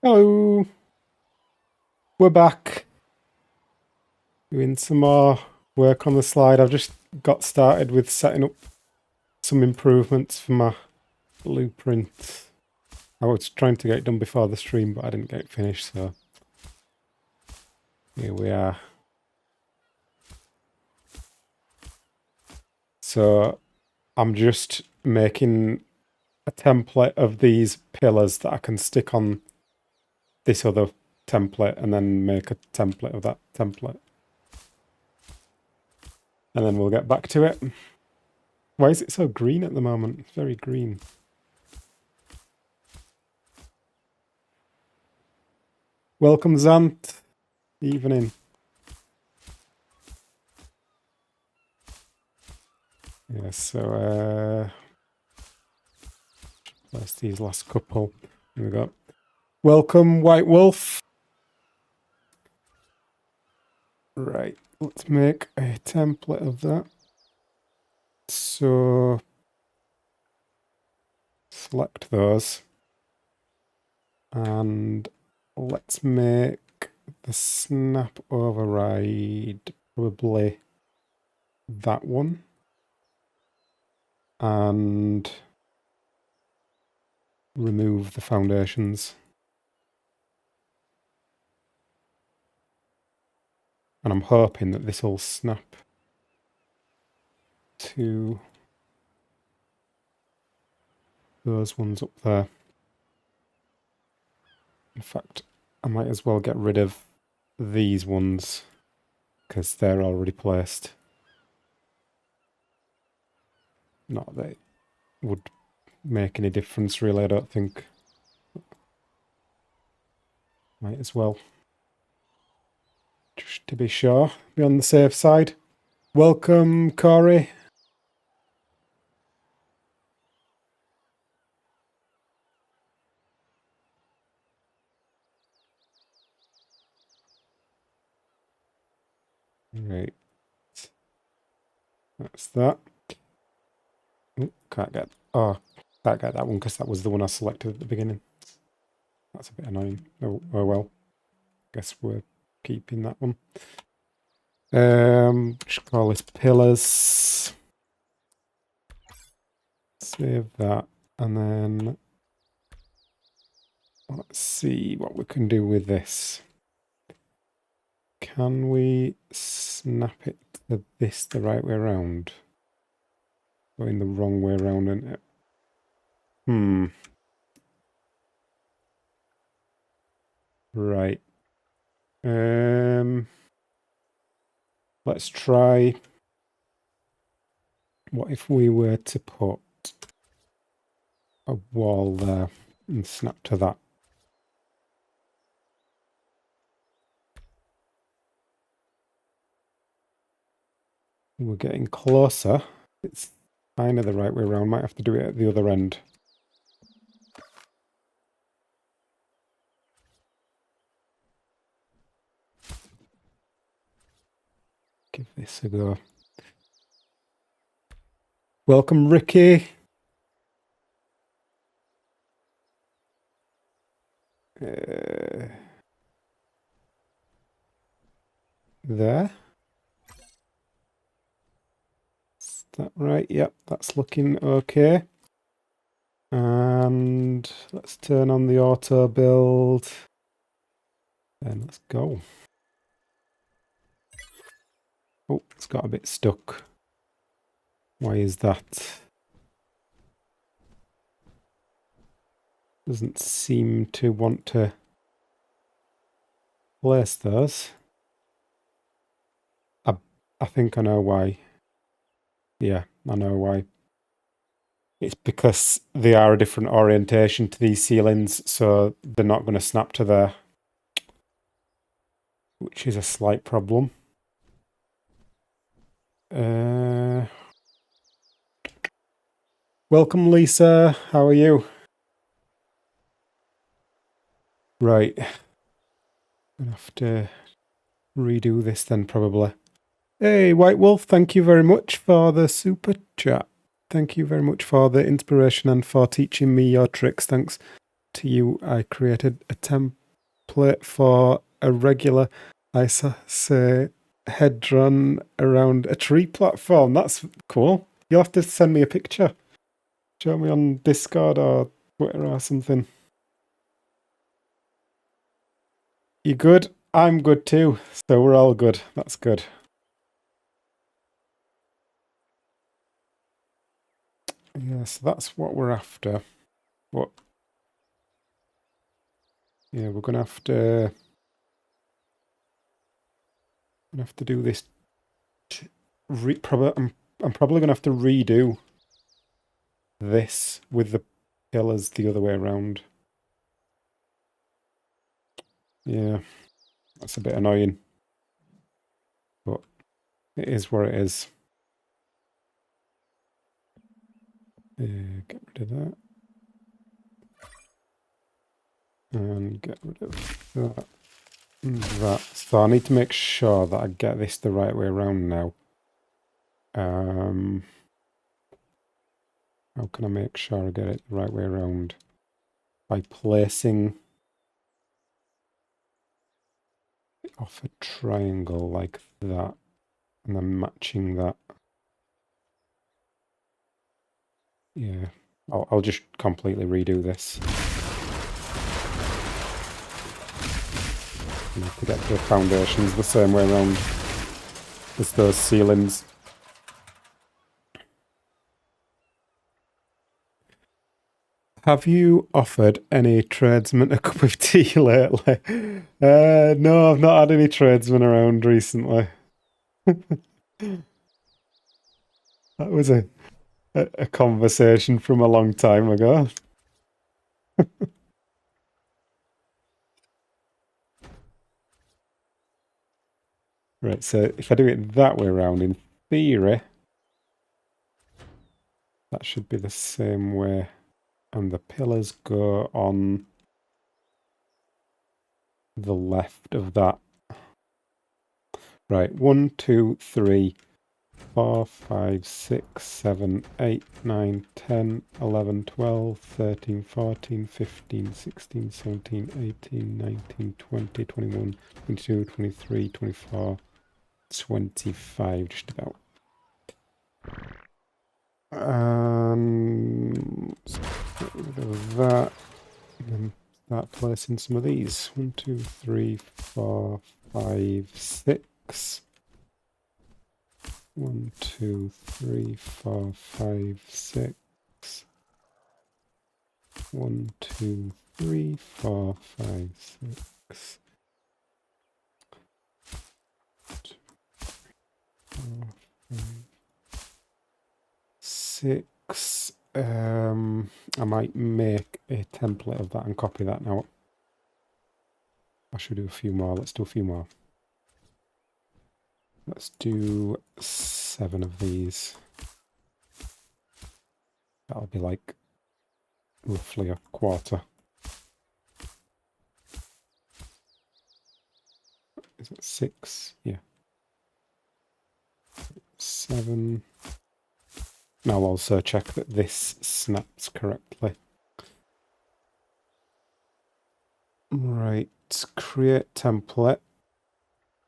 Hello, we're back doing some more work on the slide. I've just got started with setting up some improvements for my blueprint. I was trying to get it done before the stream, but I didn't get it finished, so here we are. So I'm just making a template of these pillars that I can stick on this other template and then make a template of that template. And then we'll get back to it. Why is it so green at the moment? It's very green. Welcome, Zant. Evening. Yeah, so place these last couple. Here we go. Welcome, White Wolf. Right, let's make a template of that. So select those. And let's make the snap override probably that one. And remove the foundations. And I'm hoping that this will snap to those ones up there. In fact, I might as well get rid of these ones because they're already placed. Not that it would make any difference really, I don't think. Might as well. Just to be sure, be on the safe side. Welcome, Corey. Right. That's that. Oh, can't get that one because that was the one I selected at the beginning. That's a bit annoying. Oh well. Guess we're keeping that one. Just call this pillars. Save that, and then let's see what we can do with this. Can we snap it to this the right way around? Going the wrong way around, isn't it? Right. Let's try. What if we were to put a wall there and snap to that? We're getting closer. It's kind of the right way around. Might have to do it at the other end. Give this a go. Welcome, Ricky. There. Is that right? Yep, that's looking okay. And let's turn on the auto build. And let's go. Oh, it's got a bit stuck. Why is that? Doesn't seem to want to place those. I think I know why. Yeah, I know why. It's because they are a different orientation to these ceilings, so they're not going to snap to there, which is a slight problem. Welcome, Lisa. How are you? Right. I'm gonna have to redo this then, probably. Hey, White Wolf, thank you very much for the super chat. Thank you very much for the inspiration and for teaching me your tricks. Thanks to you, I created a template for a regular say head-run around a tree platform. That's cool. You'll have to send me a picture. Show me on Discord or Twitter or something. You good? I'm good too. So we're all good. That's good. Yeah, so that's what we're after. What? Yeah, we're gonna have to do this. I'm probably gonna have to redo this with the pillars the other way around. Yeah, that's a bit annoying, but it is what it is. Get rid of that. And get rid of that and that. So I need to make sure that I get this the right way around now. How can I make sure I get it the right way around? By placing it off a triangle like that, and then matching that. Yeah, I'll just completely redo this. To get the foundations the same way around as those ceilings. Have you offered any tradesmen a cup of tea lately? No, I've not had any tradesmen around recently. That was a conversation from a long time ago. Right, so if I do it that way around, in theory, that should be the same way. And the pillars go on the left of that. Right, 1, 2, 3, 4, 5, 6, 7, 8, 9, 10, 11, 12, 13, 14, 15, 16, 17, 18, 19, 20, 21, 22, 23, 24, 25, just about. So get rid of that. And then start placing some of these. 1, 2, 3, 4, 5, 6. 1, 2, 3, 4, 5, 6. 1, 2, 3, 4, 5, 6. 2, 3, 4, 5, 6. I might make a template of that and copy that now. I should do a few more. Let's do a few more. Let's do 7 of these. That'll be like roughly a quarter. Is it 6? Yeah. 7. Now I'll also check that this snaps correctly. Right, create template.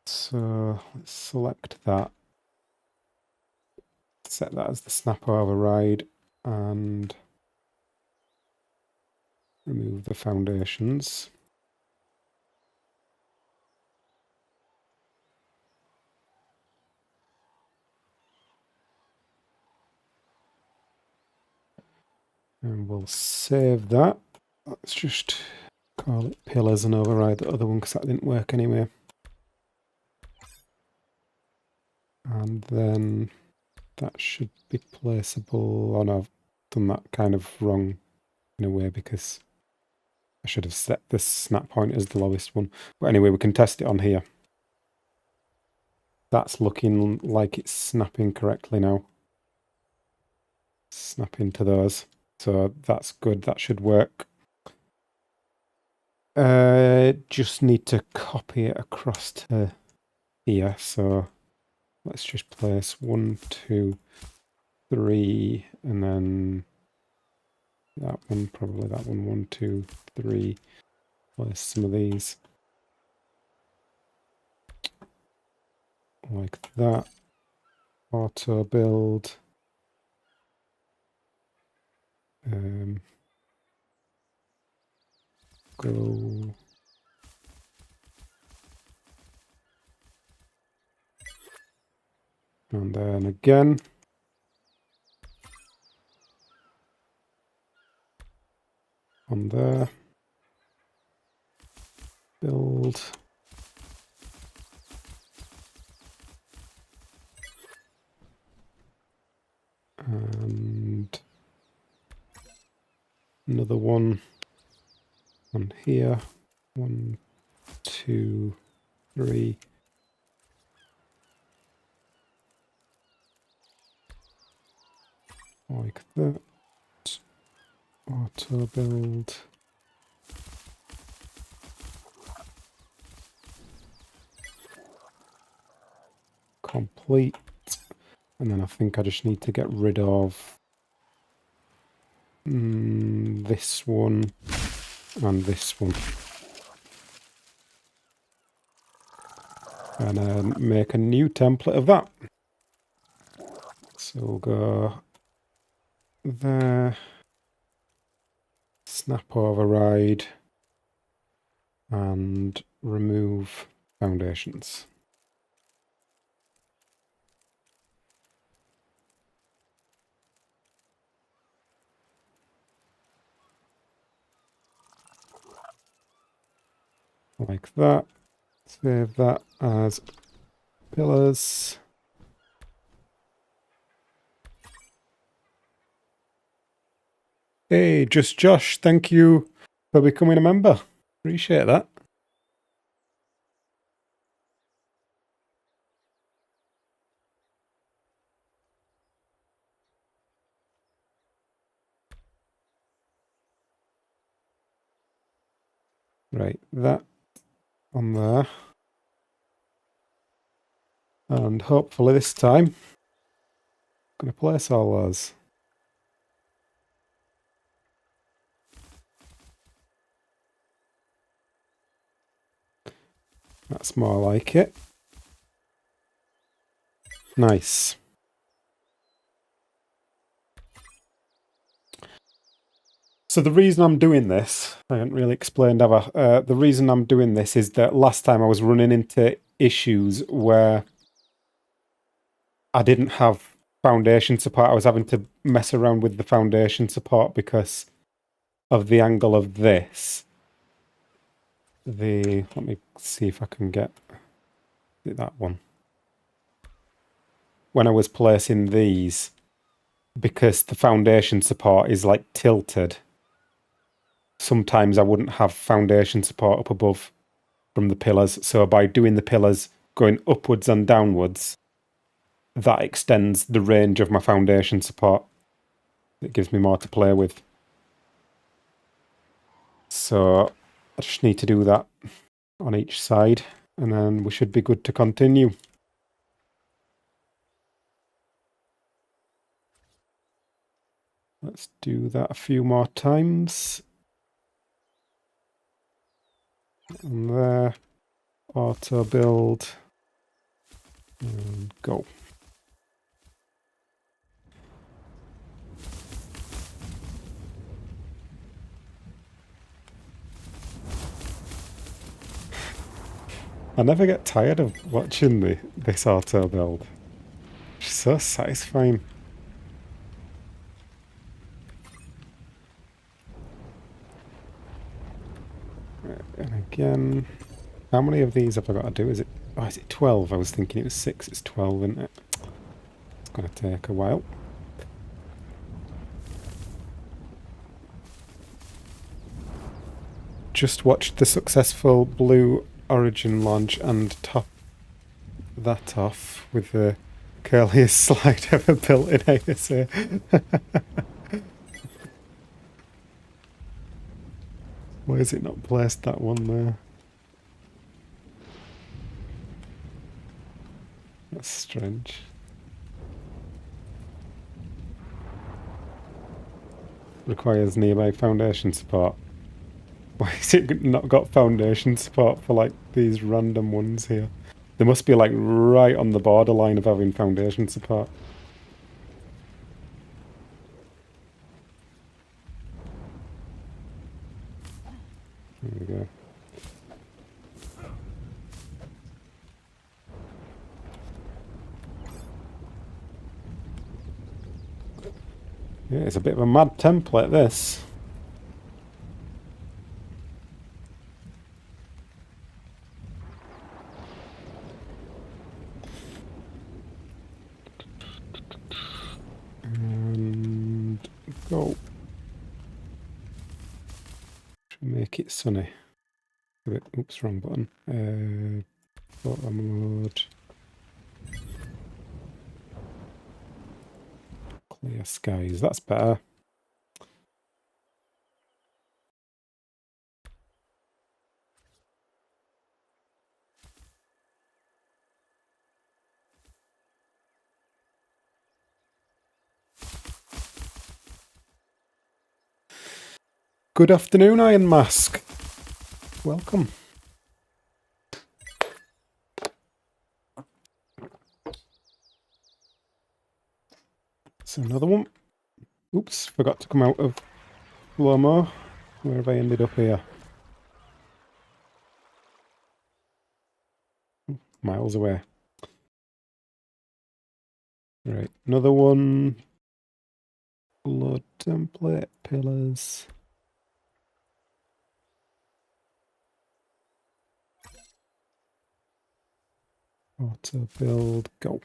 So let's select that. Set that as the snap override and remove the foundations. And we'll save that. Let's just call it pillars and override the other one because that didn't work anyway. And then that should be placeable. Oh no, I've done that kind of wrong in a way because I should have set the snap point as the lowest one. But anyway, we can test it on here. That's looking like it's snapping correctly now. Snap into those. So that's good. That should work. Just need to copy it across to here. So let's just place 1, 2, 3, and then That one, probably that one. 1, 2, 3. Place some of these. Like that. Auto build. Go. And then again. On there. Build. And another one on here. 1, 2, 3. Like that. Auto build. Complete. And then I think I just need to get rid of this one and this one. And then make a new template of that. So we'll go there, snap override, and remove foundations. Like that. Save that as pillars. Hey, Just Josh, thank you for becoming a member. Appreciate that. Right, that on there. And hopefully this time, I'm going to place all those. That's more like it. Nice. So the reason I'm doing this, I haven't really explained ever. The reason I'm doing this is that last time I was running into issues where I didn't have foundation support. I was having to mess around with the foundation support because of the angle of this. Let me see if I can get that one. When I was placing these, because the foundation support is like tilted, sometimes I wouldn't have foundation support up above from the pillars. So by doing the pillars going upwards and downwards, that extends the range of my foundation support. It gives me more to play with. So I just need to do that on each side, and then we should be good to continue. Let's do that a few more times. And there, auto build, and go. I never get tired of watching this auto build. It's so satisfying. And again, how many of these have I got to do? Is it 12? I was thinking it was 6. It's 12, isn't it? It's going to take a while. Just watched the successful Blue Origin launch and top that off with the curliest slide ever built in ASA. Why is it not placed that one there? That's strange. requires nearby foundation support. Why is it not got foundation support for like these random ones here? They must be like right on the borderline of having foundation support. There we go. Yeah, it's a bit of a mad template, this. And go. Should make it sunny. A bit, oops, wrong button. Photo mode. Clear skies, that's better. Good afternoon, Iron Mask. Welcome. So another one. Oops, forgot to come out of slow-mo. Where have I ended up here? Miles away. Right, another one. Load template, pillars. Auto build, go.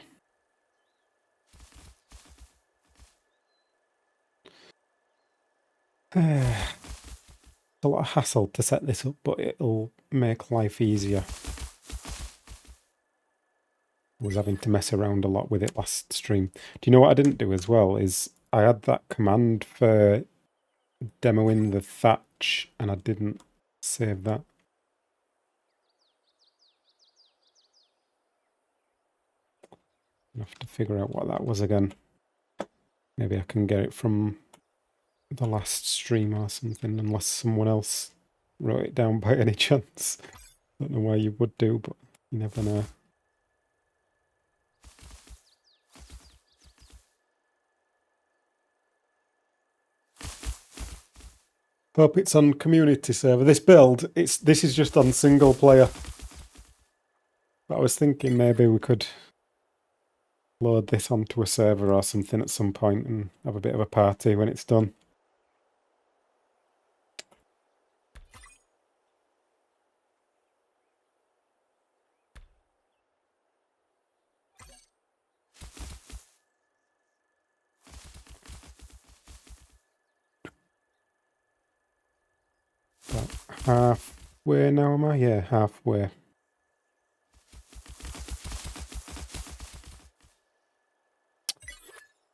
It's a lot of hassle to set this up, but it'll make life easier. I was having to mess around a lot with it last stream. Do you know what I didn't do as well? Is I had that command for demoing the thatch, and I didn't save that. I'll have to figure out what that was again. Maybe I can get it from the last stream or something, unless someone else wrote it down by any chance. Don't know why you would do, but you never know. Hope it's on community server. This build, this is just on single player. But I was thinking maybe we could load this onto a server or something at some point and have a bit of a party when it's done. About halfway now, am I? Yeah, halfway.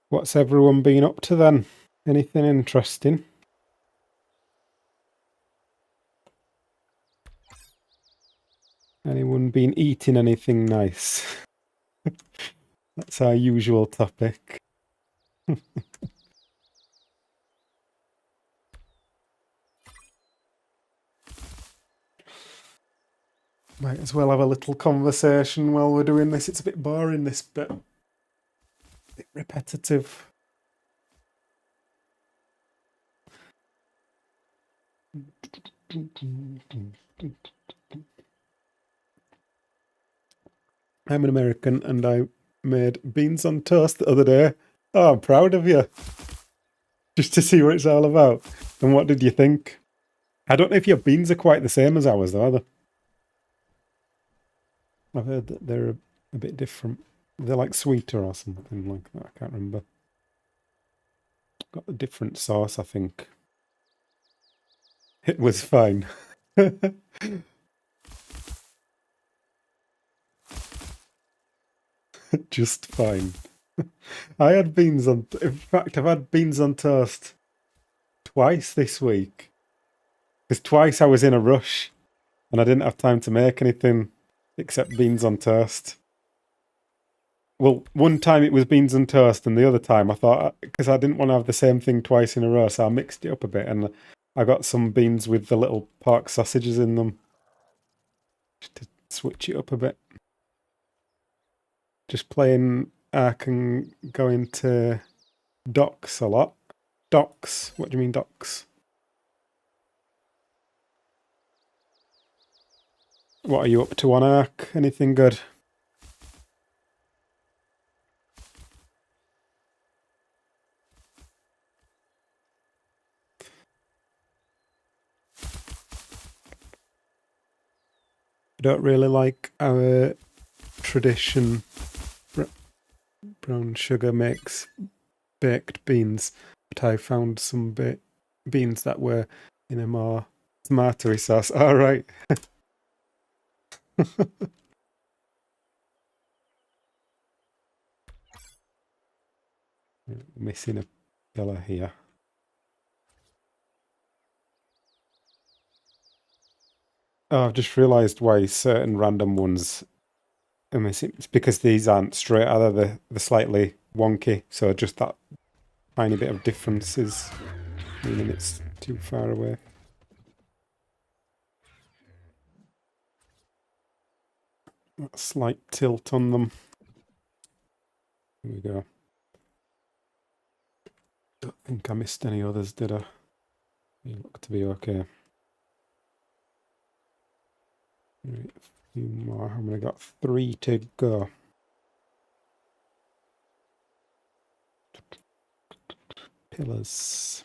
What's everyone been up to then? Anything interesting? Anyone been eating anything nice? That's our usual topic. Might as well have a little conversation while we're doing this. It's a bit boring, this bit. A bit repetitive. I'm an American and I made beans on toast the other day. Oh, I'm proud of you. Just to see what it's all about. And what did you think? I don't know if your beans are quite the same as ours, though, are they? I've heard that they're a bit different. They're like sweeter or something like that. I can't remember. Got a different sauce, I think. It was fine. Just fine. I had beans on... In fact, I've had beans on toast twice this week. Because twice I was in a rush and I didn't have time to make anything except beans on toast. Well, one time it was beans and toast, and the other time I thought, because I didn't want to have the same thing twice in a row, so I mixed it up a bit, and I got some beans with the little pork sausages in them, just to switch it up a bit. Just playing, I can go into docks a lot. Docks? What do you mean docks? What are you up to on Ark? Anything good? I don't really like our tradition. Brown sugar makes baked beans, but I found some beans that were in a more tomatoey sauce. All right. Missing a pillar here. Oh, I've just realised why certain random ones are missing. It's because these aren't straight, either they're slightly wonky, so just that tiny bit of difference is meaning it's too far away. That slight tilt on them. Here we go. Don't think I missed any others, did I? They look to be okay. Right, a few more. I've only got 3 to go. Pillars.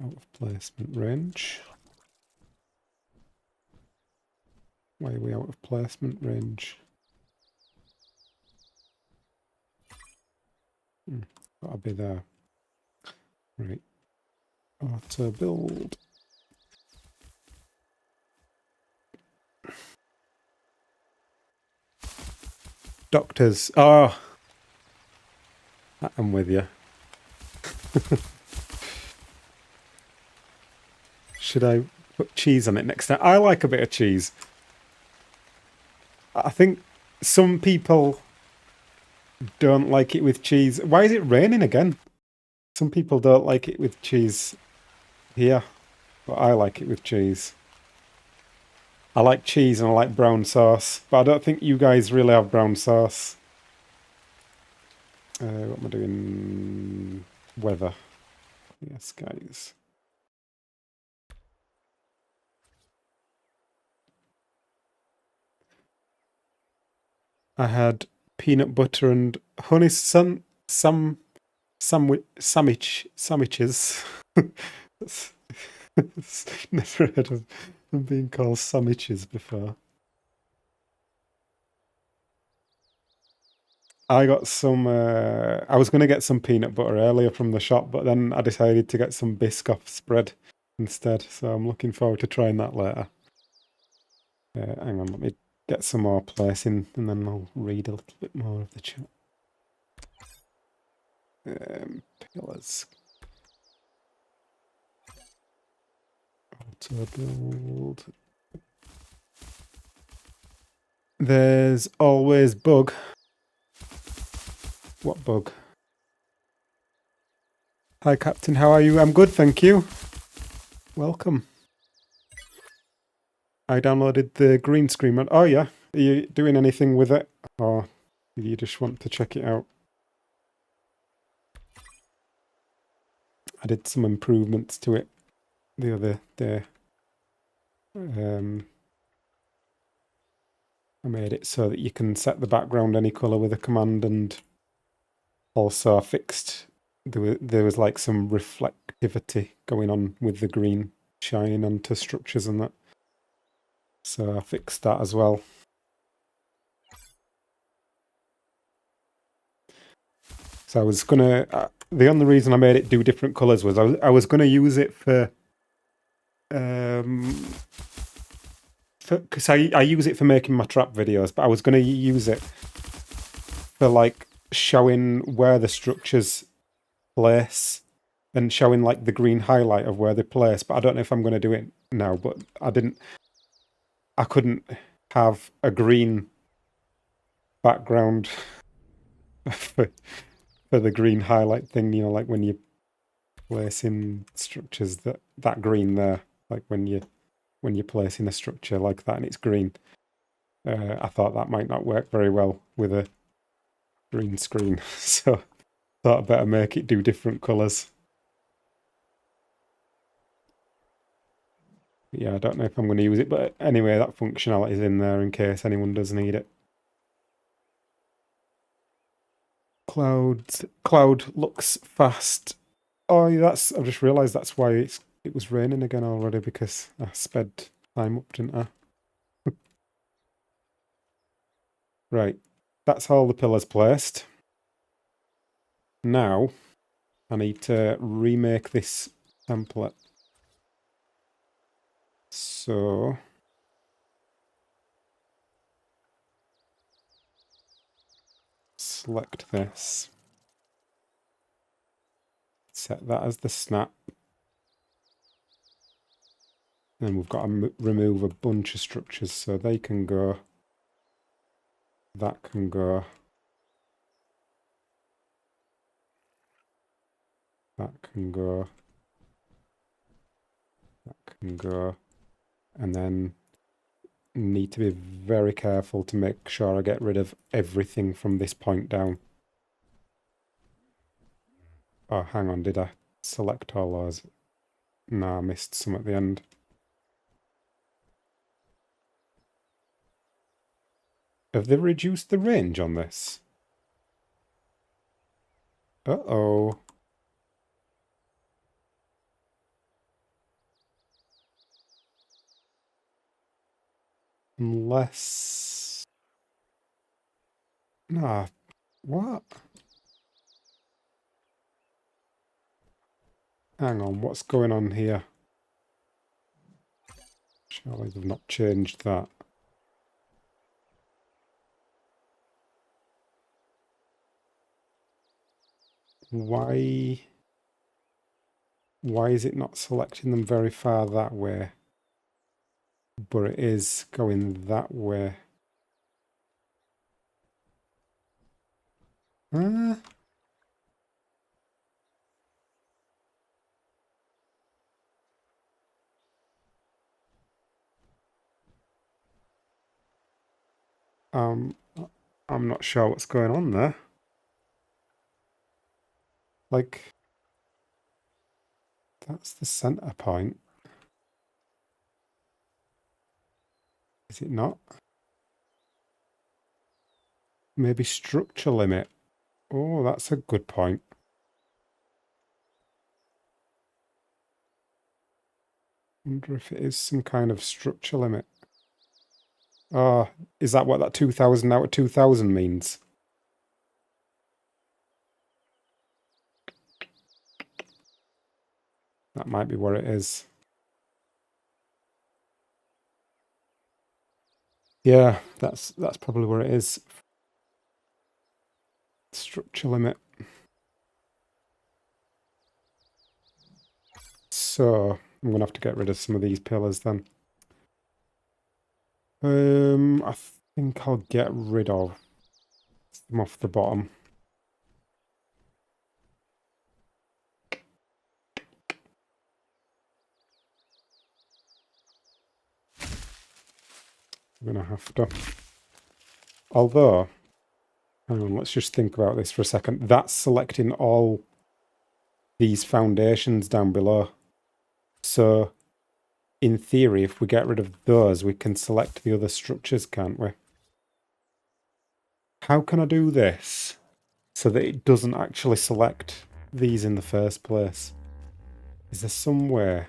Out of placement range. Why are we out of placement range? Gotta be there. Right. Auto build. Doctors. Oh, I'm with you. Should I put cheese on it next time? I like a bit of cheese. I think some people don't like it with cheese. Why is it raining again? Some people don't like it with cheese here, but I like it with cheese. I like cheese and I like brown sauce, but I don't think you guys really have brown sauce. What am I doing? Weather. Yes, guys. I had peanut butter and honey sandwiches. Never heard of them being called sandwiches before. I got some. I was going to get some peanut butter earlier from the shop, but then I decided to get some Biscoff spread instead. So I'm looking forward to trying that later. Hang on, let me get some more placing, and then I'll read a little bit more of the chat. Pillars. Auto build. There's always bug. What bug? Hi, Captain. How are you? I'm good, thank you. Welcome. I downloaded the green screen mod. Oh, yeah. Are you doing anything with it? Or do you just want to check it out? I did some improvements to it the other day. I made it so that you can set the background any colour with a command, and also I fixed there was like some reflectivity going on with the green shining onto structures and that. So I fixed that as well. So I was gonna. The only reason I made it do different colours was I was gonna use it for because I use it for making my trap videos, but I was gonna use it for like showing where the structures place and showing like the green highlight of where they place. But I don't know if I'm gonna do it now. But I couldn't have a green background for the green highlight thing, you know, like when you place in structures that green there, like when you're placing a structure like that and it's green. I thought that might not work very well with a green screen, so thought I'd better make it do different colours. Yeah, I don't know if I'm going to use it, but anyway, that functionality is in there in case anyone does need it. Cloud looks fast. Oh, yeah, I've just realised that's why it was raining again already, because I sped time up, didn't I? Right, that's all the pillars placed. Now, I need to remake this template. So, select this. Set that as the snap. Then we've got to remove a bunch of structures, so they can go. That can go. That can go. That can go. And then need to be very careful to make sure I get rid of everything from this point down. Oh, hang on, did I select all those? No, I missed some at the end. Have they reduced the range on this? Uh-oh. Unless... Nah, what? Hang on, what's going on here? Surely they've not changed that. Why is it not selecting them very far that way? But it is going that way. Uh, um, I'm not sure what's going on there. Like, that's the center point. Is it not? Maybe structure limit. Oh, that's a good point. Wonder if it is some kind of structure limit. Oh, is that what that 2000 out of 2000 means? That might be what it is. Yeah, that's probably where it is. Structure limit. So I'm gonna have to get rid of some of these pillars then. I think I'll get rid of them off the bottom. I'm gonna have to. Although, hang on, let's just think about this for a second. That's selecting all these foundations down below. So, in theory, if we get rid of those, we can select the other structures, can't we? How can I do this so that it doesn't actually select these in the first place? Is there some way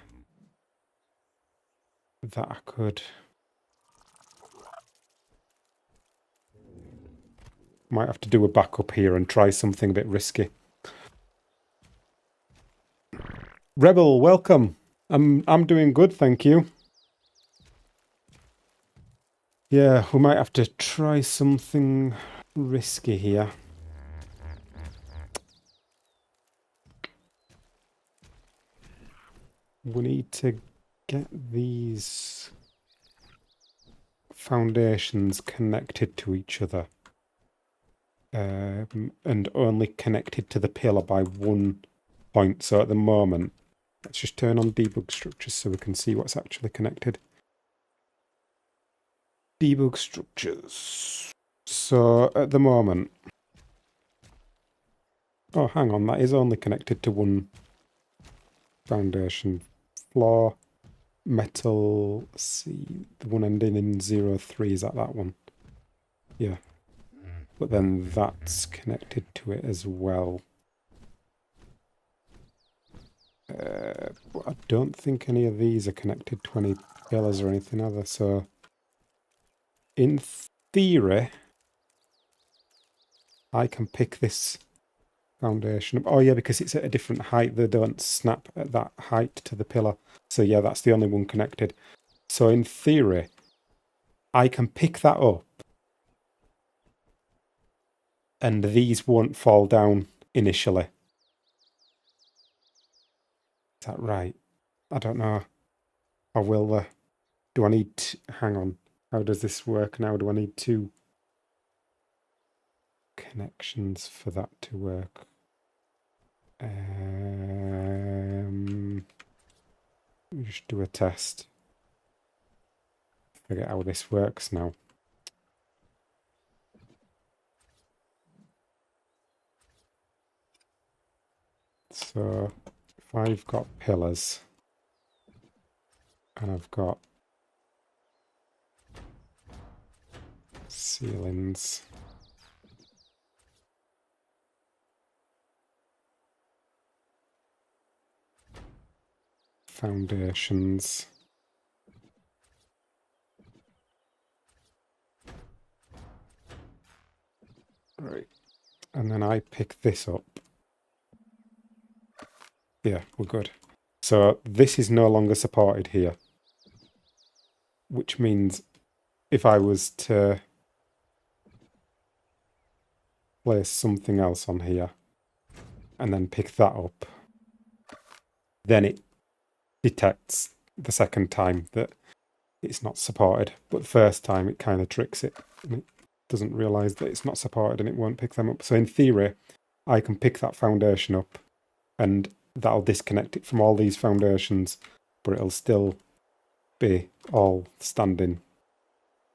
that I could... Might have to do a backup here and try something a bit risky. Rebel, welcome. I'm doing good, thank you. Yeah, we might have to try something risky here. We need to get these foundations connected to each other. and only connected to the pillar by one point. So at the moment, let's just turn on debug structures so we can see what's actually connected. Debug structures. So at the moment, oh, hang on, that is only connected to one foundation. Floor, metal, see, the one ending in 03, is that one? Yeah. But then that's connected to it as well. But I don't think any of these are connected to any pillars or anything other, so in theory, I can pick this foundation up. Oh yeah, because it's at a different height, they don't snap at that height to the pillar. So yeah, that's the only one connected. So in theory, I can pick that up and these won't fall down initially. Is that right? I don't know. Or will they? Do I need to, hang on. How does this work now? Do I need two connections for that to work? Let me just do a test. Forget how this works now. So if I've got pillars and I've got ceilings, foundations, right, and then I pick this up. Yeah, we're good. So this is no longer supported here, which means if I was to place something else on here and then pick that up, then it detects the second time that it's not supported. But the first time it kind of tricks it and it doesn't realise that it's not supported and it won't pick them up. So in theory, I can pick that foundation up and that'll disconnect it from all these foundations, but it'll still be all standing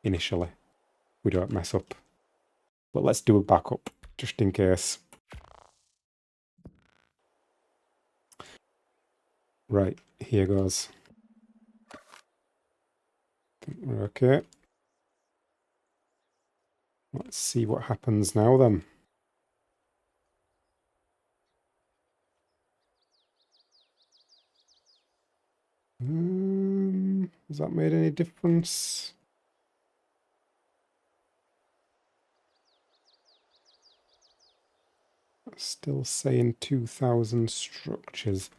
initially. We don't mess up. But let's do a backup just in case. Right, here goes. Okay. Let's see what happens now then. Has that made any difference? Still saying 2,000 structures.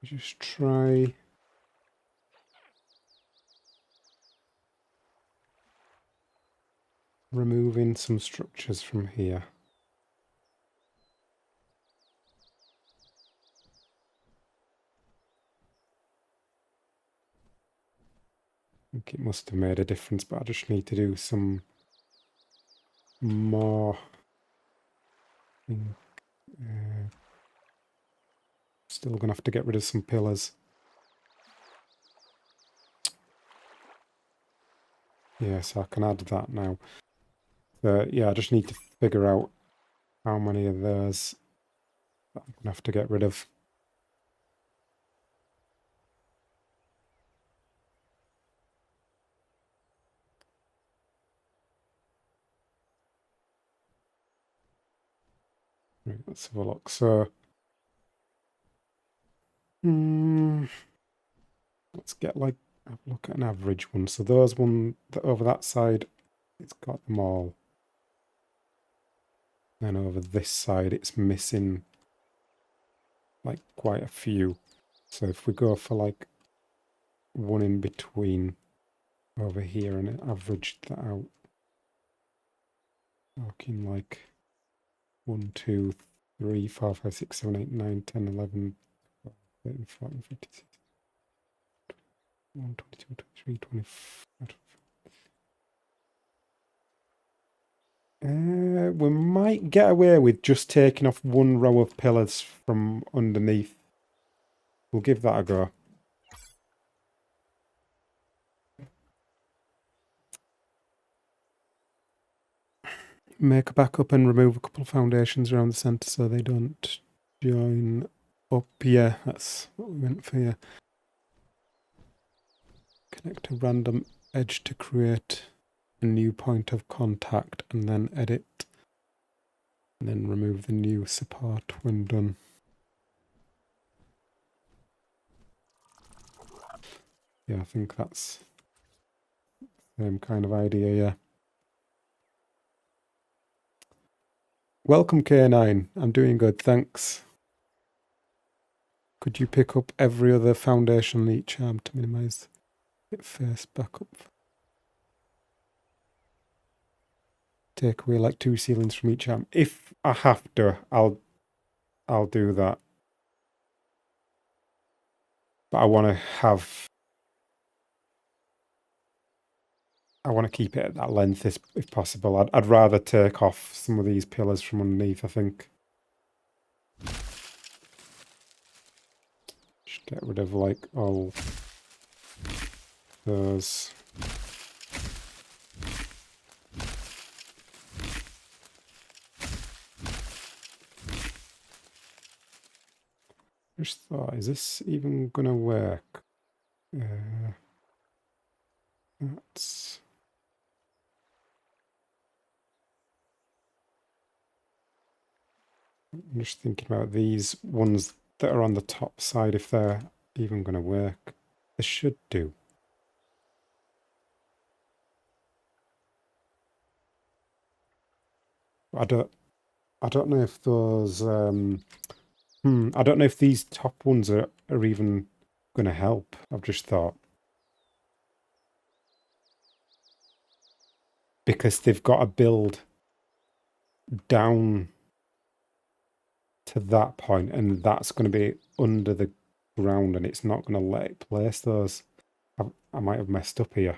Just try removing some structures from here. I think it must have made a difference, but I just need to do some more. Still gonna have to get rid of some pillars. Yeah, so I can add that now. Yeah, I just need to figure out how many of those I'm gonna have to get rid of. Right, let's have a look. So, let's get have a look at an average one. So those one that over that side, it's got them all. Then over this side, it's missing like quite a few. So if we go for like one in between over here and it averaged that out, looking like 1, 2, 3, 4, 5, 6, 7, 8, 9, 10, 11, 12, 13, 14, 15, 16, 22, 23, 24. We might get away with just taking off one row of pillars from underneath. We'll give that a go. Make a backup and remove a couple of foundations around the centre so they don't join up. Yeah, that's what we went for, yeah. Connect a random edge to create a new point of contact and then edit. And then remove the new support when done. Yeah, I think that's the same kind of idea, yeah. Welcome, K9. I'm doing good, thanks. Could you pick up every other foundation on each arm to minimize it face back up? Take away like 2 ceilings from each arm. If I have to, I'll do that. But I want to keep it at that length if possible. I'd rather take off some of these pillars from underneath, I think. Just get rid of like all those. Just thought, is this even gonna work? That's... I'm just thinking about these ones that are on the top side, if they're even gonna work. They should do. I don't know if those I don't know if these top ones are even gonna help. I've just thought. Because they've got to build down to that point, and that's going to be under the ground, and it's not going to let it place those. I might have messed up here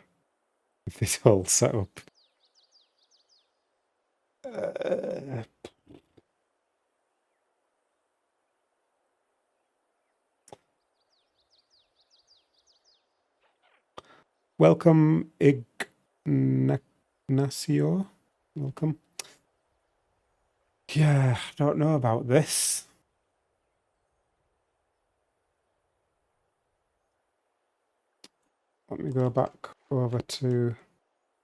with this whole setup. Welcome, Ignacio. Welcome. Yeah, I don't know about this. Let me go back over to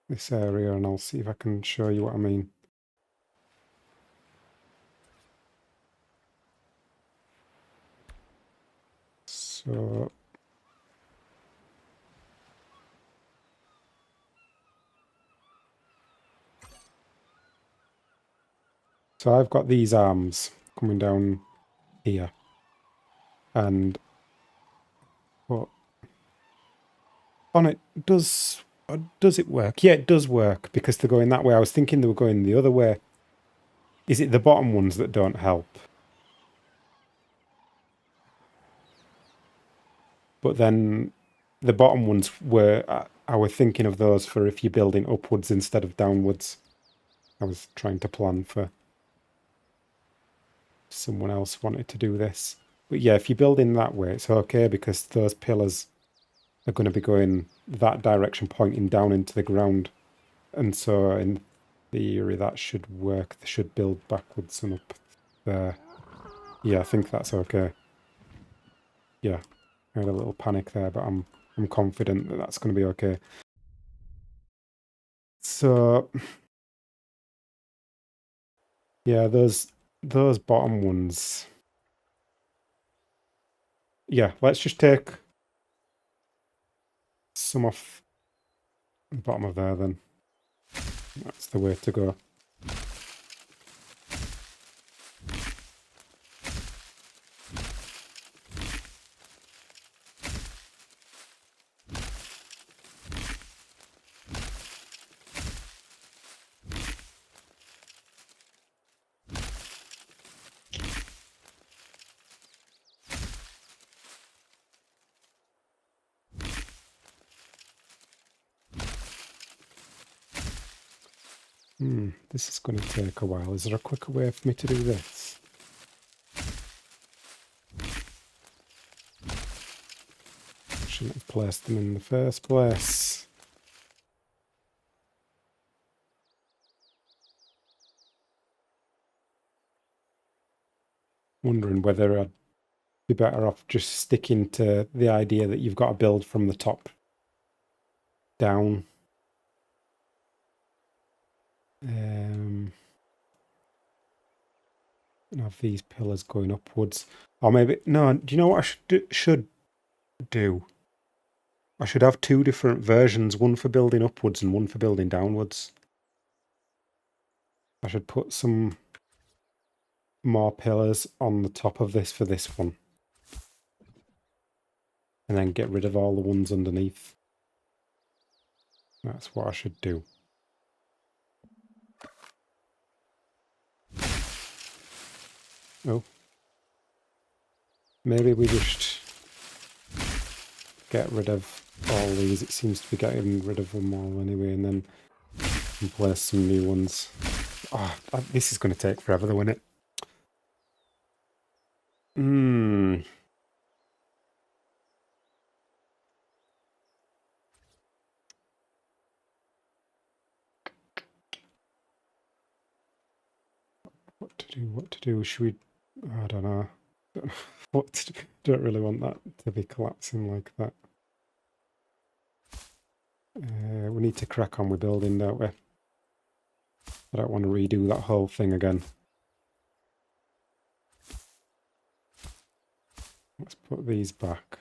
this area and I'll see if I can show you what I mean. So I've got these arms coming down here, and but on it does it work? Yeah, it does work because they're going that way. I was thinking they were going the other way. Is it the bottom ones that don't help? But then the bottom ones were, I was thinking of those for if you're building upwards instead of downwards. I was trying to plan for someone else wanted to do this. But yeah, if you're building that way, it's okay because those pillars are going to be going that direction, pointing down into the ground. And so in theory, that should work. They should build backwards and up there. Yeah, I think that's okay. Yeah, I had a little panic there, but I'm confident that that's going to be okay. So yeah, those bottom ones. Yeah, let's just take some off the bottom of there then. That's the way to go. This is going to take a while. Is there a quicker way for me to do this? Shouldn't have placed them in the first place. Wondering whether I'd be better off just sticking to the idea that you've got to build from the top down. And have these pillars going upwards. Or maybe, no, do you know what I should do? I should have two different versions, one for building upwards and one for building downwards. I should put some more pillars on the top of this for this one. And then get rid of all the ones underneath. That's what I should do. Oh. Maybe we just get rid of all these. It seems to be getting rid of them all anyway, and then place some new ones. Oh, this is going to take forever though, isn't it? What to do? Should we... I don't know. What to do. Don't really want that to be collapsing like that. We need to crack on with building, don't we? I don't want to redo that whole thing again. Let's put these back.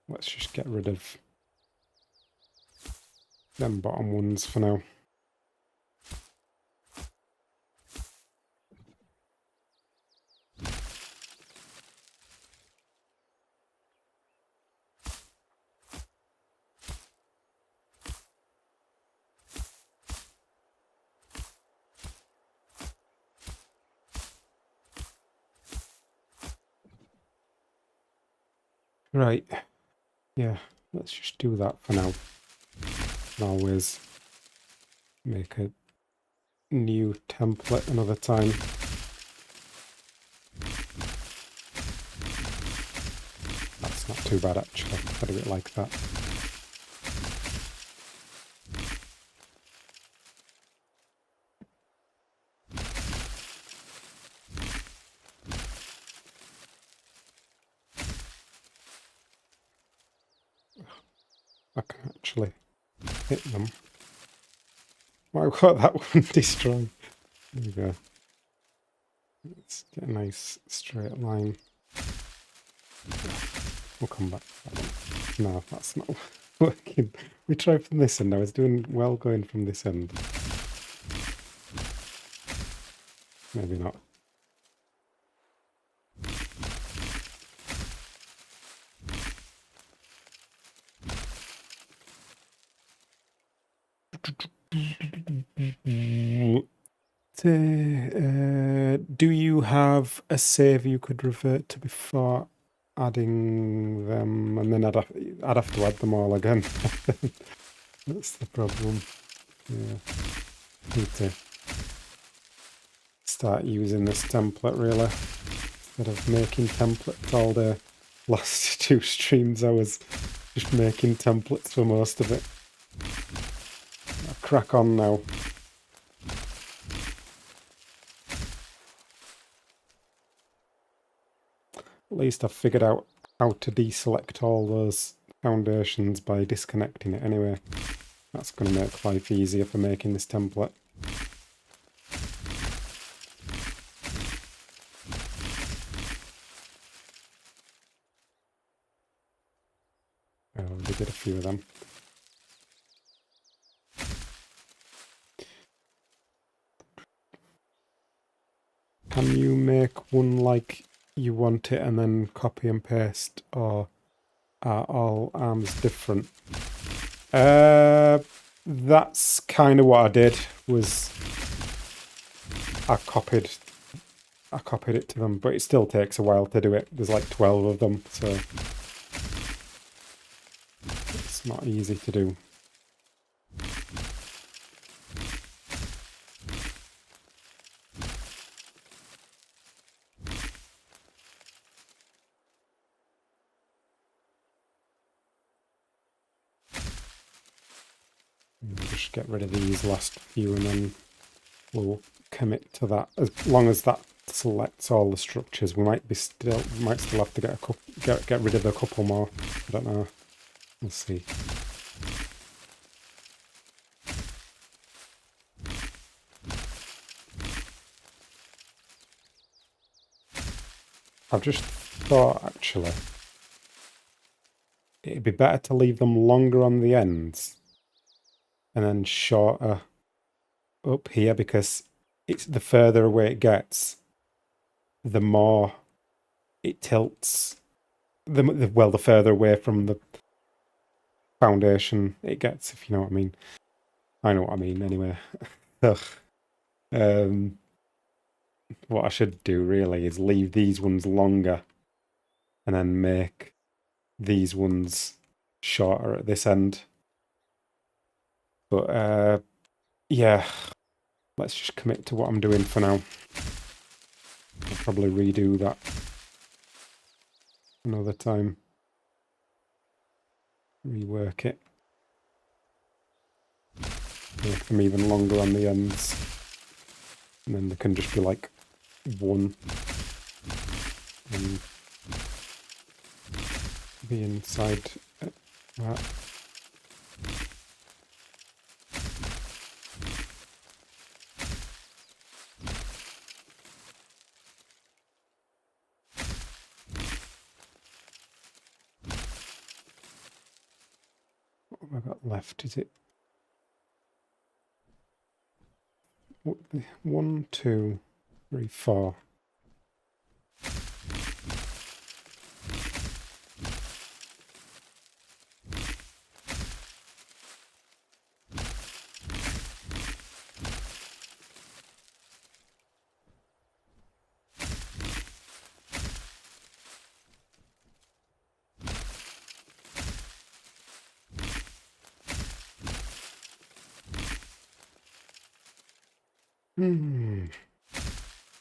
Let's just get rid of them bottom ones for now. Right, yeah, let's just do that for now. Always make a new template another time. That's not too bad actually, if I do it like that. I can actually hit them. Why got that one destroyed? There we go. Let's get a nice straight line. We'll come back to that one. No, that's not working. We tried from this end. I was doing well going from this end. Maybe not. Do you have a save you could revert to before adding them? And then I'd have to add them all again. That's the problem. Yeah. Need to start using this template really, instead of making templates all day. Last 2 streams I was just making templates for most of it. I'll crack on now. At least I've figured out how to deselect all those foundations by disconnecting it anyway. That's going to make life easier for making this template. I already did a few of them. Can you make one like you want it and then copy and paste, or are all arms different? That's kind of what I did, was I copied it to them, but it still takes a while to do it. There's like 12 of them, so it's It's not easy to do. Just get rid of these last few and then we'll commit to that. As long as that selects all the structures, we might still have to get rid of a couple more. I don't know. We'll see. I've just thought actually it'd be better to leave them longer on the ends and then shorter up here, because it's the further away it gets, the more it tilts. The further away from the foundation it gets, if you know what I mean. I know what I mean anyway. What I should do really is leave these ones longer and then make these ones shorter at this end. But yeah, let's just commit to what I'm doing for now. I'll probably redo that another time. Rework it. Make them even longer on the ends. And then they can just be like one. And be inside that. What have I got left? Is it 1, 2, 3, 4?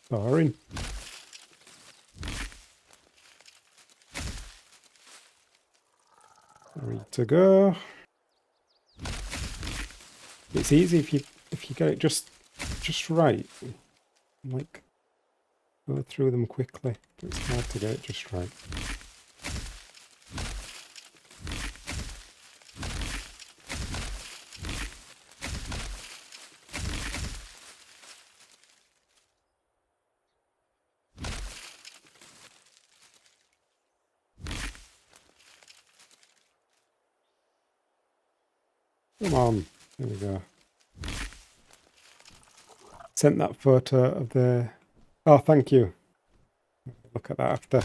Boring. Ready to go. It's easy if you get it just right. Like, go through them quickly. It's hard to get it just right. Come on, there we go. Sent that photo of the... Oh, thank you. Look at that after.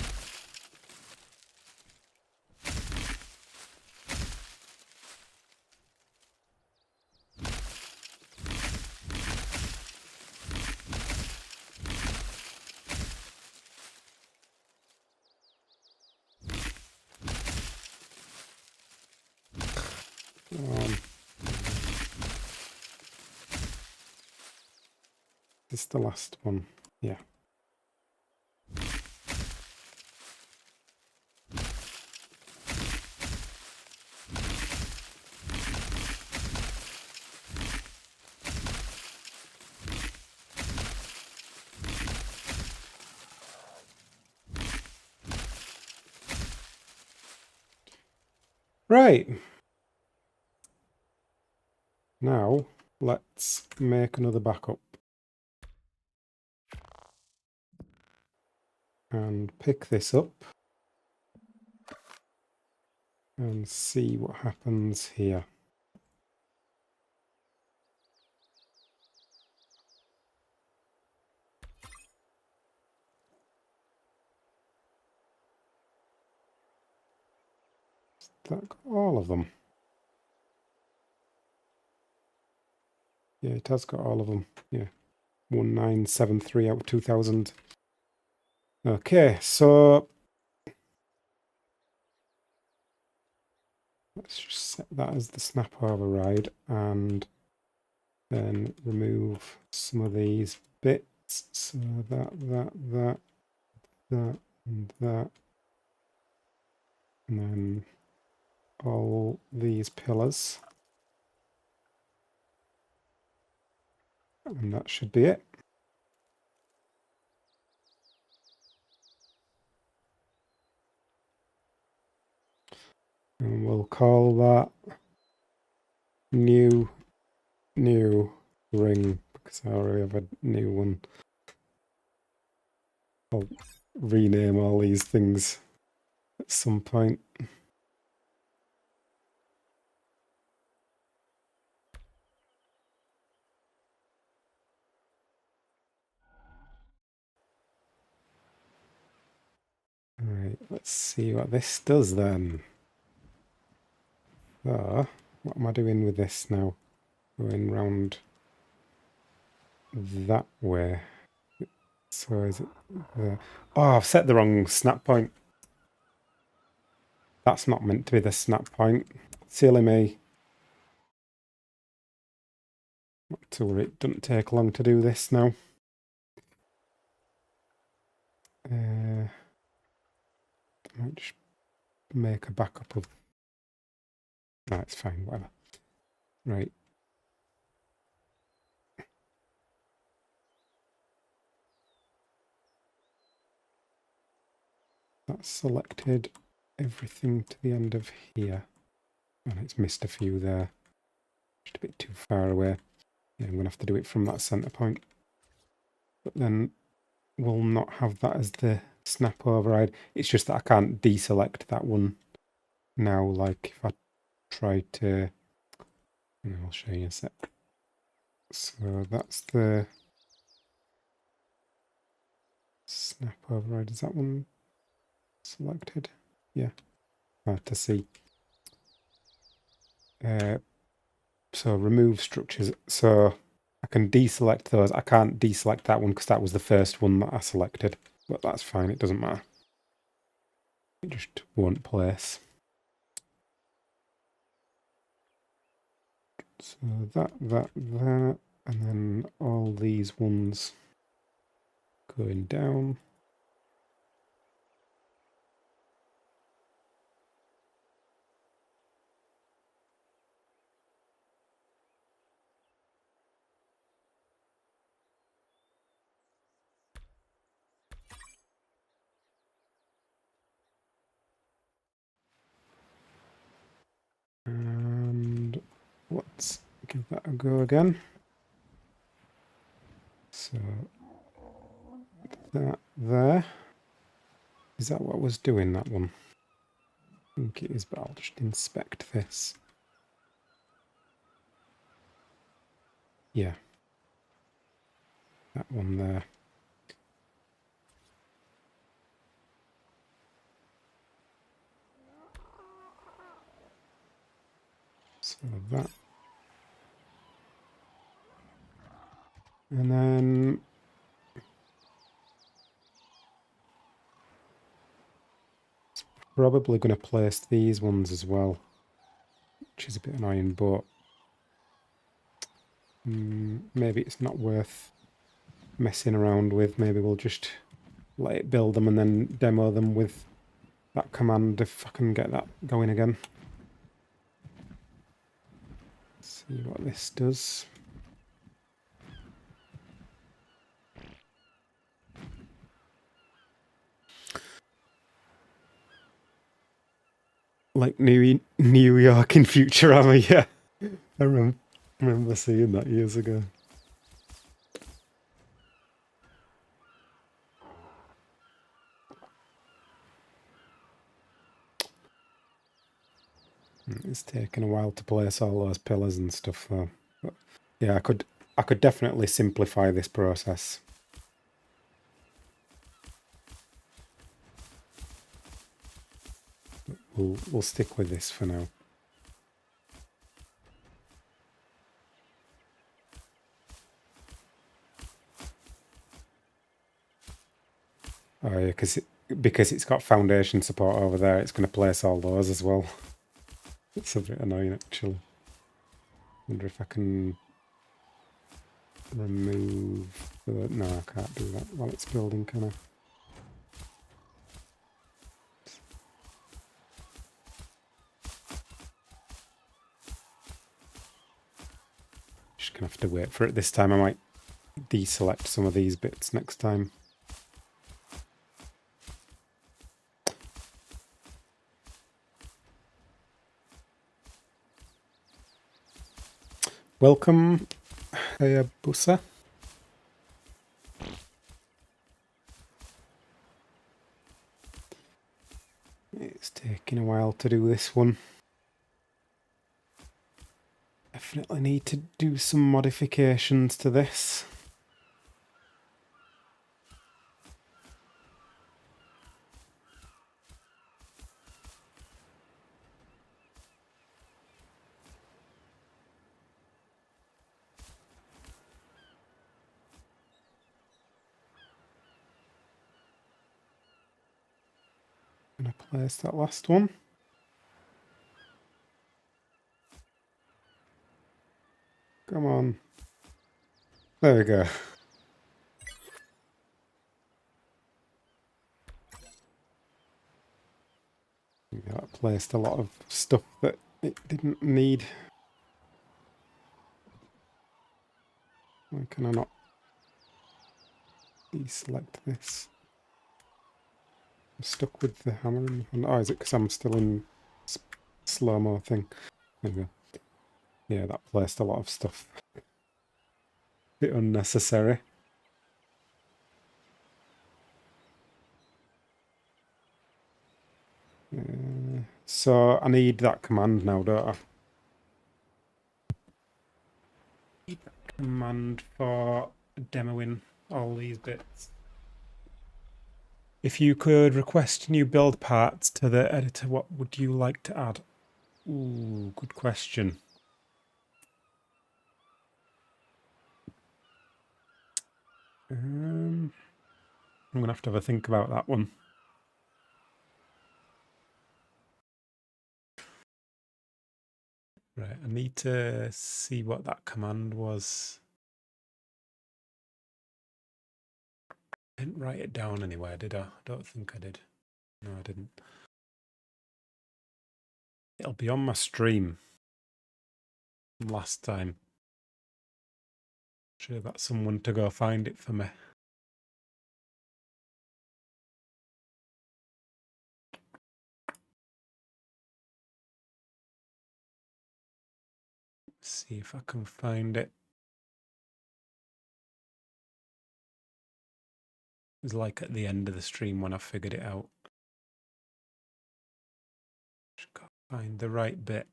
This is the last one. Yeah. Right. Now, let's make another backup. And pick this up. And see what happens here. That got all of them? Yeah, it has got all of them. Yeah. 1973 out of 2000. Okay, so Let's just set that as the snap override and then remove some of these bits. So that, and that. And then all these pillars. And that should be it. And we'll call that new ring because I already have a new one. I'll rename all these things at some point. Alright, let's see what this does then. So, what am I doing with this now? Going round that way. So is it there? Oh, I've set the wrong snap point. That's not meant to be the snap point. Silly me. Not to worry, it doesn't take long to do this now. I might just make a backup of... No, it's fine, whatever. Right. That's selected everything to the end of here. And it's missed a few there. Just a bit too far away. Yeah, I'm going to have to do it from that center point. But then we'll not have that as the snap override. It's just that I can't deselect that one now. Like if I try to... I'll show you a sec. So that's the snap override. Is that one selected? Yeah. Hard to see. So remove structures. So I can deselect those. I can't deselect that one because that was the first one that I selected. But that's fine. It doesn't matter. It just won't place. So that, and then all these ones going down. And let's give that a go again. So that there. Is that what I was doing, that one? I think it is, but I'll just inspect this. Yeah. That one there. So that. And then probably going to place these ones as well, which is a bit annoying, but maybe it's not worth messing around with. Maybe we'll just let it build them and then demo them with that command if I can get that going again. Let's see what this does. Like New York in Futurama, yeah. I remember seeing that years ago. It's taken a while to place all those pillars and stuff though. But yeah, I could definitely simplify this process. But we'll stick with this for now. Oh yeah, because it's got foundation support over there, it's going to place all those as well. It's a bit annoying actually. Wonder if I can remove the... No, I can't do that while it's building, can I? Just gonna have to wait for it this time. I might deselect some of these bits next time. Welcome, Hayabusa. It's taking a while to do this one. Definitely need to do some modifications to this. Gonna place that last one. Come on. There we go. That placed a lot of stuff that it didn't need. Why can I not deselect this? I'm stuck with the hammer in the... Oh, is it because I'm still in slow-mo thing? There we go. Yeah, that placed a lot of stuff. Bit unnecessary. So I need that command now, don't I? Need that command for demoing all these bits. If you could request new build parts to the editor, what would you like to add? Ooh, good question. I'm going to have a think about that one. Right, I need to see what that command was. I didn't write it down anywhere, did I? I don't think I did. No, I didn't. It'll be on my stream from last time. Sure, got someone to go find it for me. See if I can find it. It was like at the end of the stream when I figured it out. Just gotta find the right bit.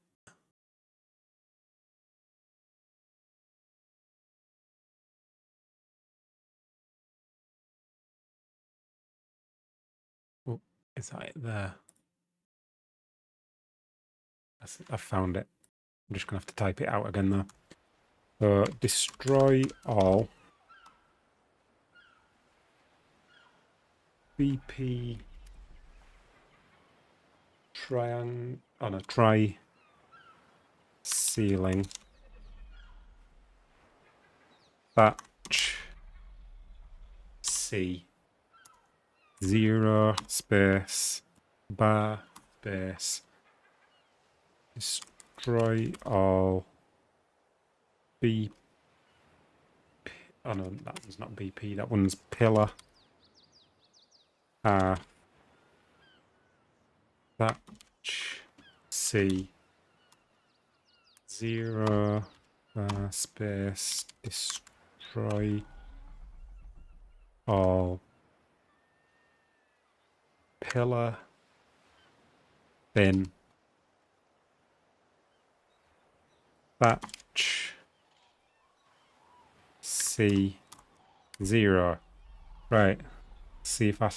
Oh, is that it there? I found it. I'm just gonna have to type it out again though. So destroy all BP try ceiling batch C 0 space bar base destroy all BP. Oh no, that one's not BP, that one's pillar batch C 0 space destroy all pillar bin batch C 0. Right, see if I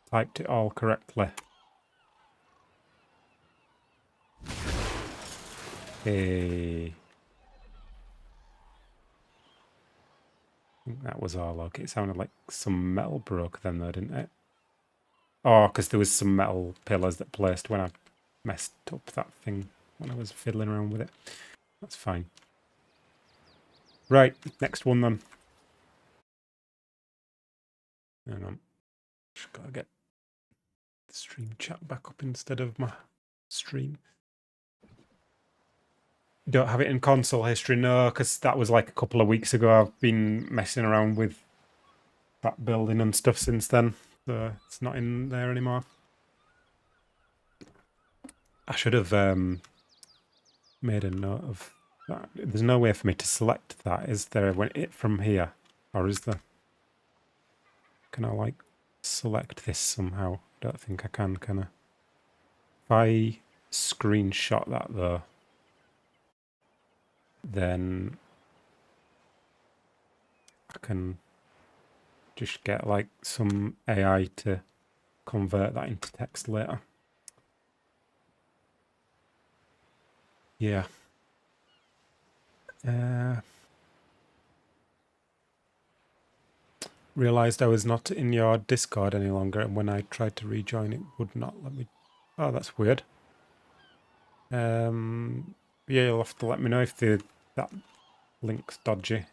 typed it all correctly. Hey. I think that was all okay. It sounded like some metal broke then though, didn't it? Oh, because there was some metal pillars that placed when I messed up that thing. when I was fiddling around with it. That's fine. Right, next one then. Hang on. Just gotta get the stream chat back up instead of my stream. Don't have it in console history, no, because that was like a couple of weeks ago. I've been messing around with that building and stuff since then, so it's not in there anymore. I should have made a note of that. There's no way for me to select that, is there, when it from here? Or is there? Can I, like, select this somehow? Don't think I can I? If I screenshot that, though, then I can just get, like, some AI to convert that into text later. Yeah. Realised I was not in your Discord any longer, and when I tried to rejoin, it would not let me. Oh, that's weird. Yeah, you'll have to let me know if that link's dodgy.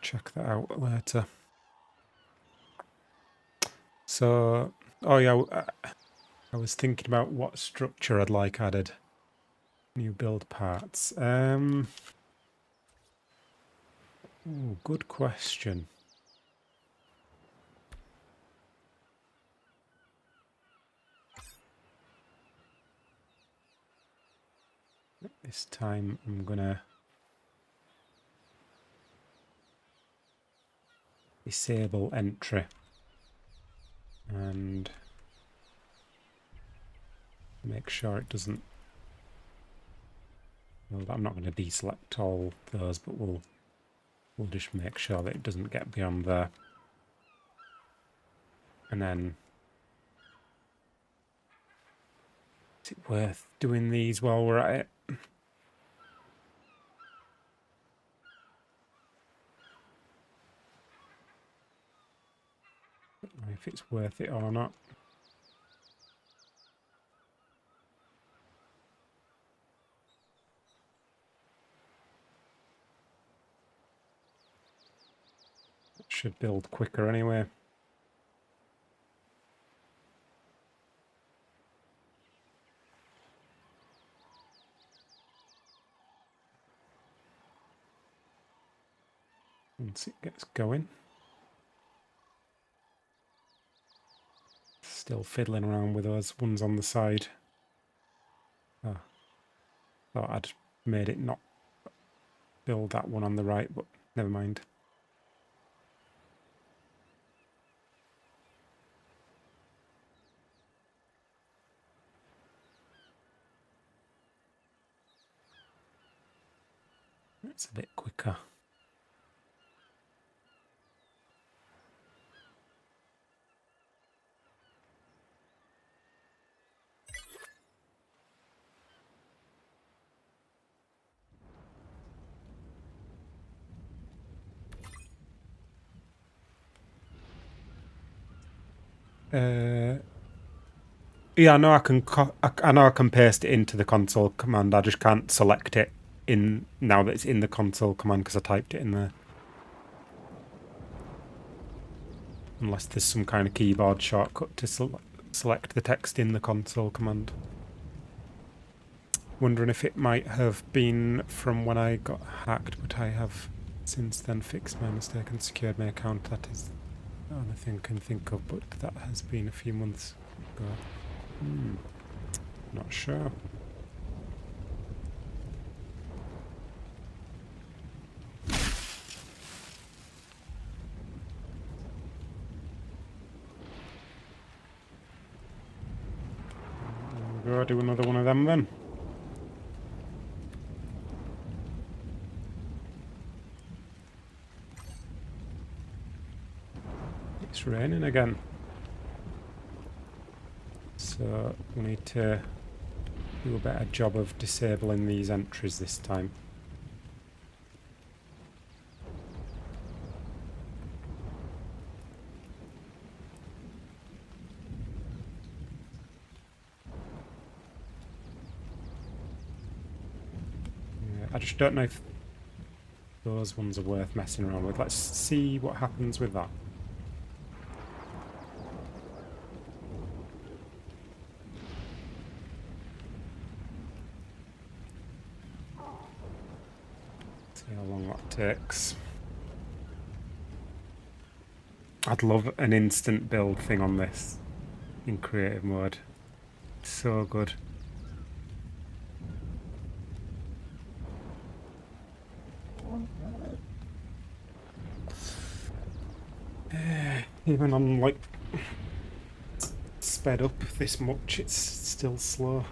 Check that out later. So, oh yeah, I was thinking about what structure I'd like added. New build parts. Ooh, good question. This time I'm gonna disable entry and make sure it doesn't. Well, I'm not going to deselect all those, but we'll just make sure that it doesn't get beyond there. And then, is it worth doing these while we're at it? Don't know if it's worth it or not. It should build quicker anyway. Once it gets going. Still fiddling around with those ones on the side. Oh, thought I'd made it not build that one on the right, but never mind. It's a bit quicker. Yeah, I know I can. I know I can paste it into the console command. I just can't select it in now that it's in the console command because I typed it in there. Unless there's some kind of keyboard shortcut to select the text in the console command. Wondering if it might have been from when I got hacked, but I have since then fixed my mistake and secured my account. That is the only thing I can think of, but that has been a few months ago. Not sure. Go do another one of them then. It's raining again. So we need to do a better job of disabling these entries this time. just don't know if those ones are worth messing around with. Let's see what happens with that. See how long that takes. I'd love an instant build thing on this in creative mode. It's so good. Even on like sped up this much, it's still slow.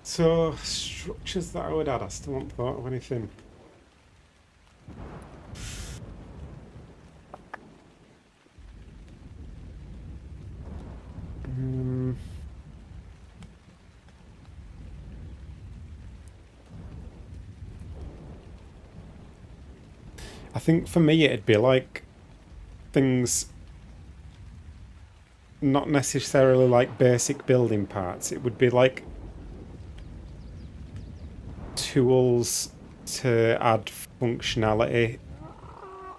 So structures that I would add, I still haven't thought of anything. I think for me it'd be like things not necessarily like basic building parts. It would be like tools to add functionality,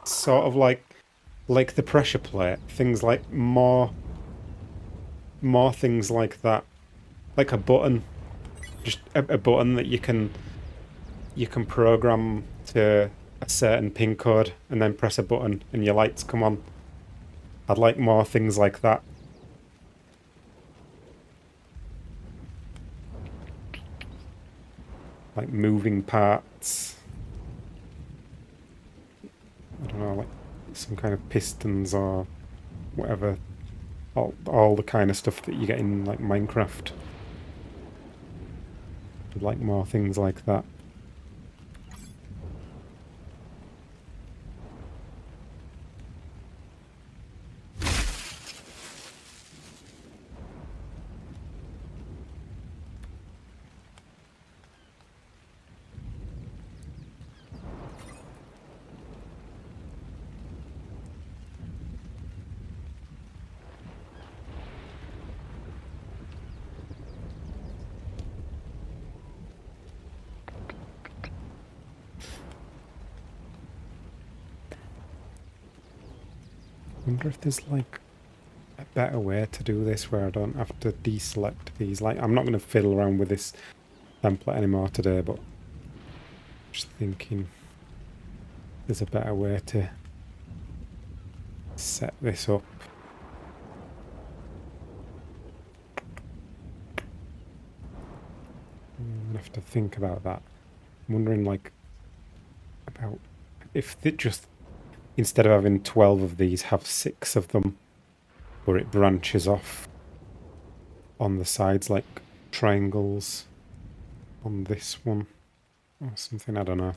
sort of like the pressure plate, things like more things like that, like a button, just a button that you can program to a certain pin code and then press a button and your lights come on. I'd like more things like that. Like moving parts. I don't know, like some kind of pistons or whatever. All the kind of stuff that you get in like Minecraft. I'd like more things like that. I wonder if there's like a better way to do this where I don't have to deselect these. Like, I'm not going to fiddle around with this template anymore today, but just thinking there's a better way to set this up. I'm gonna have to think about that. I'm wondering like about if it just, instead of having 12 of these, have 6 of them, where it branches off on the sides like triangles on this one or something, I don't know.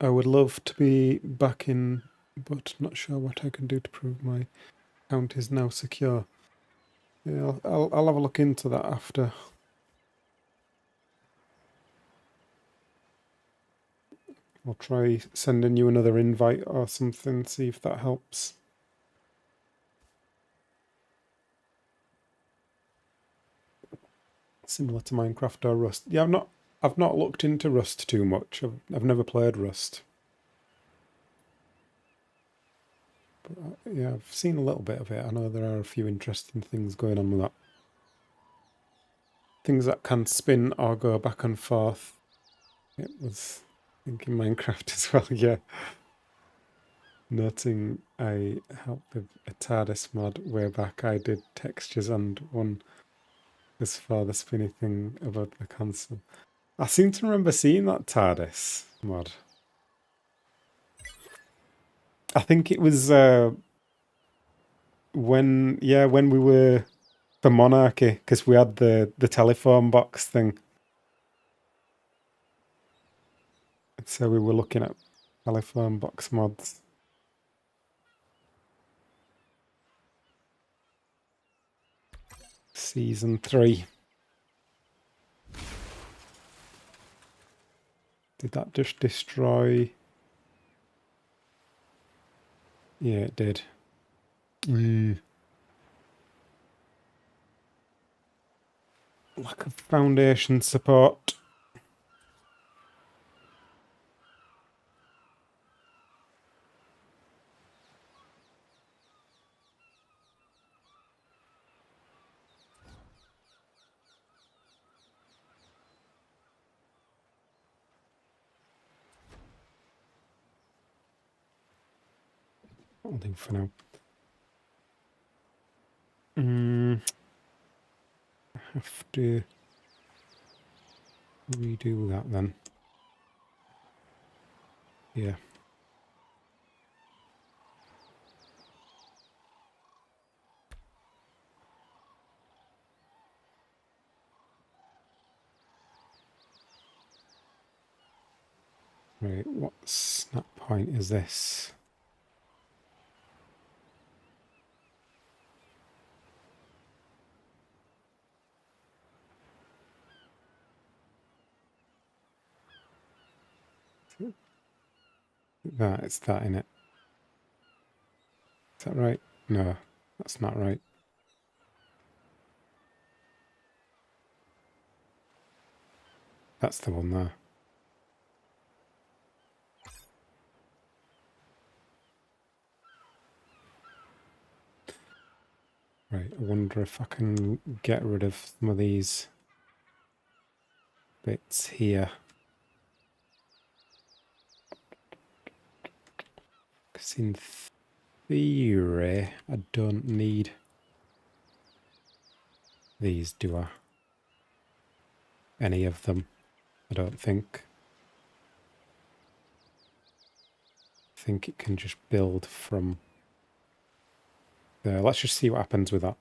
I would love to be back in, but not sure what I can do to prove my account is now secure. Yeah, I'll have a look into that after. I'll try sending you another invite or something, see if that helps. Similar to Minecraft or Rust. Yeah, I've not looked into Rust too much. I've never played Rust. But yeah, I've seen a little bit of it. I know there are a few interesting things going on with that. Things that can spin or go back and forth. It was thinking Minecraft as well, yeah. Noting I helped with a TARDIS mod way back. I did textures and one was for the spinny thing about the console. I seem to remember seeing that TARDIS mod. I think it was when we were for Monarchy, because we had the telephone box thing. So we were looking at telephone box mods. Season 3. Did that just destroy? Yeah, it did. Lack of foundation support. I'll do for now. Have to redo that then. Yeah. Right, what snap point is this? That, it's that in it. Is that right? No, that's not right. That's the one there. Right, I wonder if I can get rid of some of these bits here. Because in theory, I don't need these, do I? Any of them, I don't think. I think it can just build from there. Let's just see what happens with that.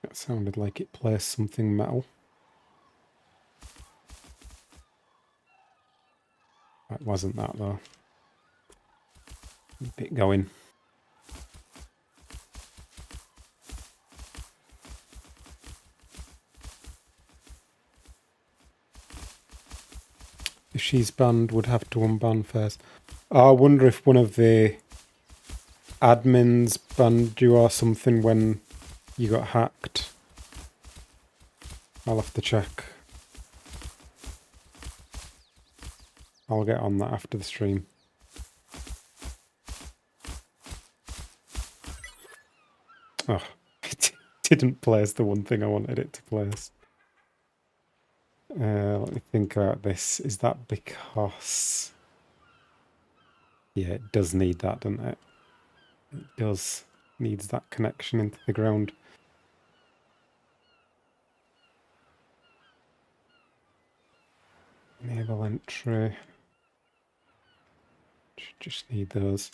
That sounded like it placed something metal. That wasn't that though. Bit going. If she's banned, would have to unban first. I wonder if one of the admins banned you or something when you got hacked. I'll have to check. I'll get on that after the stream. Oh, it didn't place the one thing I wanted it to place. Let me think about this. Is that because... Yeah, it does need that, doesn't it? It does. Needs that connection into the ground. Enable entry. Just need those.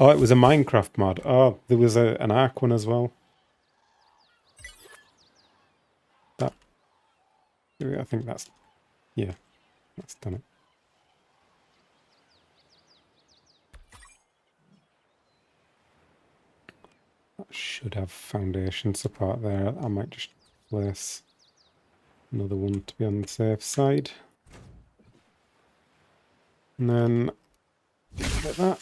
Oh, it was a Minecraft mod. Oh, there was an Ark one as well. That, I think that's, yeah, that's done it. That should have foundation support there. I might just place another one to be on the safe side. And then, get that.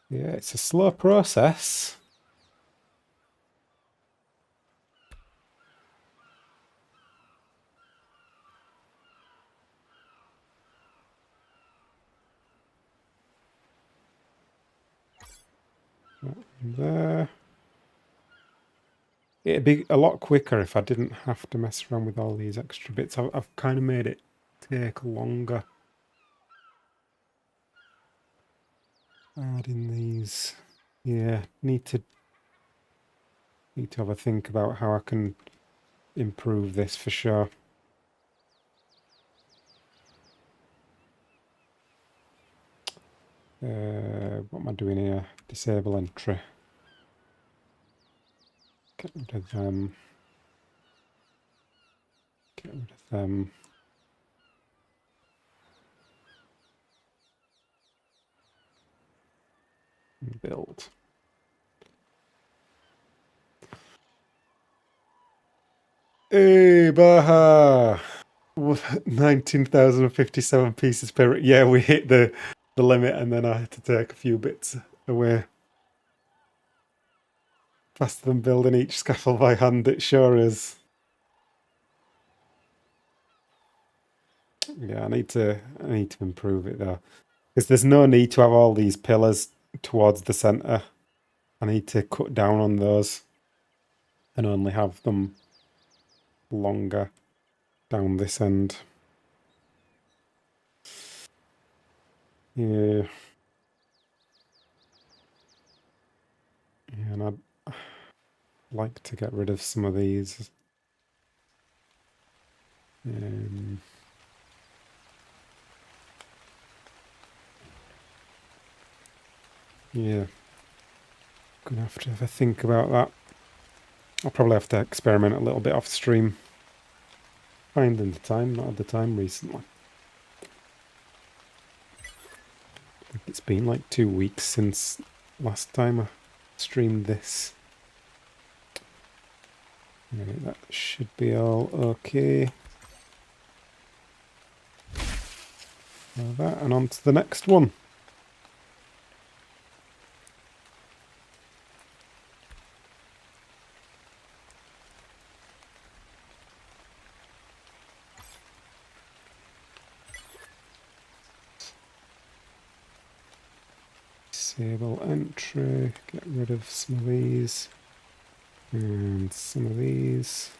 Yeah, it's a slow process. There. It'd be a lot quicker if I didn't have to mess around with all these extra bits. I've kind of made it take longer. Adding these, yeah, need to have a think about how I can improve this for sure. What am I doing here? Disable entry. Get rid of them. Get rid of them. And build. Hey, Baha! 19,057 pieces per... Yeah, we hit the limit and then I had to take a few bits away. Faster than building each scaffold by hand, it sure is. Yeah, I need to improve it though. Because there's no need to have all these pillars towards the centre. I need to cut down on those and only have them longer down this end. Yeah. Yeah, and I'd like to get rid of some of these. Yeah. Gonna have to have a think about that. I'll probably have to experiment a little bit off stream. Finding the time, not had the time recently. I think it's been like 2 weeks since last time I streamed this. Right, that should be all okay. Like that, and on to the next one. Disable entry, get rid of some of these, and some of these.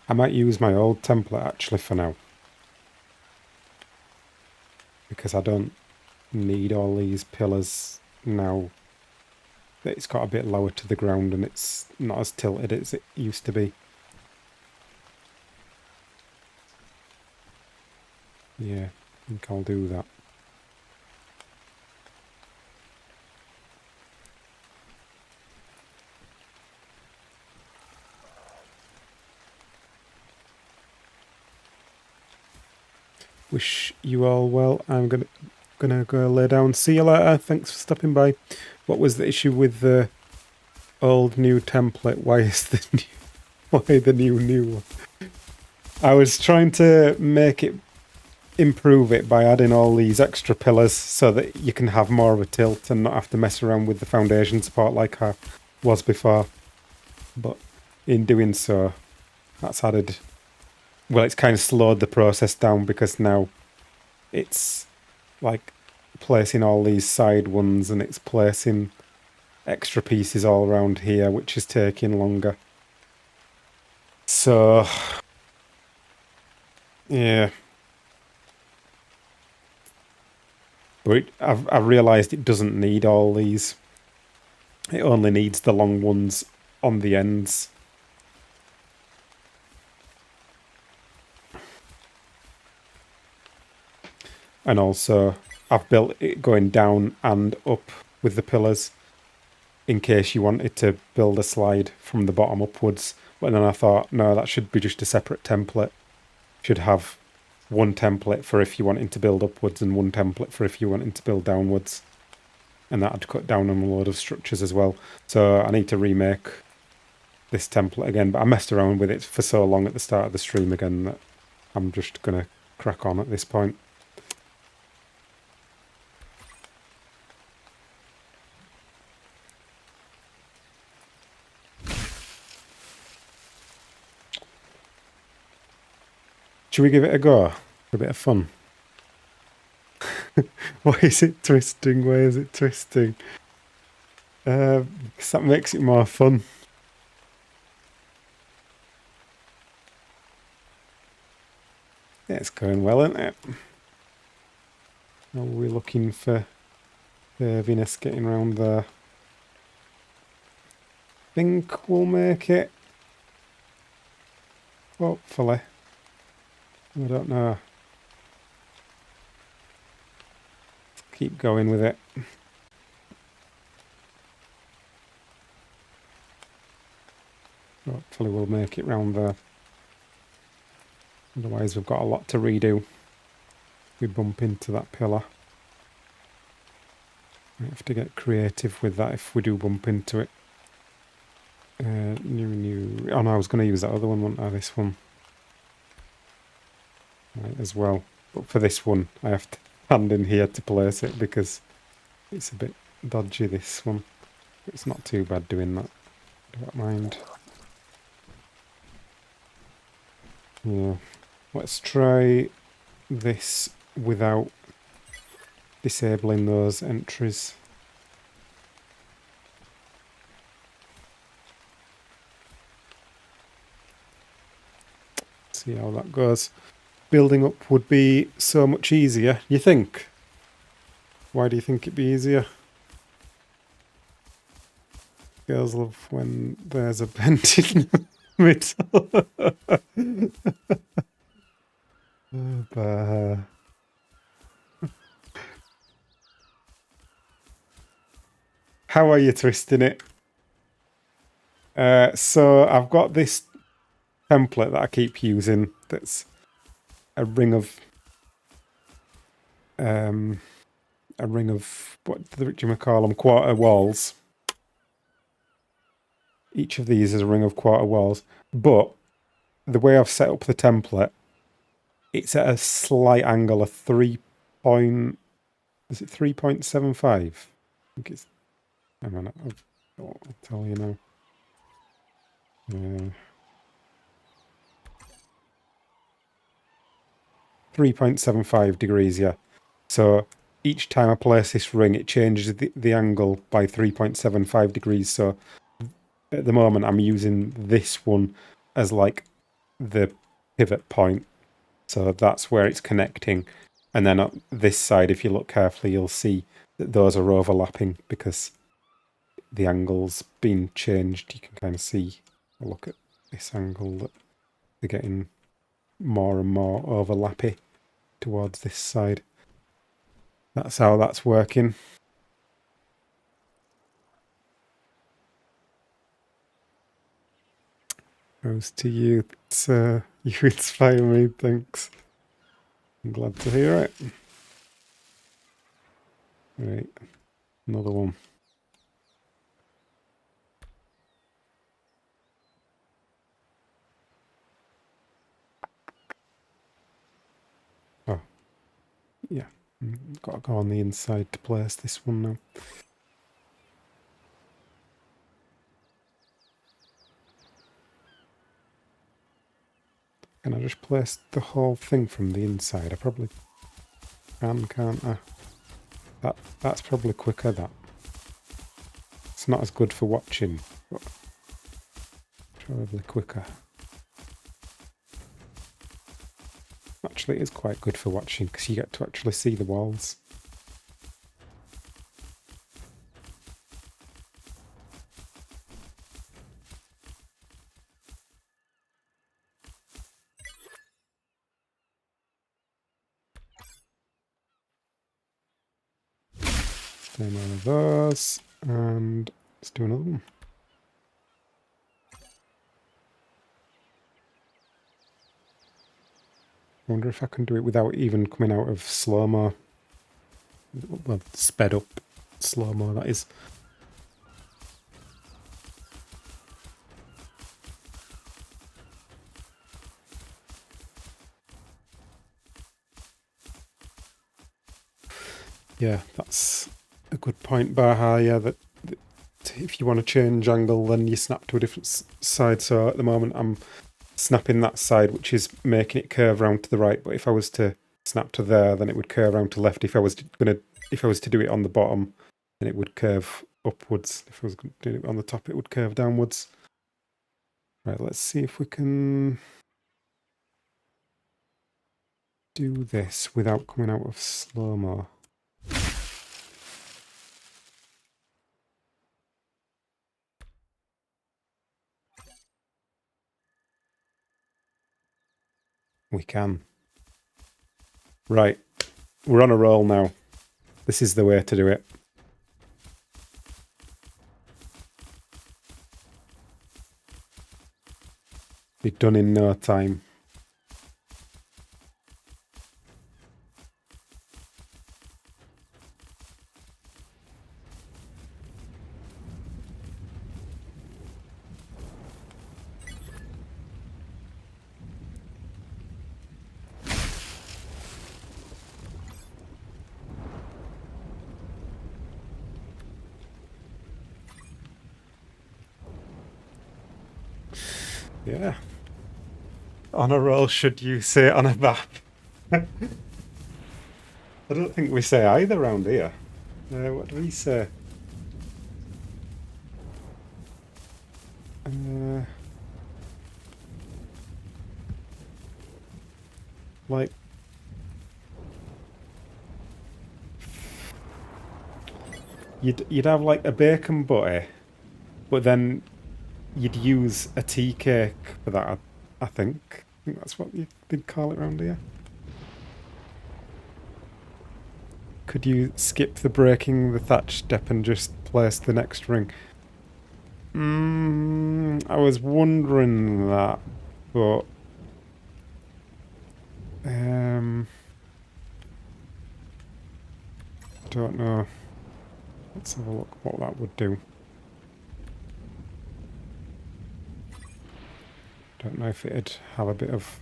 I might use my old template actually for now, because I don't need all these pillars now that it's got a bit lower to the ground and it's not as tilted as it used to be. Yeah, I think I'll do that. Wish you all well. I'm gonna go lay down. See you later. Thanks for stopping by. What was the issue with the old new template? Why is the new one? I was trying to improve it by adding all these extra pillars so that you can have more of a tilt and not have to mess around with the foundation support like I was before. But in doing so, that's added... Well, it's kind of slowed the process down because now it's like placing all these side ones and it's placing extra pieces all around here, which is taking longer. So, yeah. But I've realised it doesn't need all these. It only needs the long ones on the ends. And also, I've built it going down and up with the pillars in case you wanted to build a slide from the bottom upwards. But then I thought, no, that should be just a separate template. Should have one template for if you wanted to build upwards and one template for if you wanted to build downwards. And that'd cut down on a load of structures as well. So I need to remake this template again. But I messed around with it for so long at the start of the stream again that I'm just going to crack on at this point. Should we give it a go for a bit of fun? Why is it twisting? Why is it twisting? Because that makes it more fun. Yeah, it's going well, isn't it? How are we looking for curviness getting round there? Think we'll make it. Hopefully. I don't know. Let's keep going with it. Hopefully we'll make it round there. Otherwise we've got a lot to redo. We bump into that pillar. We have to get creative with that if we do bump into it. New. Oh no, I was going to use that other one, wasn't I? This one. Right, as well. But for this one, I have to hand in here to place it because it's a bit dodgy, this one. It's not too bad doing that. Don't mind. Yeah. Let's try this without disabling those entries. See how that goes. Building up would be so much easier, you think? Why do you think it'd be easier? Girls love when there's a bend in the middle. How are you twisting it? So I've got this template that I keep using that's a ring of what do you call them? Quarter walls. Each of these is a ring of quarter walls, but the way I've set up the template, it's at a slight angle, a 3.75? I think it's, hang on, I'll tell you now. 3.75 degrees, yeah. So each time I place this ring, it changes the angle by 3.75 degrees. So at the moment, I'm using this one as like the pivot point. So that's where it's connecting. And then on this side, if you look carefully, you'll see that those are overlapping because the angle's been changed. You can kind of see, look at this angle, that they're getting more and more overlappy towards this side. That's how that's working. Goes to you. It's, you inspire me, thanks. I'm glad to hear it. Right, another one. Oh, yeah. Got to go on the inside to place this one now. Can I just place the whole thing from the inside? I probably can, can't I? That's probably quicker, that. It's not as good for watching, but probably quicker. Actually, it is quite good for watching because you get to actually see the walls. Do one of those, and let's do another one. I wonder if I can do it without even coming out of slow-mo. Well, sped up slow-mo, that is. Yeah, that's a good point, Baha. Yeah, that if you want to change angle, then you snap to a different side. So at the moment, I'm snapping that side, which is making it curve round to the right. But if I was to snap to there, then it would curve round to left. If I was to do it on the bottom, then it would curve upwards. If I was doing it on the top, it would curve downwards. Right, let's see if we can do this without coming out of slow-mo. We can. Right, we're on a roll now. This is the way to do it. Be done in no time. Yeah. On a roll, should you say on a map? I don't think we say either round here. What do we say? Like, you'd have like a bacon butty, but then you'd use a tea cake for that. I think that's what they'd call it around here. Could you skip the breaking the thatch step and just place the next ring? I was wondering that, but I don't know. Let's have a look what that would do. Don't know if it'd have a bit of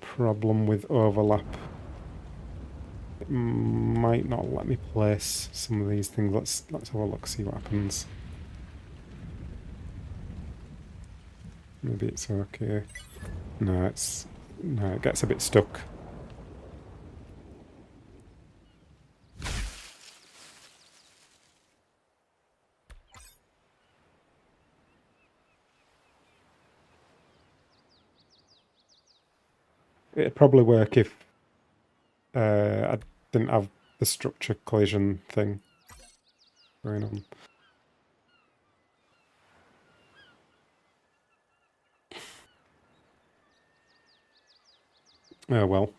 problem with overlap. It might not let me place some of these things. Let's have a look, see what happens. Maybe it's okay. No, it gets a bit stuck. It'd probably work if I didn't have the structure collision thing going on. Oh well.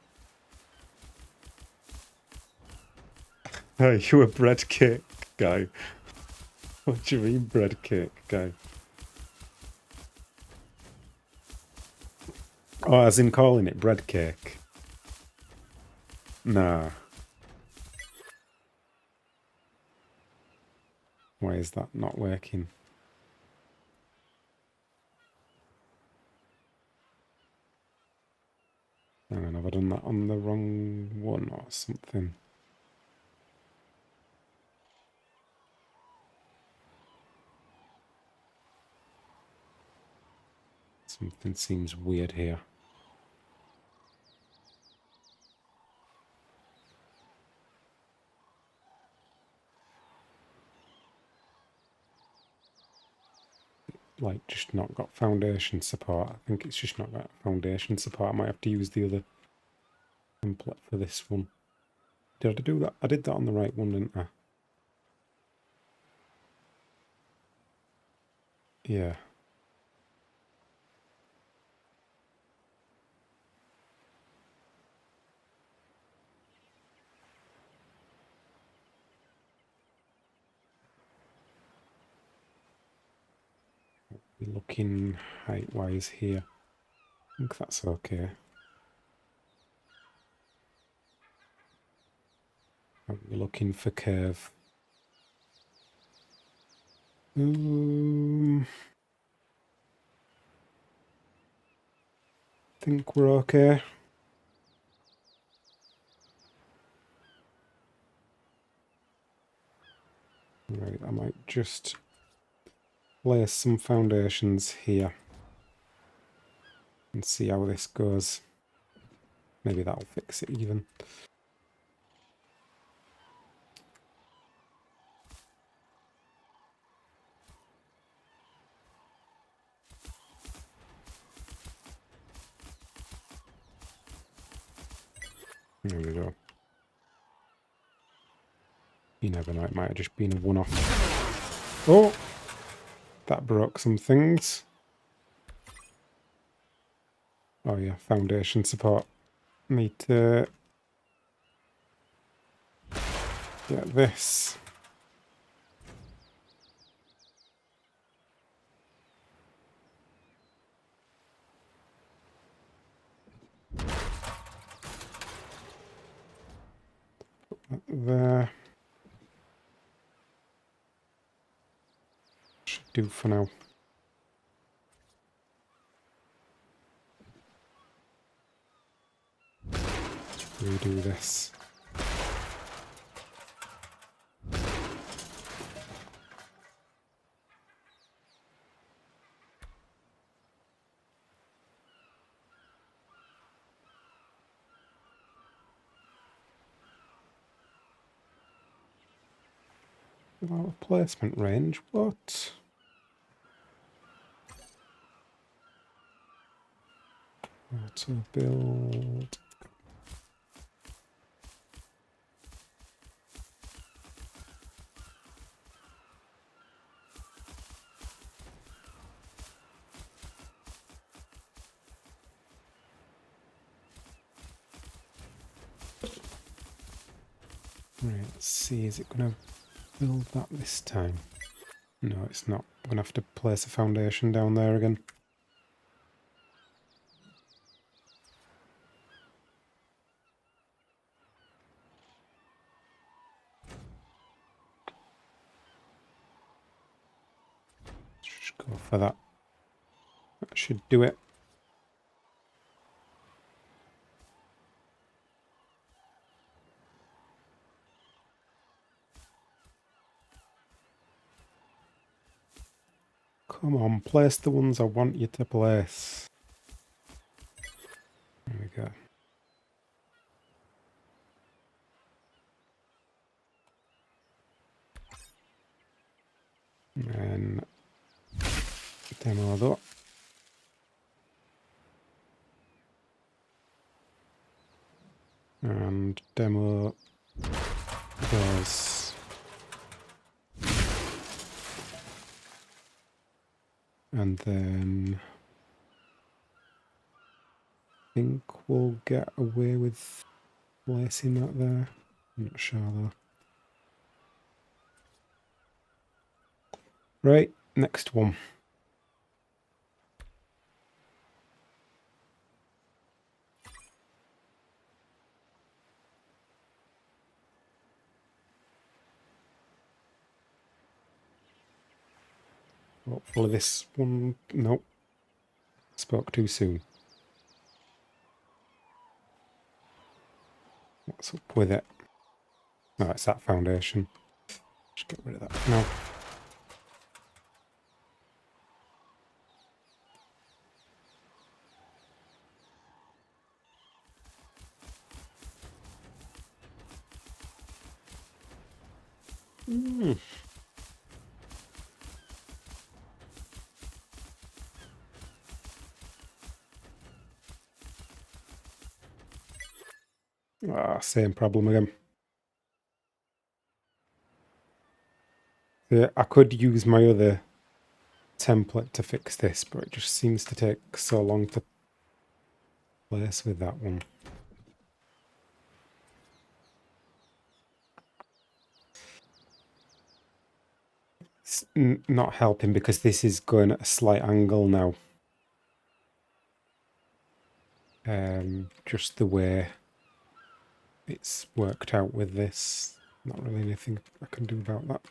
Hey, you a bread cake guy? What do you mean bread cake guy? Oh, as in calling it bread cake? Nah. Why is that not working? Hang on, have I done that on the wrong one or something? Something seems weird here. Like, just not got foundation support. I think it's just not got foundation support. I might have to use the other template for this one. Did I do that? I did that on the right one, didn't I? Yeah. We're looking height-wise here. I think that's okay. We're looking for curve. Think we're okay. Right, I might just place some foundations here and see how this goes. Maybe that'll fix it even. There we go. You never know, it might have just been a one-off. Oh! That broke some things. Oh yeah, foundation support. Need to get this. Put that there. Should do for now. Redo this. Without a placement range, what? Auto build. Right, let's see, is it going to build that this time? No, it's not. I'm going to have to place a foundation down there again. Just go for that. That should do it. Come on, place the ones I want you to place. There we go. And then demo that. And demo those. And then I think we'll get away with placing that there. I'm not sure though. Right, next one. Hopefully this one... Nope. Spoke too soon. What's up with it? No, it's that foundation. Just get rid of that for now. Ah, same problem again. Yeah, I could use my other template to fix this, but it just seems to take so long to place with that one. It's not helping because this is going at a slight angle now. Just the way it's worked out with this. Not really anything I can do about that.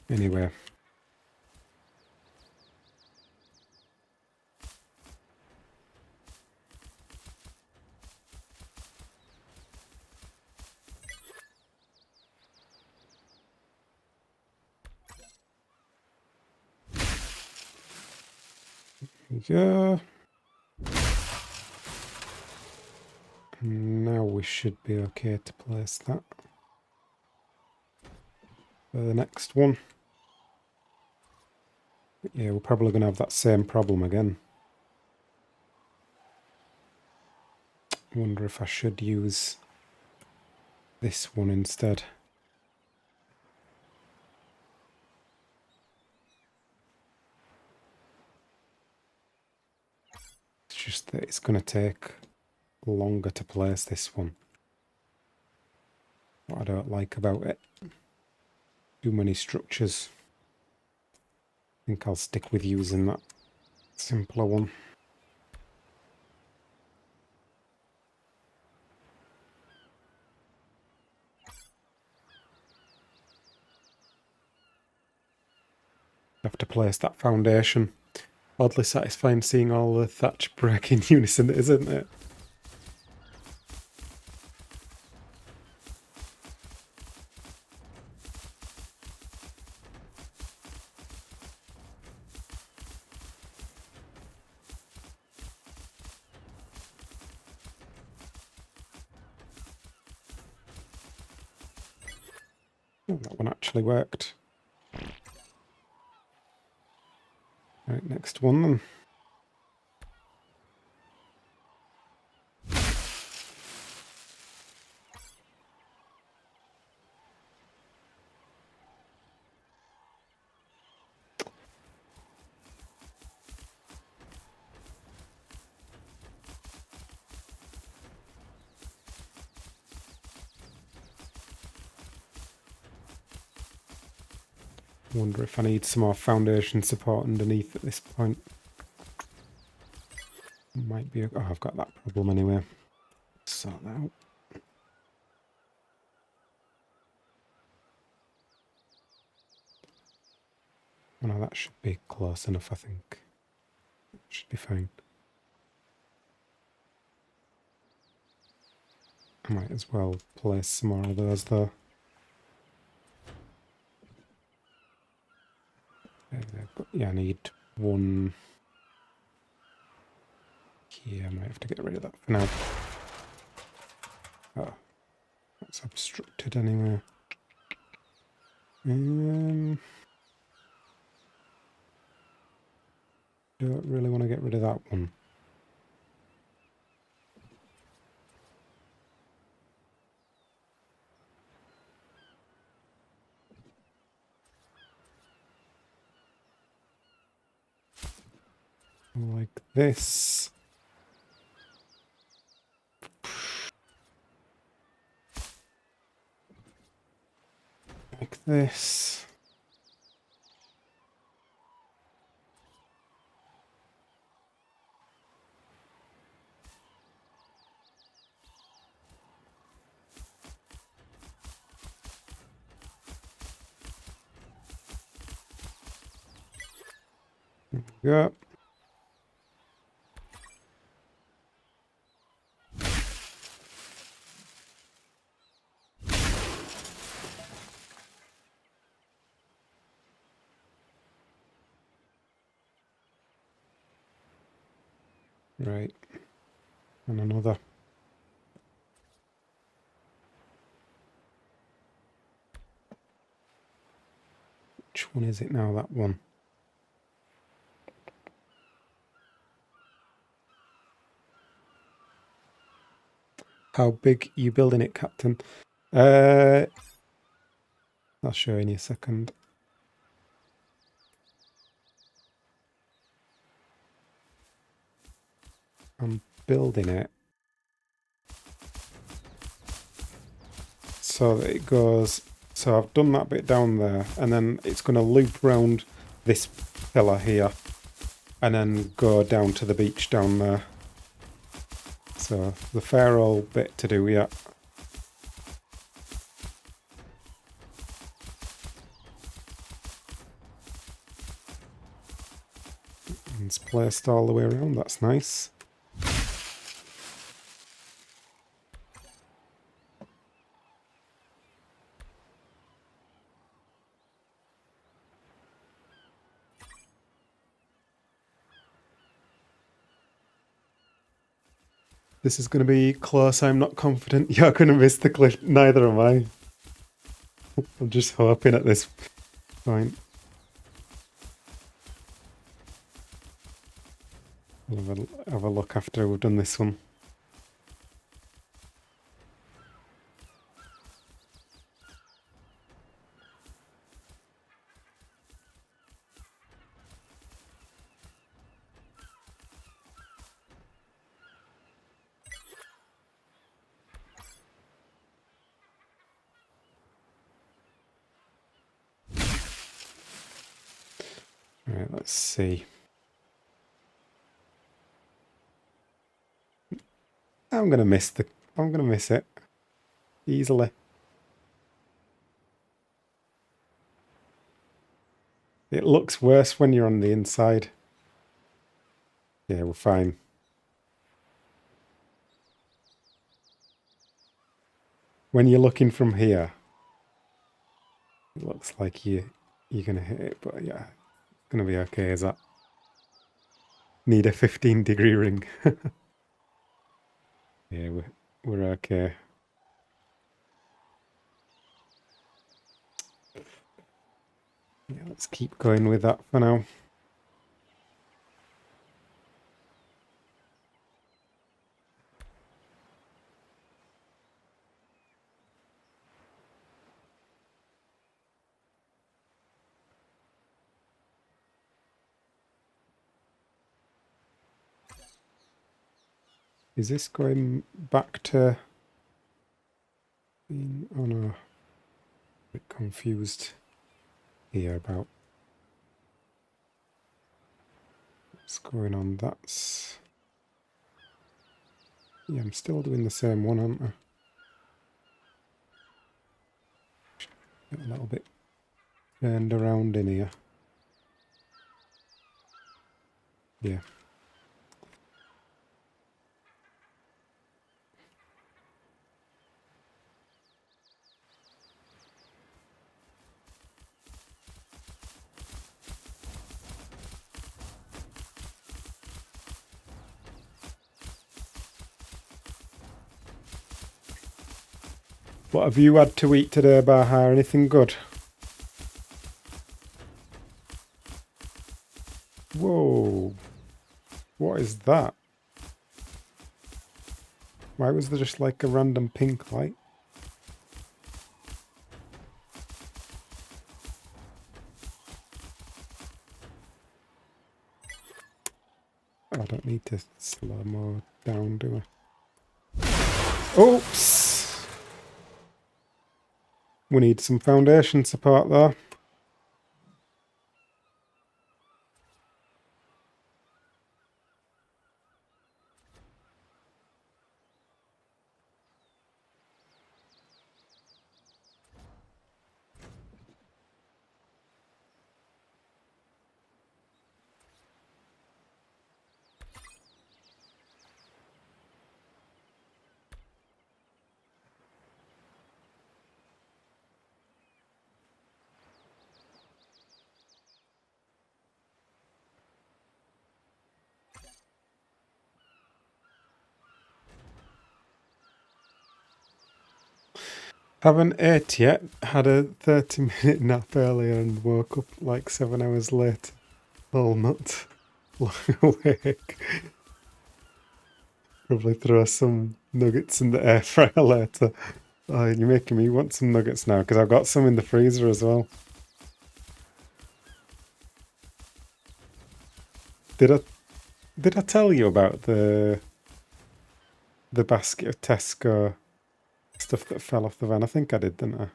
Anyway. Yeah. Now we should be okay to place that for the next one. Yeah, we're probably going to have that same problem again. I wonder if I should use this one instead. It's just that it's going to take longer to place this one. What I don't like about it. Too many structures. I think I'll stick with using that simpler one. Have to place that foundation. Oddly satisfying seeing all the thatch break in unison, isn't it? Oh, that one actually worked. Right, next one then. I wonder if I need some more foundation support underneath at this point. Might be. Oh, I've got that problem anyway. Sort that out. Oh, no, that should be close enough, I think. Should be fine. I might as well place some more of those though. But yeah, I need one here. I might have to get rid of that for now. Oh, that's obstructed anyway. Don't really want to get rid of that one. Like this. Like this. There we go. Right. And another. Which one is it now, that one? How big are you building it, Captain? I'll show you in a second. I'm building it so that it goes. So I've done that bit down there, and then it's going to loop round this pillar here, and then go down to the beach down there. So the fair old bit to do yet. And it's placed all the way around. That's nice. This is going to be close. I'm not confident you're going to miss the cliff. Neither am I. I'm just hoping at this point. We'll have a look after we've done this one. Right, let's see. I'm gonna miss it easily. It looks worse when you're on the inside. Yeah, we're fine. When you're looking from here, it looks like you're gonna hit it, but yeah, it's gonna be okay. Is that? Need a 15-degree ring. Yeah, we're okay. Yeah, let's keep going with that for now. Is this going back to being on a bit confused here about what's going on? That's... Yeah, I'm still doing the same one, aren't I? Get a little bit turned around in here. Yeah. What have you had to eat today, Baha? Anything good? Whoa. What is that? Why was there just like a random pink light? I don't need to slow more down, do I? Oops! We need some foundation support there. Haven't ate yet. Had a 30-minute nap earlier and woke up like 7 hours later. All not long awake. Probably throw some nuggets in the air fryer later. Oh, you're making me want some nuggets now because I've got some in the freezer as well. Did I tell you about the basket of Tesco stuff that fell off the van? I think I did, didn't I?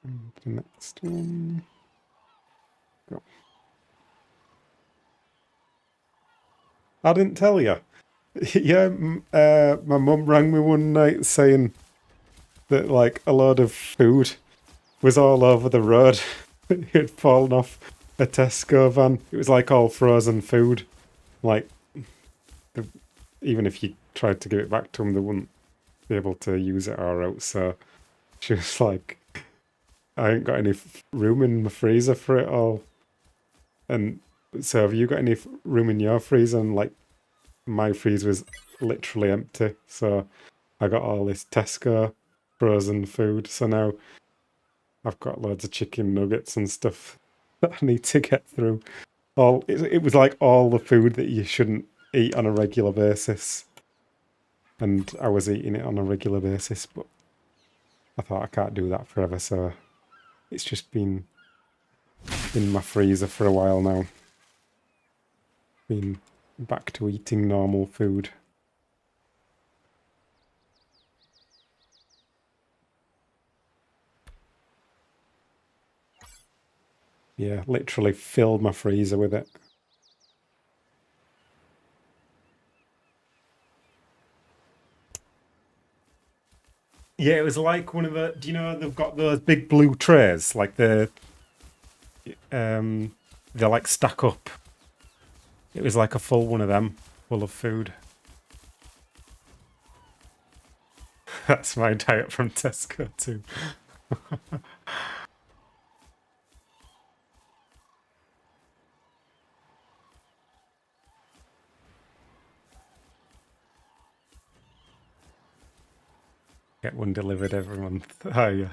And the next one. Go. I didn't tell you. Yeah, my mum rang me one night saying that like a load of food was all over the road. It had fallen off a Tesco van. It was like all frozen food. Like, even if you tried to give it back to them, they wouldn't be able to use it or else. So she was like, I ain't got any room in my freezer for it all. And so have you got any room in your freezer? And like, my freezer was literally empty. So I got all this Tesco frozen food. So now I've got loads of chicken nuggets and stuff that I need to get through. It was like all the food that you shouldn't eat on a regular basis. And I was eating it on a regular basis, but I thought I can't do that forever, so it's just been in my freezer for a while now. Been back to eating normal food. Yeah, literally filled my freezer with it. Yeah, it was like one of the. Do you know they've got those big blue trays, like they're like stack up. It was like a full one of them, full of food. That's my diet from Tesco too. Get one delivered every month. Oh yeah.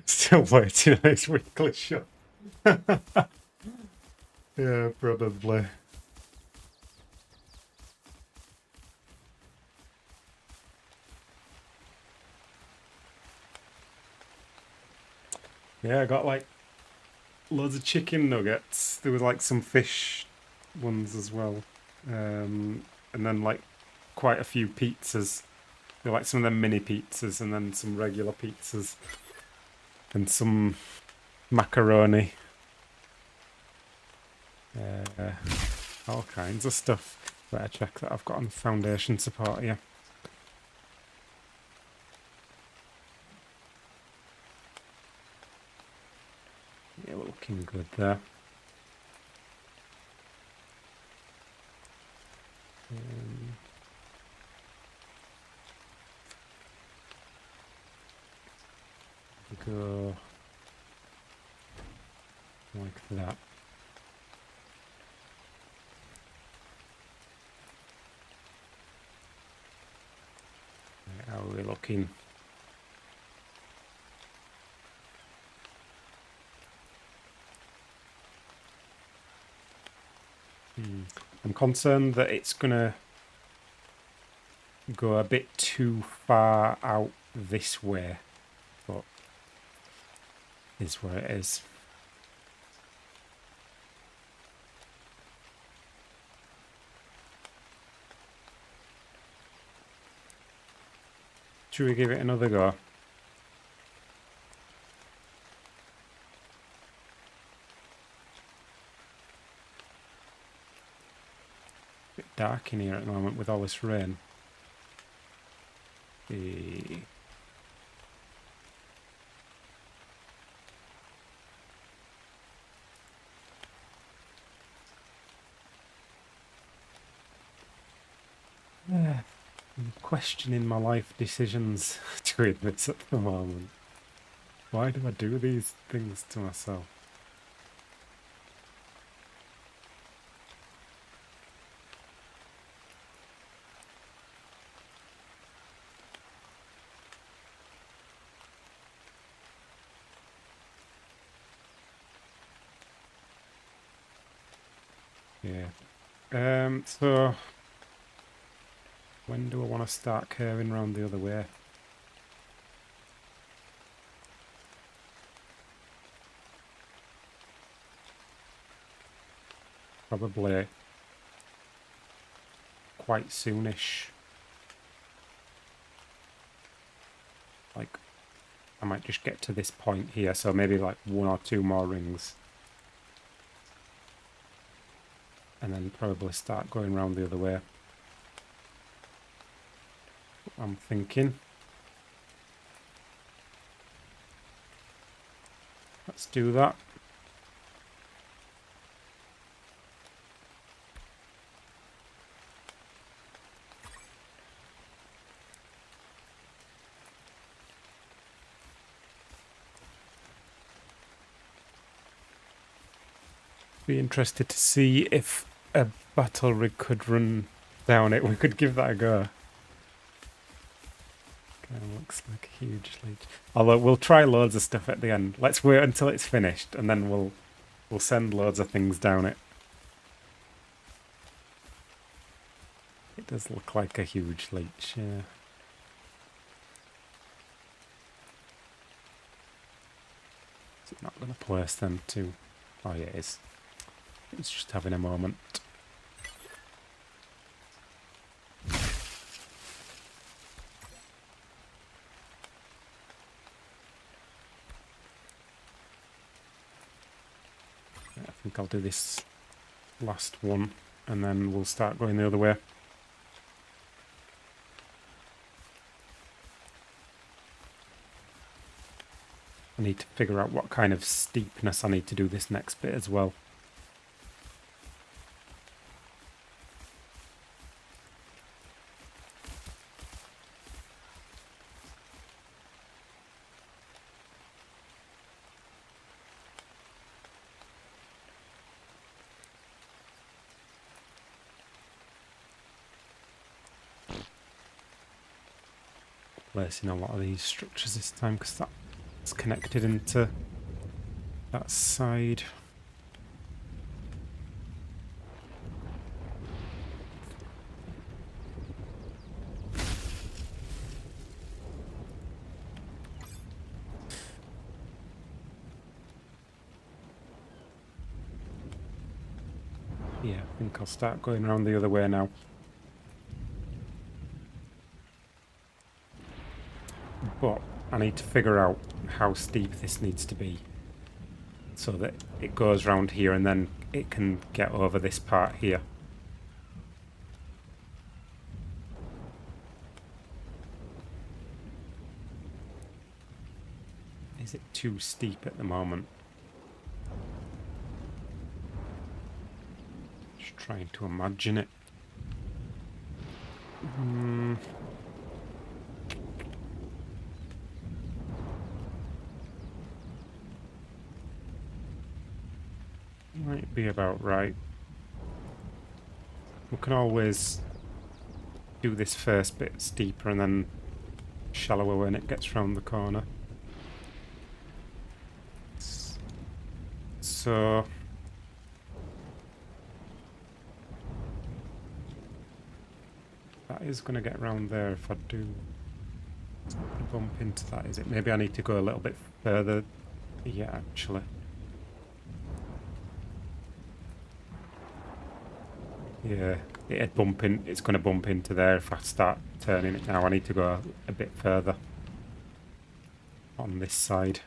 Still waiting on his weekly shop. Yeah, probably. Yeah, I got like loads of chicken nuggets. There was like some fish ones as well. And then like quite a few pizzas. There were like some of them mini pizzas and then some regular pizzas. And some macaroni. All kinds of stuff. Better check that I've got on foundation support here. Yeah, we're looking good there. Go like that. Right, how are we looking? I'm concerned that it's gonna go a bit too far out this way, but is where it is. Should we give it another go? Bit dark in here at the moment with all this rain. I'm questioning my life decisions doing this at the moment. Why do I do these things to myself? Yeah. So when do I want to start curving around the other way? Probably quite soonish. Like, I might just get to this point here, so maybe like 1 or 2 more rings. And then probably start going around the other way. I'm thinking. Let's do that. Be interested to see if a battle rig could run down it. We could give that a go. Okay, looks like a huge leech. Although we'll try loads of stuff at the end. Let's wait until it's finished, and then we'll send loads of things down it. It does look like a huge leech, yeah. Is it not going to place them too? Oh yeah, it is. It's just having a moment. I think I'll do this last one and then we'll start going the other way. I need to figure out what kind of steepness I need to do this next bit as well. Placing a lot of these structures this time because that's connected into that side. Yeah, I think I'll start going around the other way now. But I need to figure out how steep this needs to be so that it goes round here and then it can get over this part here. Is it too steep at the moment? Just trying to imagine it. Might be about right. We can always do this first bit steeper and then shallower when it gets round the corner. So that is going to get round there if I do bump into that, is it? Maybe I need to go a little bit further. Yeah, actually. Yeah, it's going to bump into there if I start turning it now. I need to go a bit further on this side.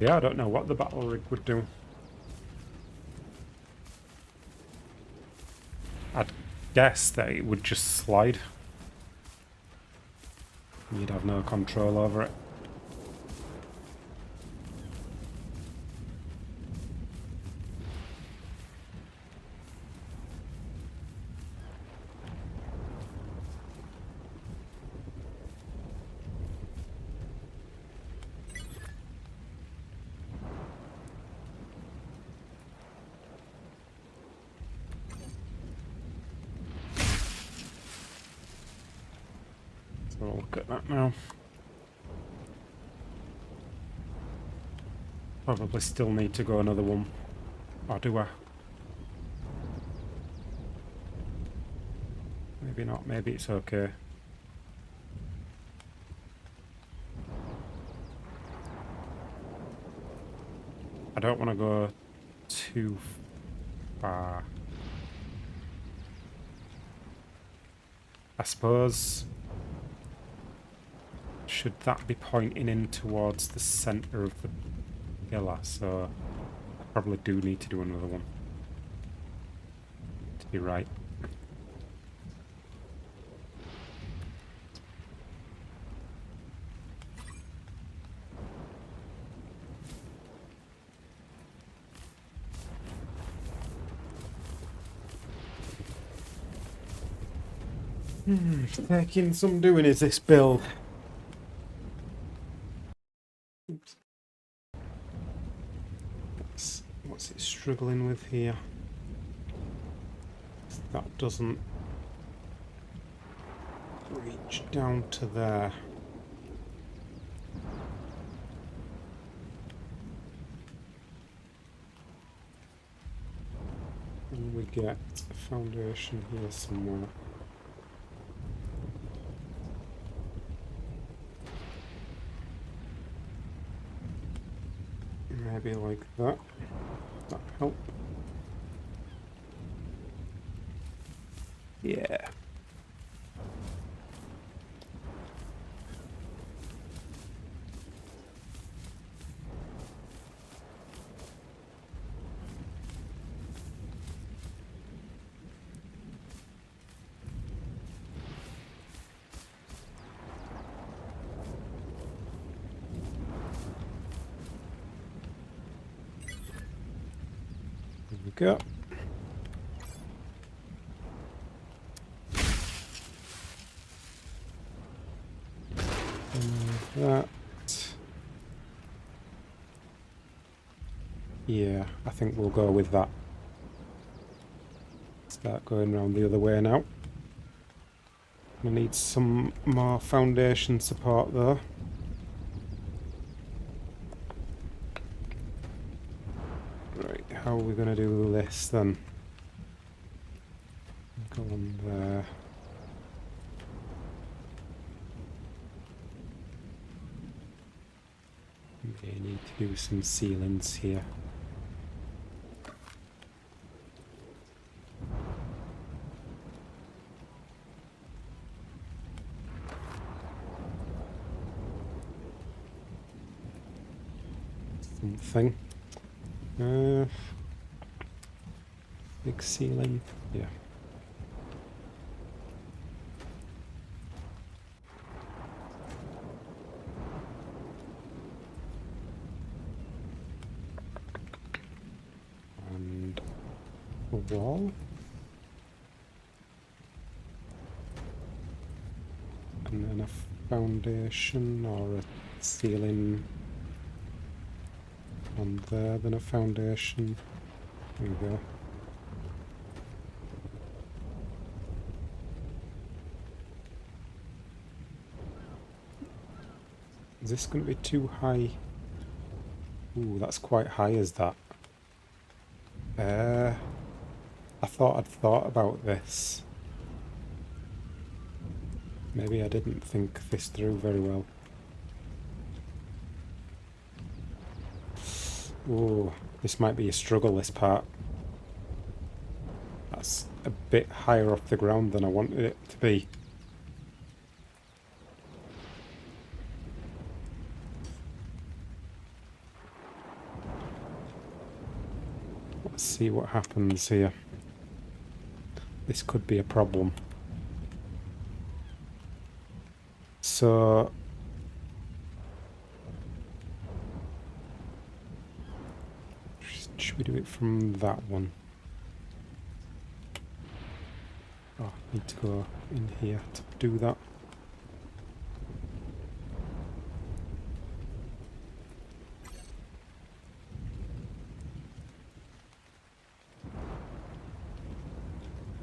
Yeah, I don't know what the battle rig would do. I'd guess that it would just slide. You'd have no control over it. So I'll look at that now. Probably still need to go another one. Or do I? Maybe not, maybe it's okay. I don't want to go too far. I suppose, should that be pointing in towards the centre of the pillar? So I probably do need to do another one to be right. Taking some doing is this build. Oops. What's it struggling with here? That doesn't reach down to there. And we get a foundation here somewhere. Maybe like that. That help? Yeah. There we go. That. Yeah, I think we'll go with that. Start going around the other way now. I need some more foundation support though. Right, how are we going to do this then? Go on there. May need to do some ceilings here. Something. Big ceiling. Yeah. And a wall. And then a foundation or a ceiling on there, then a foundation. There we go. Is this going to be too high? Ooh, that's quite high, is that? I thought I'd thought about this. Maybe I didn't think this through very well. Ooh, this might be a struggle, this part. That's a bit higher off the ground than I wanted it to be. Let's see what happens here. This could be a problem. So should we do it from that one? Oh, I need to go in here to do that.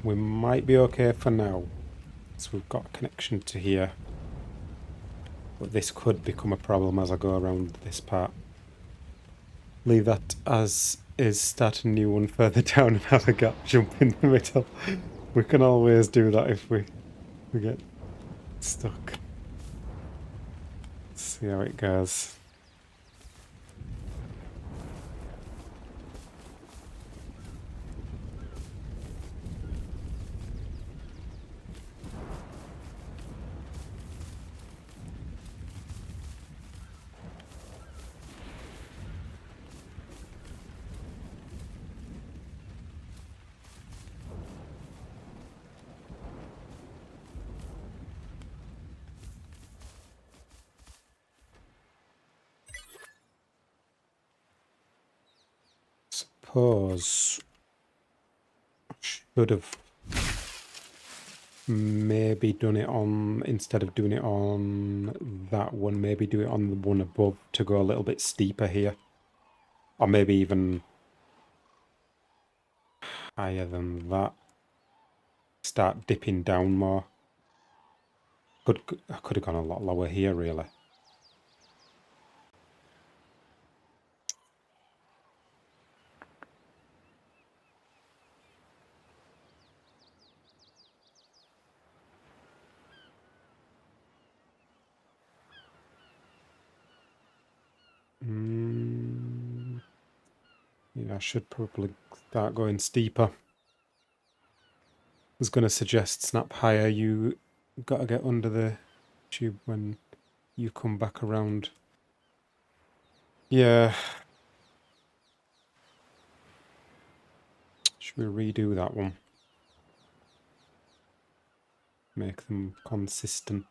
We might be okay for now. So we've got a connection to here. But this could become a problem as I go around this part. Leave that as is, start a new one further down and have a gap jump in the middle. We can always do that if we get stuck. Let's see how it goes. Suppose I should have maybe done it on, instead of doing it on that one, maybe do it on the one above to go a little bit steeper here. Or maybe even higher than that. Start dipping down more. I could have gone a lot lower here, really. Yeah, I should probably start going steeper. I was going to suggest snap higher. You got to get under the tube when you come back around. Yeah. Should we redo that one? Make them consistent.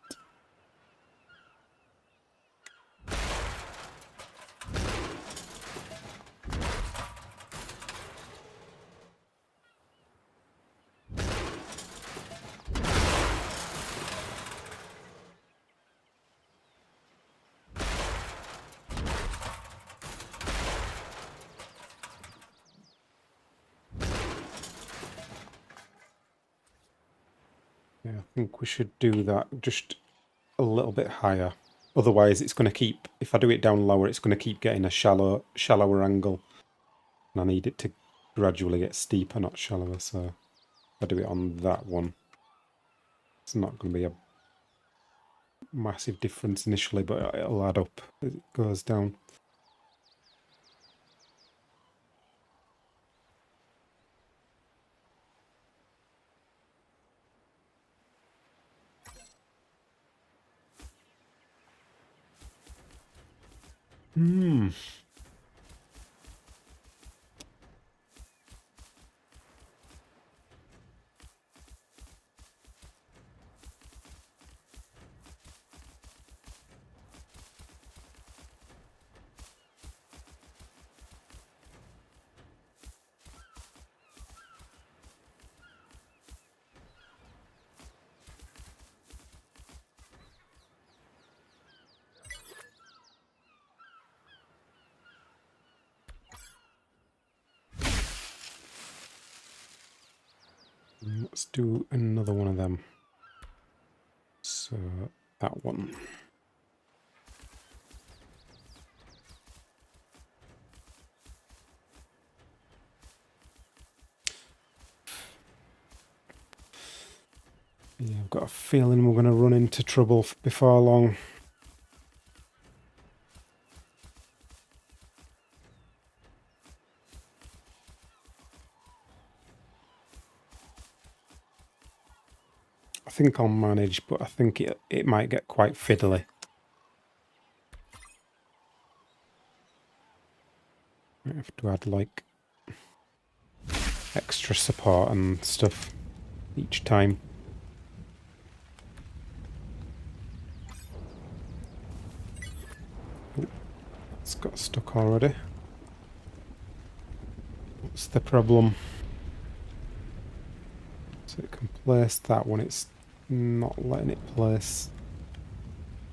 Yeah, I think we should do that just a little bit higher. Otherwise, it's going to keep, if I do it down lower, it's going to keep getting a shallower angle. And I need it to gradually get steeper, not shallower. So if I do it on that one, it's not going to be a massive difference initially, but it'll add up as it goes down. Let's do another one of them. So that one. Yeah, I've got a feeling we're going to run into trouble before long. I think I'll manage, but I think it might get quite fiddly. I have to add like extra support and stuff each time. Oh, it's got stuck already. What's the problem? So it can place that one, it's not letting it place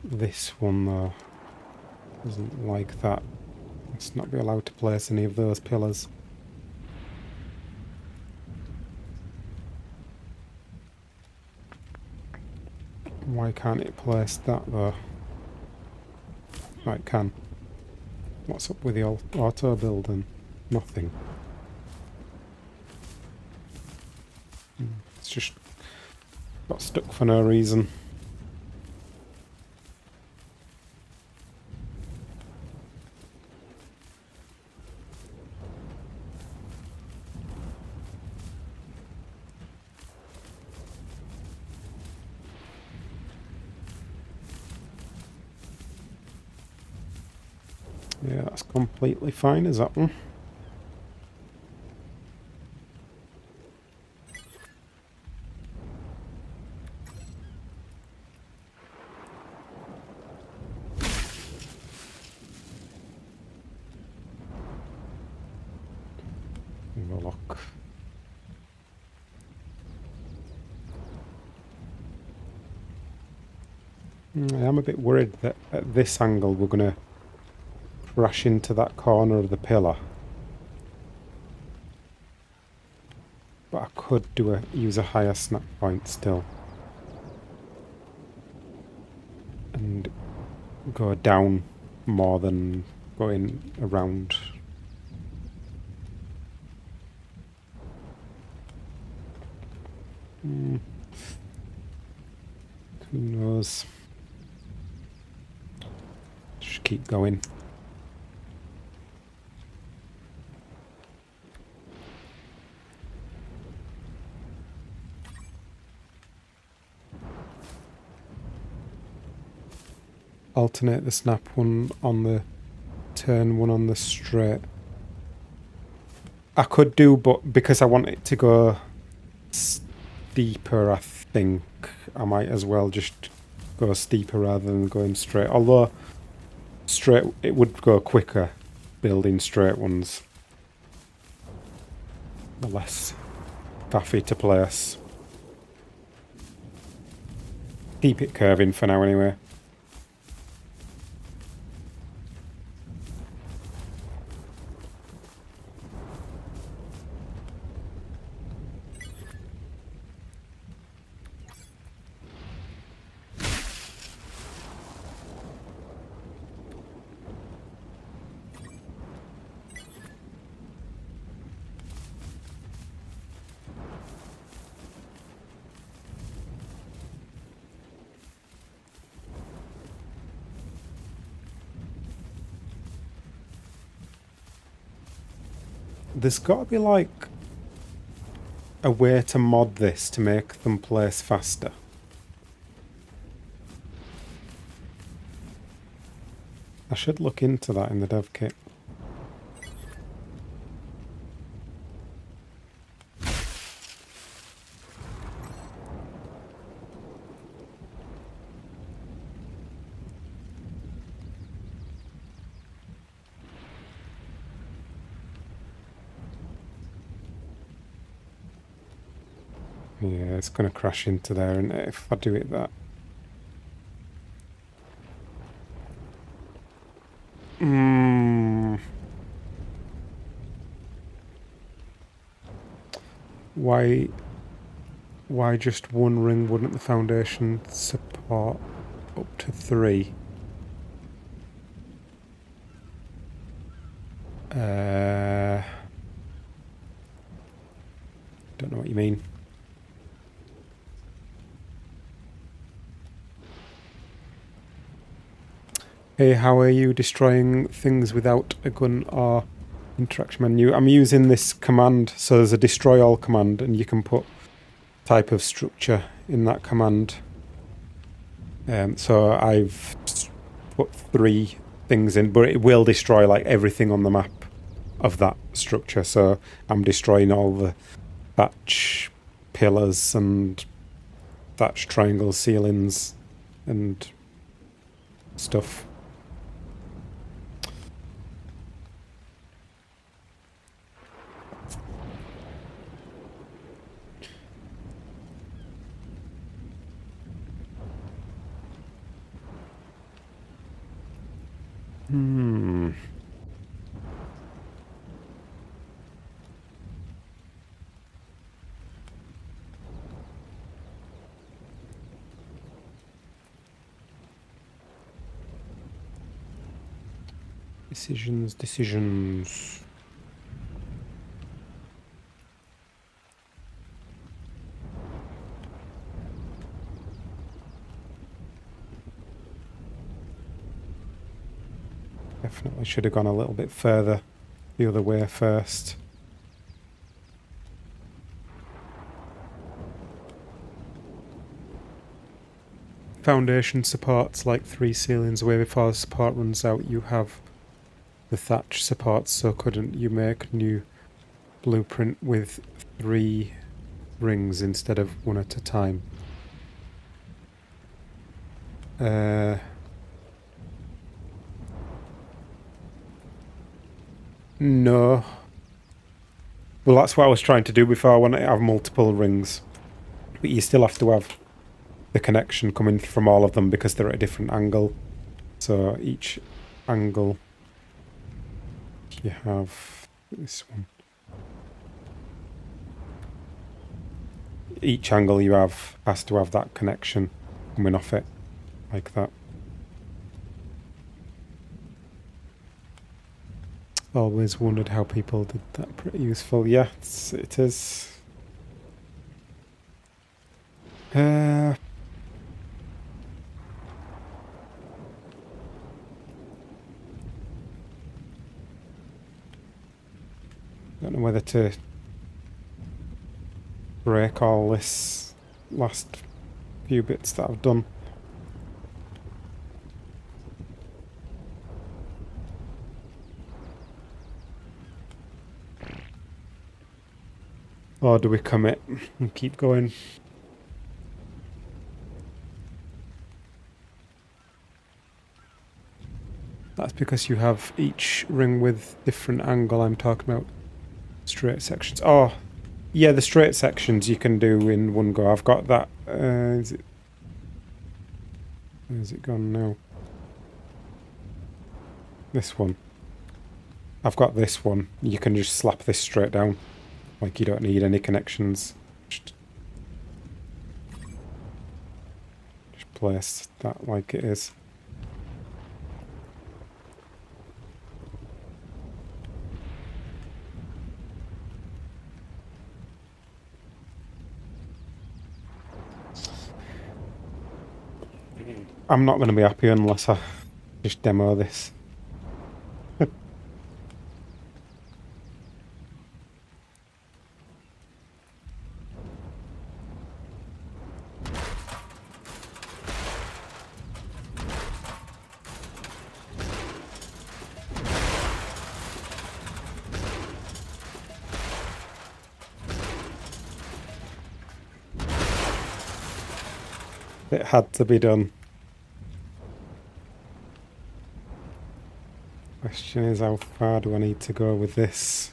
this one though. Doesn't like that. Let's not be allowed to place any of those pillars. Why can't it place that though? Right, it can. What's up with the auto building? Nothing. It's just got stuck for no reason. Yeah, that's completely fine, is that one? Have a look. I am a bit worried that at this angle we're going to crash into that corner of the pillar. But I could use a higher snap point still. And go down more than going around. Who knows? Just keep going. Alternate the snap, one on the turn, one on the straight. I could do, but because I want it to go steeper, I think I might as well just go steeper rather than going straight. Although straight, it would go quicker building straight ones. The less faffy to place. Keep it curving for now anyway. There's got to be like a way to mod this to make them place faster. I should look into that in the dev kit. Yeah, it's going to crash into there, and if I do it that. Why just one ring? Wouldn't the foundation support up to 3? Don't know what you mean. Hey, how are you destroying things without a gun or interaction menu? I'm using this command, so there's a destroy all command, and you can put type of structure in that command. So I've put 3 things in, but it will destroy like everything on the map of that structure. So I'm destroying all the thatch pillars and thatch triangle ceilings and stuff. Decisions. Definitely should have gone a little bit further the other way first. Foundation supports like 3 ceilings away. Before the support runs out, you have the thatch supports, so couldn't you make new blueprint with 3 rings instead of 1 at a time? No. Well, that's what I was trying to do before. I want to have multiple rings, but you still have to have the connection coming from all of them because they're at a different angle. So each angle you have this one. Each angle you have has to have that connection coming off it, like that. Always wondered how people did that. Pretty useful. Yeah, it is. Don't know whether to break all this last few bits that I've done. Or do we commit and keep going? That's because you have each ring with different angle. I'm talking about straight sections. Oh, yeah, the straight sections you can do in one go. I've got that. Where's it gone now? This one. I've got this one. You can just slap this straight down. Like you don't need any connections. Just place that like it is. I'm not going to be happy unless I just demo this. It had to be done. Question is, how far do I need to go with this?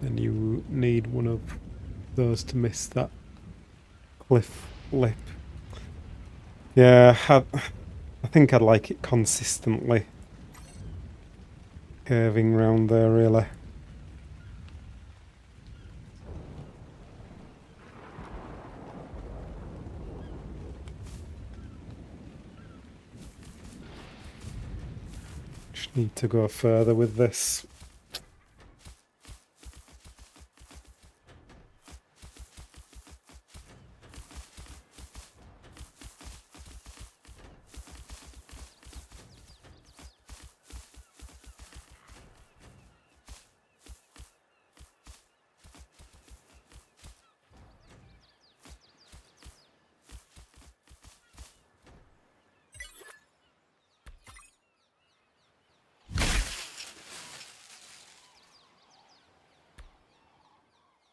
And you need one of those to miss that cliff lip. Yeah, I think I'd like it consistently curving round there, really. Just need to go further with this.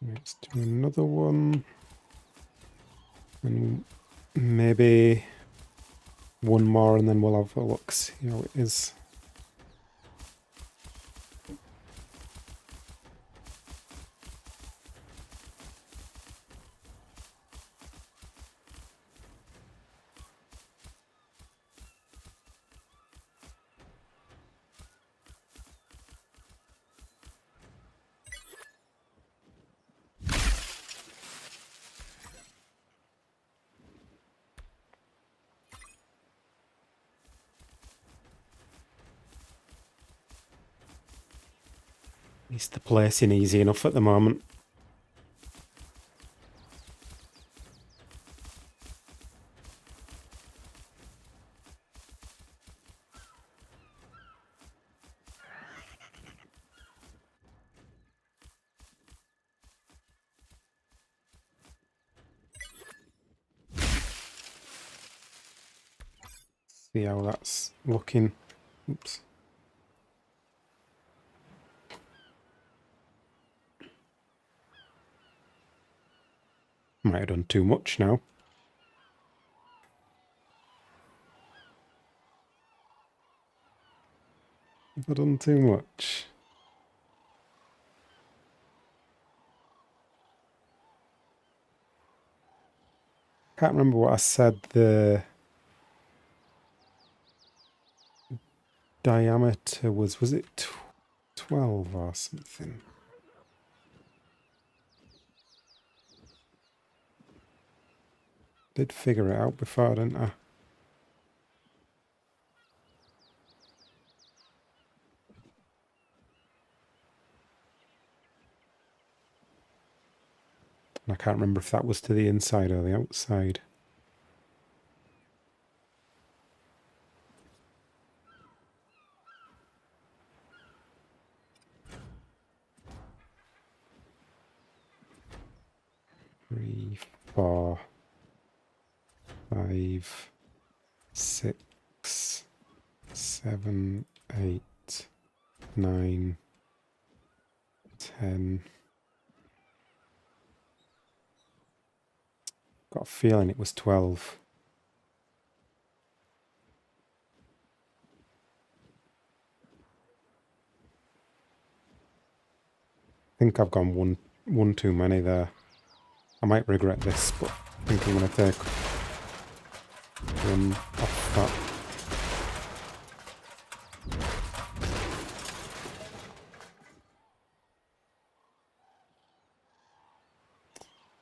Let's do another one. And maybe one more and then we'll have a look, see how it is. Is the placing easy enough at the moment? See how that's looking. Oops. Might have done too much now. Have I done too much? Can't remember what I said the diameter was. Was it 12 or something? Did figure it out before, didn't I? I can't remember if that was to the inside or the outside. Three, 4, 5, 6, 7, 8, 9, 10. Got a feeling it was 12. I think I've gone one too many there. I might regret this, but I think I'm going to take one off that.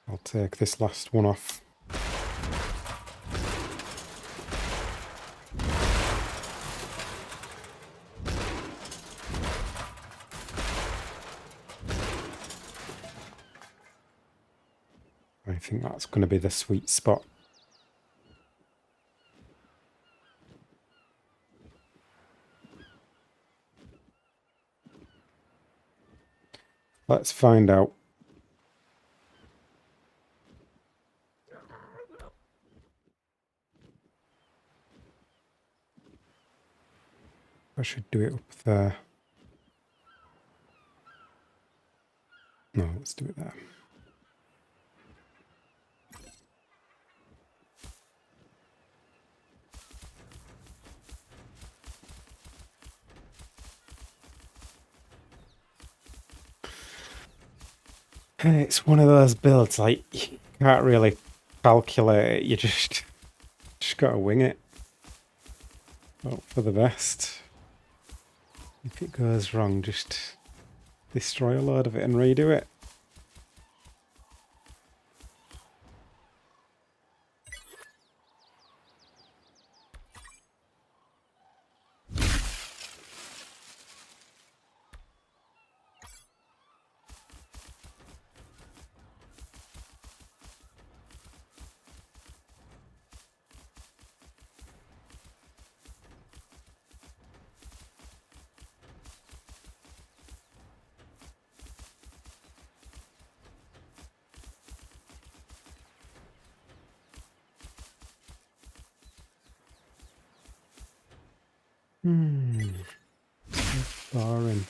I'll take this last one off. I think that's going to be the sweet spot. Let's find out. I should do it up there. No, let's do it there. It's one of those builds, like, you can't really calculate it, you just gotta wing it. Hope for the best. If it goes wrong, just destroy a load of it and redo it. Boring.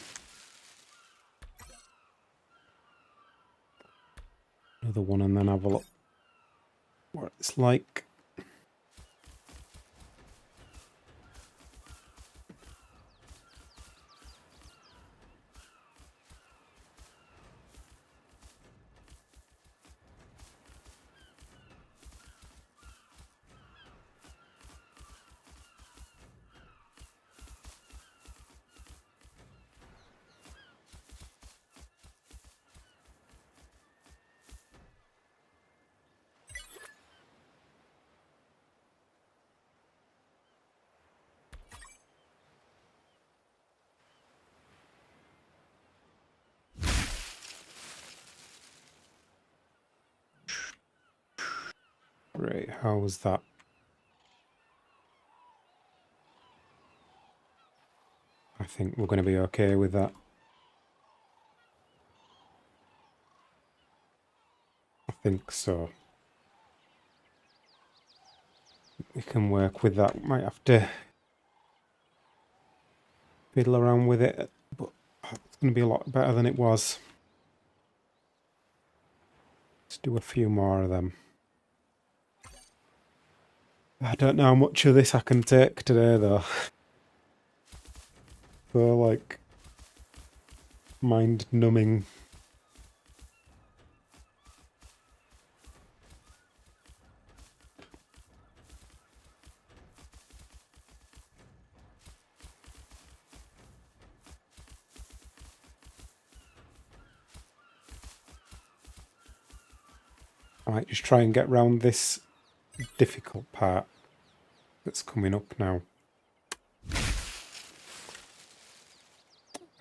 Another one and then have a look what it's like. Right, how was that? I think we're going to be okay with that. I think so. We can work with that. Might have to fiddle around with it, but it's going to be a lot better than it was. Let's do a few more of them. I don't know how much of this I can take today, though. though, like mind numbing. I might just try and get round this difficult part that's coming up now.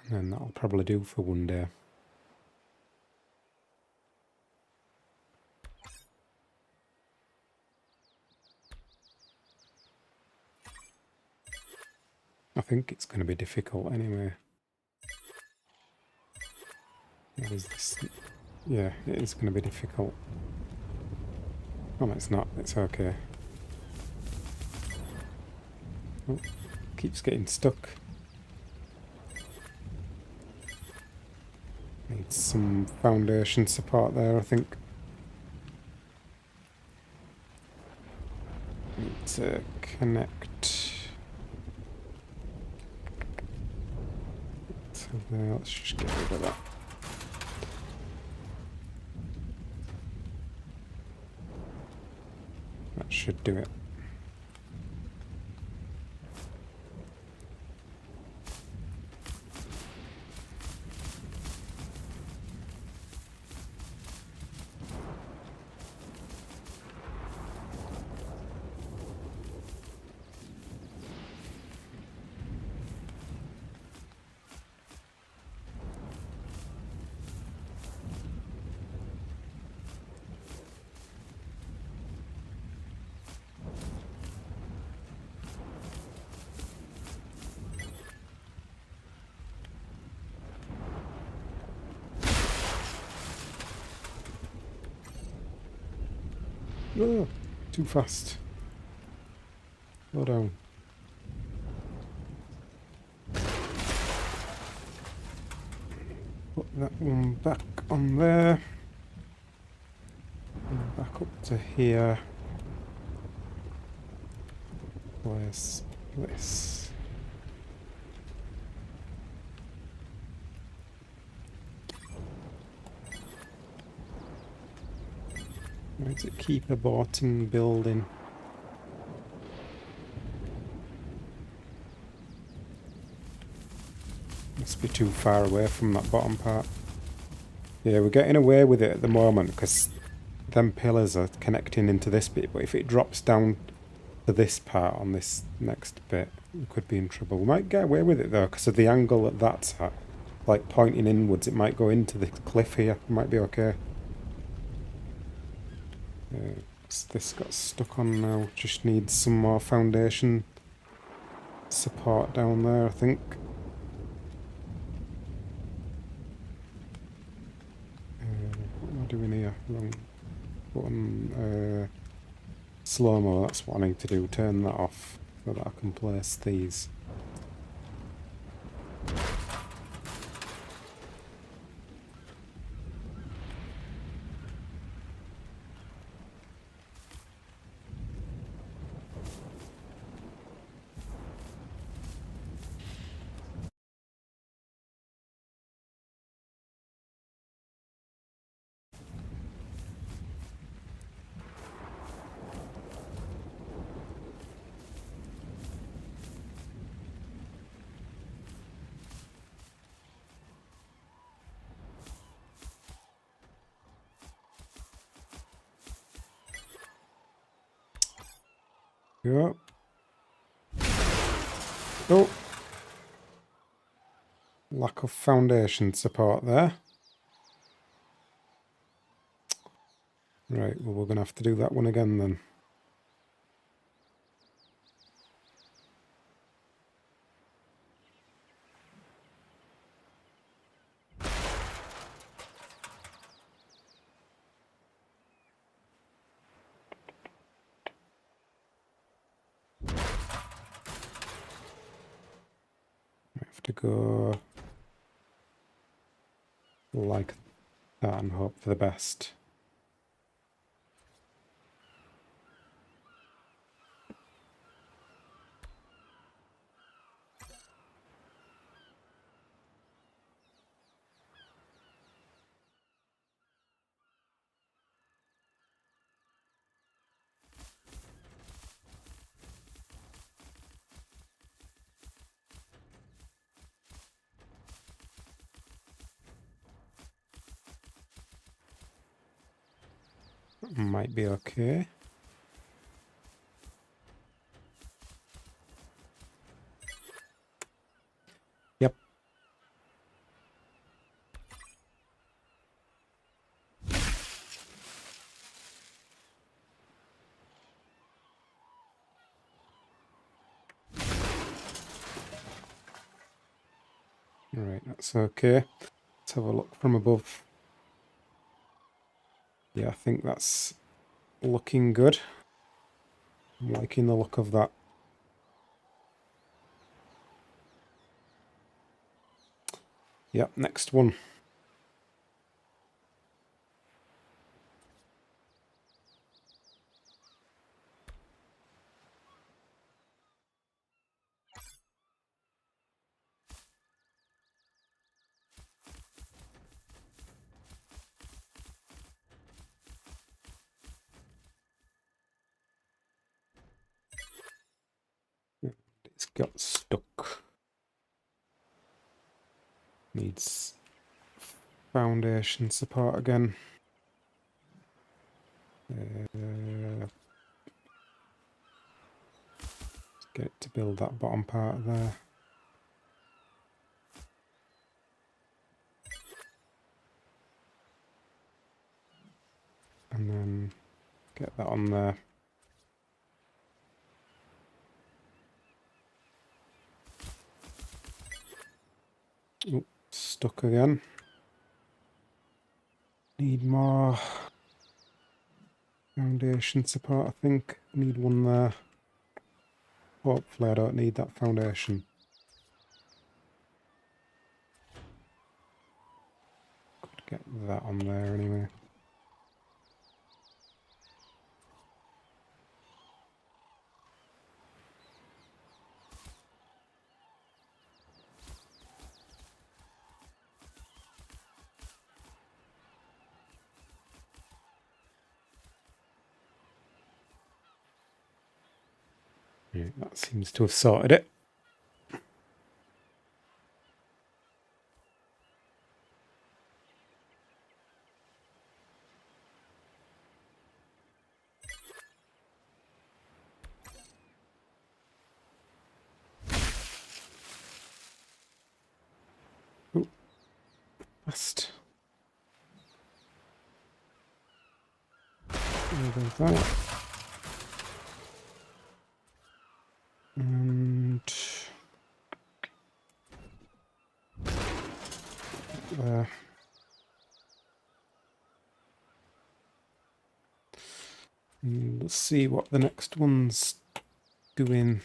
And then that'll probably do for one day. I think it's going to be difficult anyway. What is this? Yeah, it is going to be difficult. Oh, no, it's not. It's okay. Oh, keeps getting stuck. Needs some foundation support there, I think. Need to connect. So there, let's just get rid of that. That should do it. Oh, too fast. Slow down. Put that one back on there. And back up to here. Place this. Where does it keep aborting building? Must be too far away from that bottom part. Yeah, we're getting away with it at the moment because them pillars are connecting into this bit, but if it drops down to this part on this next bit, we could be in trouble. We might get away with it though because of the angle that that's at. Like pointing inwards, it might go into the cliff here. It might be okay. This got stuck on now. Just needs some more foundation support down there, I think. What am I doing here? Wrong button. Slow-mo, that's what I need to do. Turn that off so that I can place these. Go. Oh. Lack of foundation support there. Right, well we're going to have to do that one again then. To go like that and hope for the best. Might be okay. Yep. Alright, that's okay. Let's have a look from above. Yeah, I think that's looking good. I'm liking the look of that. Yep, next one. It's got stuck. Needs foundation support again. Let's get it to build that bottom part there. And then get that on there. Oop, stuck again. Need more foundation support, I think. Need one there. Hopefully I don't need that foundation. Could get that on there anyway. Yeah, that seems to have sorted it. Ooh, fast. There goes that. And there. And let's see what the next one's doing.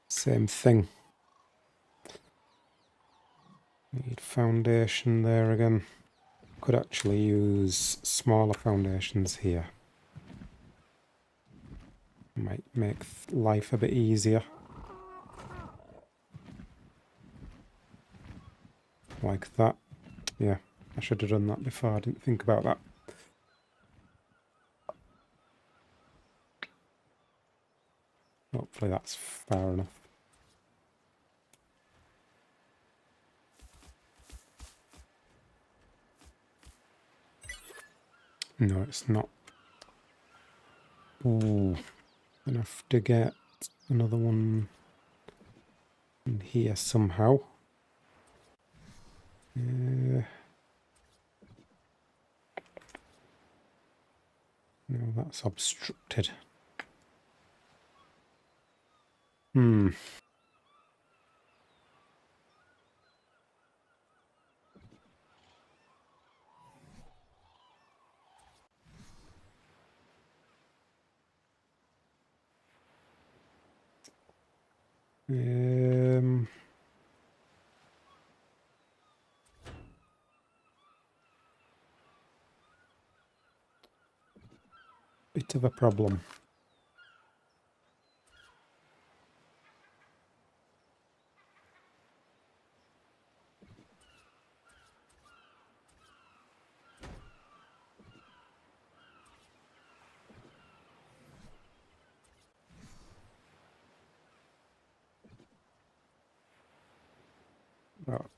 Same thing. Need foundation there again. Could actually use smaller foundations here. Might make life a bit easier. Like that. Yeah, I should have done that before. I didn't think about that. Hopefully that's far enough. No, it's not. Ooh, gonna have to get another one in here somehow. No, that's obstructed. Hmm. Bit of a problem.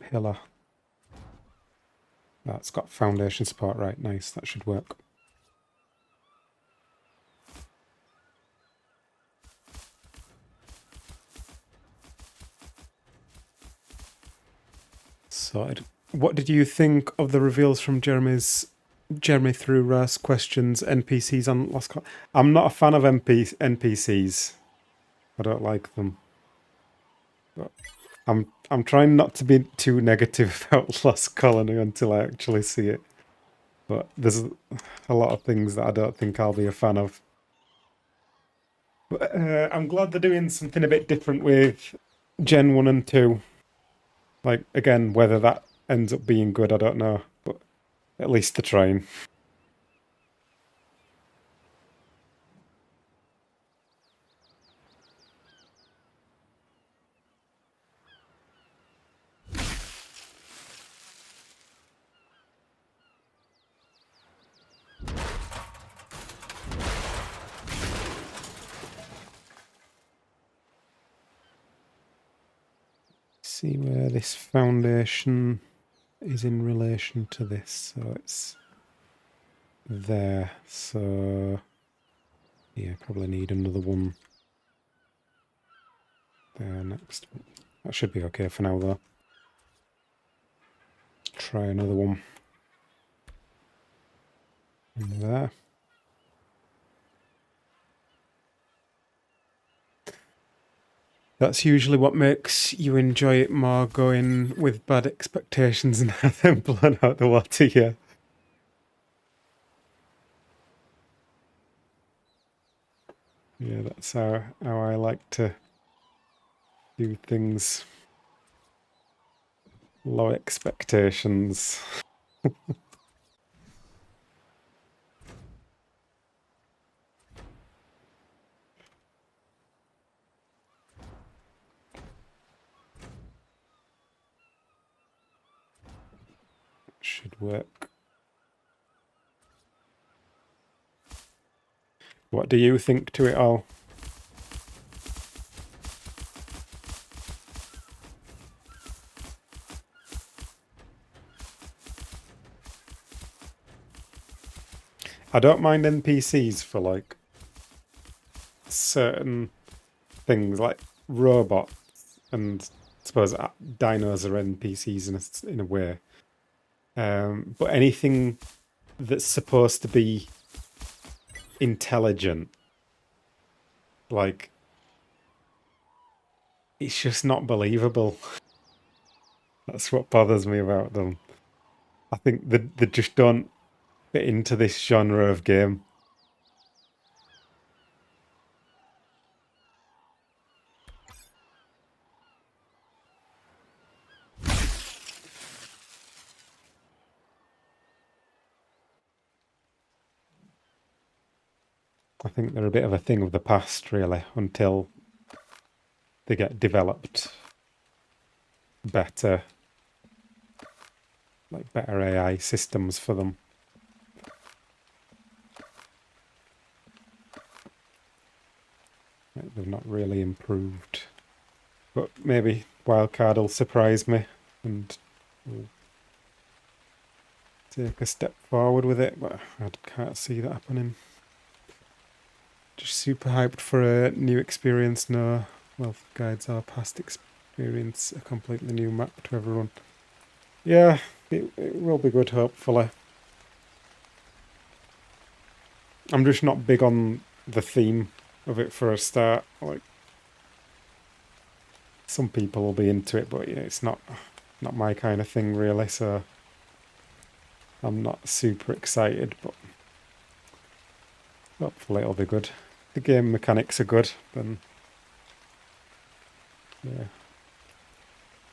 pillar. That's got foundation support, right, nice, that should work. Sorted. What did you think of the reveals from Jeremy through Russ questions, NPCs on Lost Col? I'm not a fan of NPCs. I don't like them. But I'm trying not to be too negative about Lost Colony until I actually see it. But there's a lot of things that I don't think I'll be a fan of. But I'm glad they're doing something a bit different with Gen 1 and 2. Like, again, whether that ends up being good, I don't know. But at least they're trying. See where this foundation is in relation to this. So it's there. So yeah, probably need another one there next. That should be okay for now though. Try another one in there. That's usually what makes you enjoy it more, going with bad expectations and have them blown out the water, yeah. Yeah, that's how I like to do things. Low expectations. Should work. What do you think to it all? I don't mind NPCs for like certain things, like robots, and I suppose dinos are NPCs in a way. But anything that's supposed to be intelligent, like, it's just not believable. That's what bothers me about them. I think they just don't fit into this genre of game. I think they're a bit of a thing of the past, really, until they get developed better, like better AI systems for them. They've not really improved. But maybe Wildcard will surprise me and we'll take a step forward with it, but I can't see that happening. Just super hyped for a new experience. No, Wealth guides our past experience, a completely new map to everyone. Yeah, it will be good, hopefully. I'm just not big on the theme of it for a start. Like, some people will be into it, but yeah, it's not my kind of thing really, so I'm not super excited, but hopefully it'll be good. The game mechanics are good, then yeah,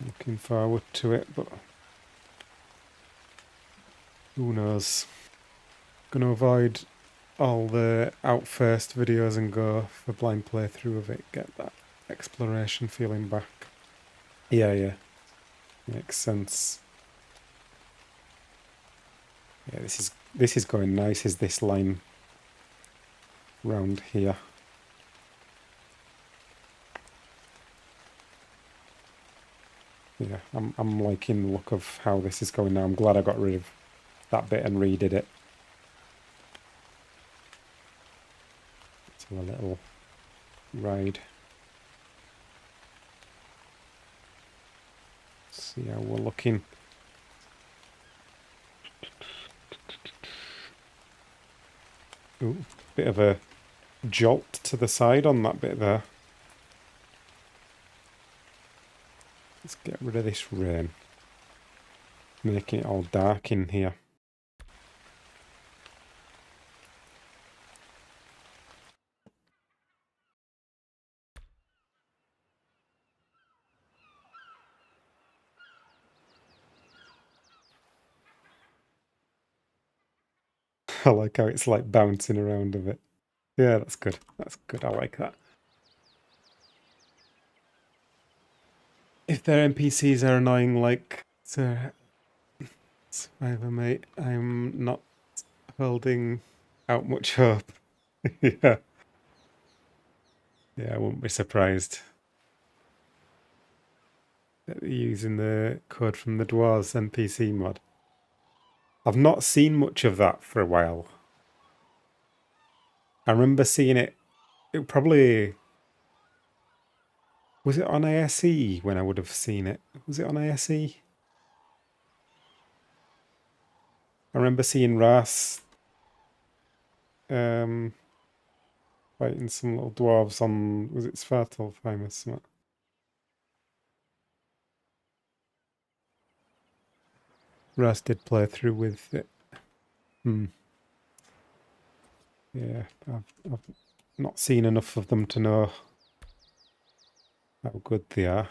looking forward to it, but who knows. Gonna avoid all the out first videos and go for blind playthrough of it, get that exploration feeling back. Yeah, makes sense. Yeah, this is going nice, is this line round here. Yeah, I'm liking the look of how this is going now. I'm glad I got rid of that bit and redid it. To a little ride. See how we're looking. Ooh, bit of a jolt to the side on that bit there. Let's get rid of this rain. Making it all dark in here. I like how it's like bouncing around a bit. Yeah, that's good. That's good. I like that. If their NPCs are annoying like Survivor Mate, I'm not holding out much hope. Yeah. Yeah, I wouldn't be surprised that they're using the code from the Dwarves NPC mod. I've not seen much of that for a while. I remember seeing it probably... Was it on ASE when I would have seen it? Was it on ASE? I remember seeing Ras fighting some little dwarves on... Was it Svartalfheim or something? Ras did play through with it. Yeah, I've not seen enough of them to know how good they are.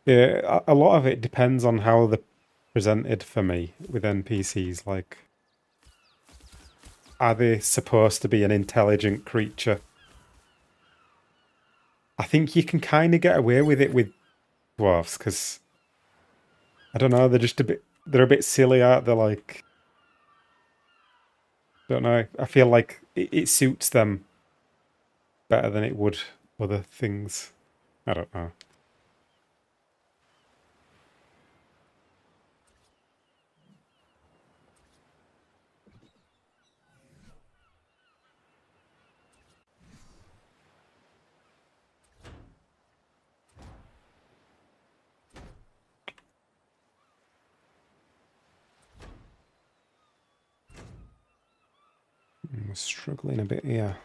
Yeah, a lot of it depends on how they're presented for me with NPCs. Like, are they supposed to be an intelligent creature? I think you can kind of get away with it with dwarfs because I don't know, they're a bit silly, aren't they? Like, don't know. I feel like it suits them better than it would other things. I don't know. We're struggling a bit here.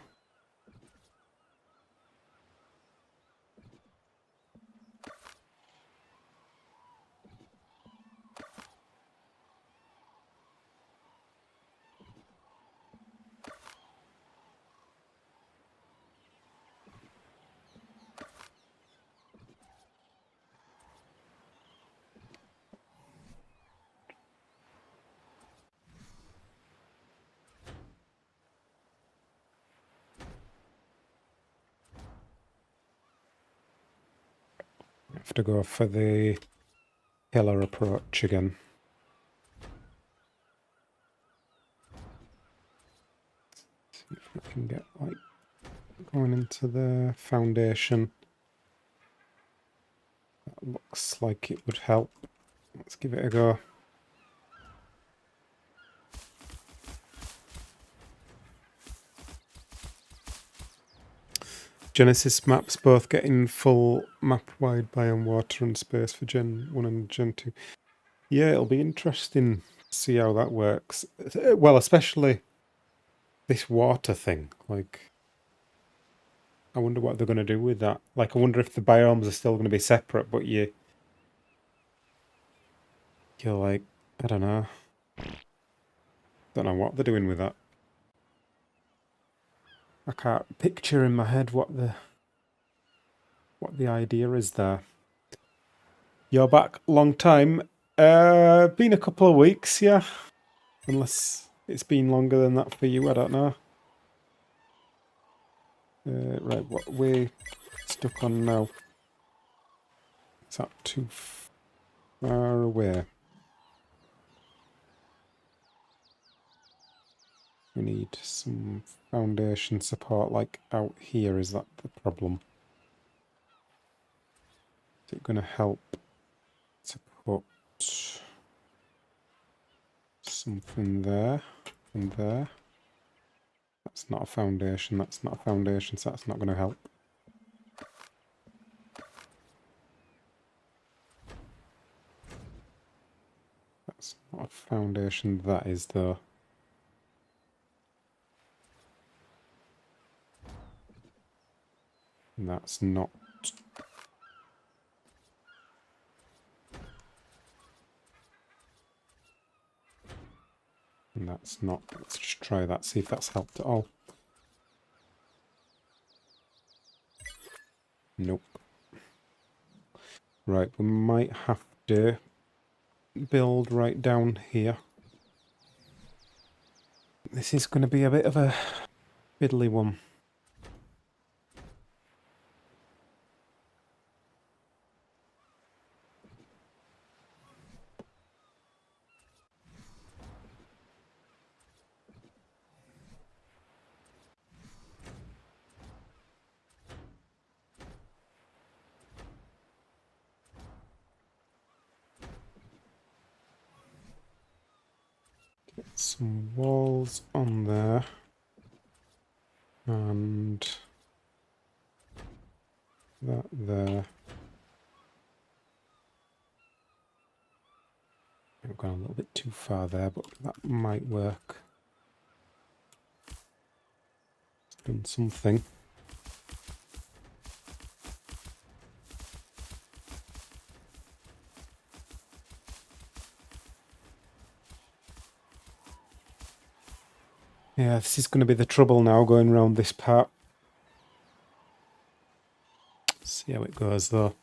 Have to go for the pillar approach again. See if we can get like going into the foundation. That looks like it would help. Let's give it a go. Genesis maps both getting full map-wide biome water and space for Gen 1 and Gen 2. Yeah, it'll be interesting to see how that works. Well, especially this water thing. Like, I wonder what they're going to do with that. Like, I wonder if the biomes are still going to be separate, but you're like, I don't know. Don't know what they're doing with that. I can't picture in my head what the idea is there. You're back long time. Been a couple of weeks, yeah. Unless it's been longer than that for you, I don't know. Right, what we stuck on now? Is that too far away? We need some foundation support, like out here. Is that the problem? Is it going to help to put something there and there? That's not a foundation, that's not a foundation, so that's not going to help. That's not a foundation, that is though. And that's not. And that's not. Let's just try that, see if that's helped at all. Nope. Right, we might have to build right down here. This is going to be a bit of a fiddly one. Get some walls on there. And that there. I've gone a little bit too far there, but that might work. It's done something. Yeah, this is going to be the trouble now going around this part. See how it goes though.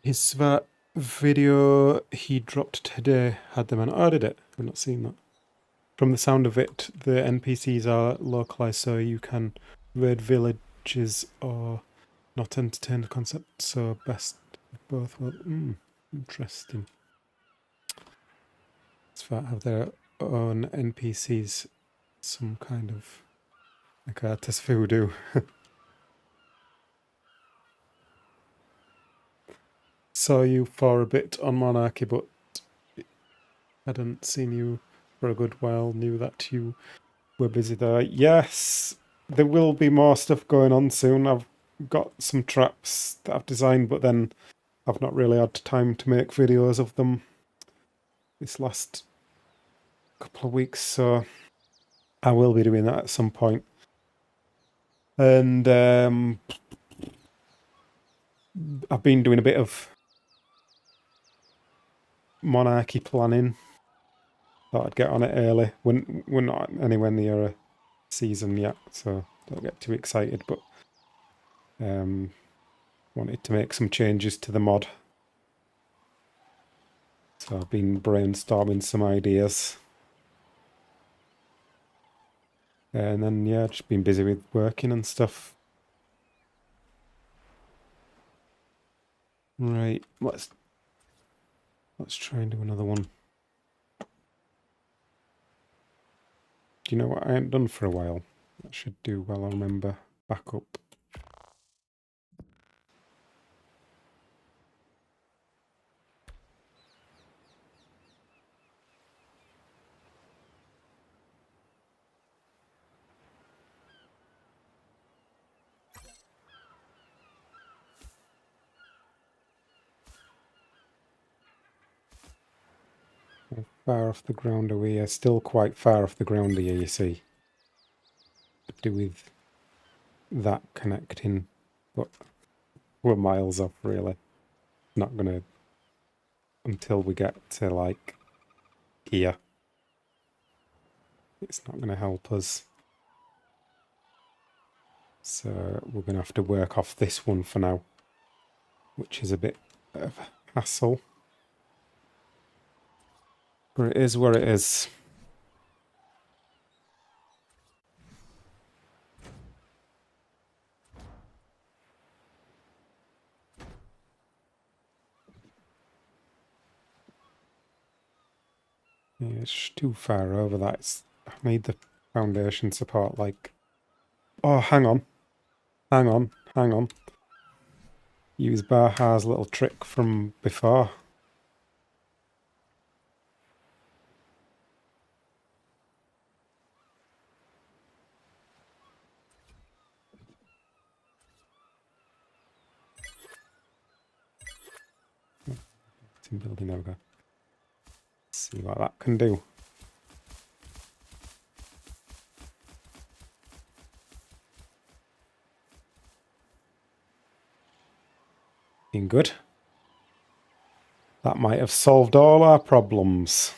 His that video he dropped today had them on. Oh, did it? I've not seen that. From the sound of it, the NPCs are localized, so you can raid villages or not entertain the concept. So best of both. Well, interesting. Svat have their own NPCs, some kind of like artist voodoo. Saw you for a bit on Monarchy, but hadn't seen you for a good while. Knew that you were busy there. Yes, there will be more stuff going on soon. I've got some traps that I've designed, but then I've not really had time to make videos of them this last couple of weeks, so I will be doing that at some point. And I've been doing a bit of Monarchy planning. Thought I'd get on it early. We're not anywhere near a season yet, so don't get too excited, but wanted to make some changes to the mod. So I've been brainstorming some ideas. And then, yeah, just been busy with working and stuff. Right, let's try and do another one. Do you know what I haven't done for a while? I should do while I remember. Back up. How far off the ground are we? Still quite far off the ground here, you see. To do with that connecting, but we're miles off, really. Not gonna until we get to like here. It's not going to help us. So we're going to have to work off this one for now, which is a bit of a hassle. But it is what it is. Yeah, it's too far over that. I made the foundation support like... Oh, hang on. Hang on. Hang on. Use Baha's little trick from before. Team building over. See what that can do. Been good. That might have solved all our problems.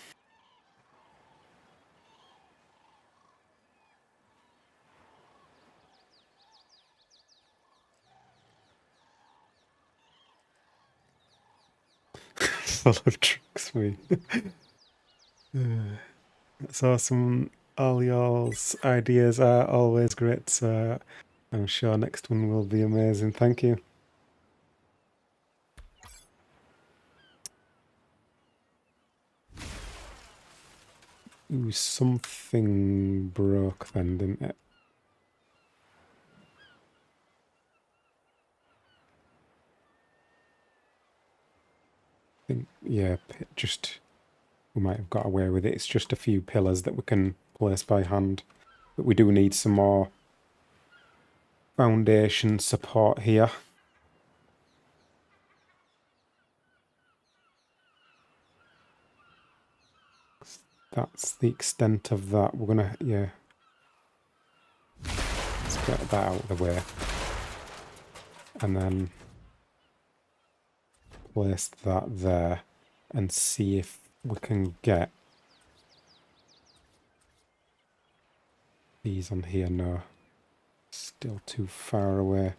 Full of tricks, me. That's awesome. All y'all's ideas are always great, so I'm sure next one will be amazing. Thank you. Ooh, something broke then, didn't it? I think, yeah, just... We might have got away with it. It's just a few pillars that we can place by hand. But we do need some more foundation support here. That's the extent of that. We're gonna, yeah. Let's get that out of the way. And then place that there and see if we can get these on here. No, still too far away.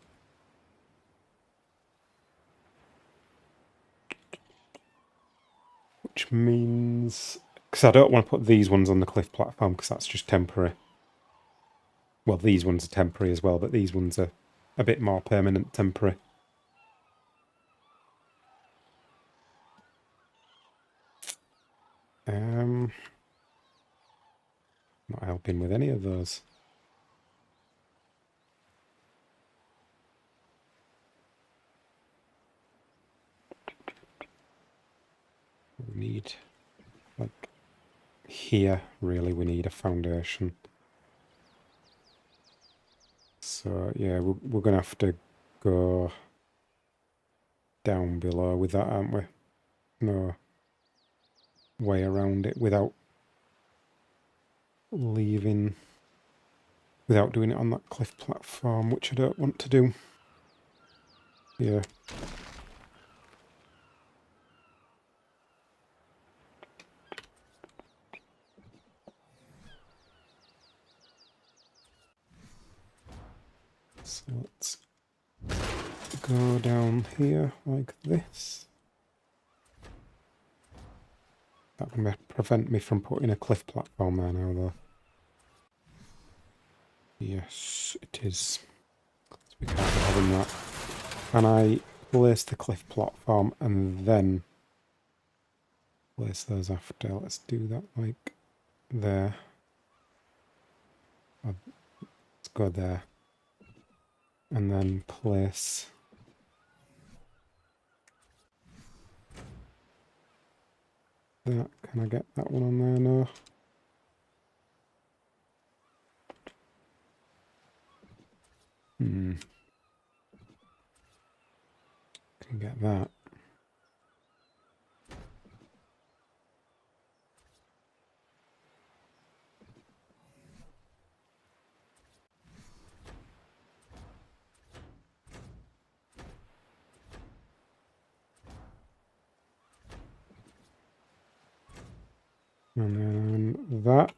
Which means, because I don't want to put these ones on the cliff platform because that's just temporary. Well, these ones are temporary as well, but these ones are a bit more permanent temporary. Not helping with any of those. We need, like, here, really, we need a foundation. So, yeah, we're going to have to go down below with that, aren't we? No way around it without leaving, without doing it on that cliff platform, which I don't want to do. Yeah. So let's go down here like this. That can prevent me from putting a cliff platform there now, though. Yes, it is. So we can't be having that. Can I place the cliff platform and then place those after? Let's do that like there. Let's go there. And then place that. Can I get that one on there? No. Can get that. And then that.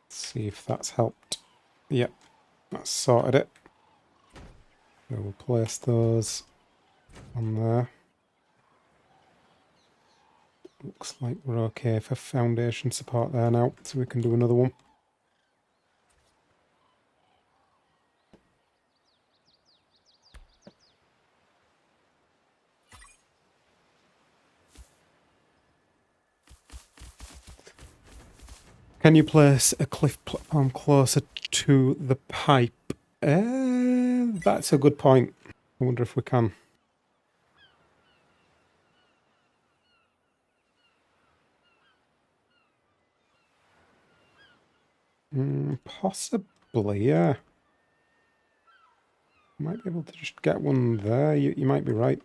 See if that's helped. Yep, that's sorted it. So we'll place those on there. Looks like we're okay for foundation support there now, so we can do another one. Can you place a cliff platform closer to the pipe? That's a good point. I wonder if we can. Possibly, yeah. Might be able to just get one there. You might be right.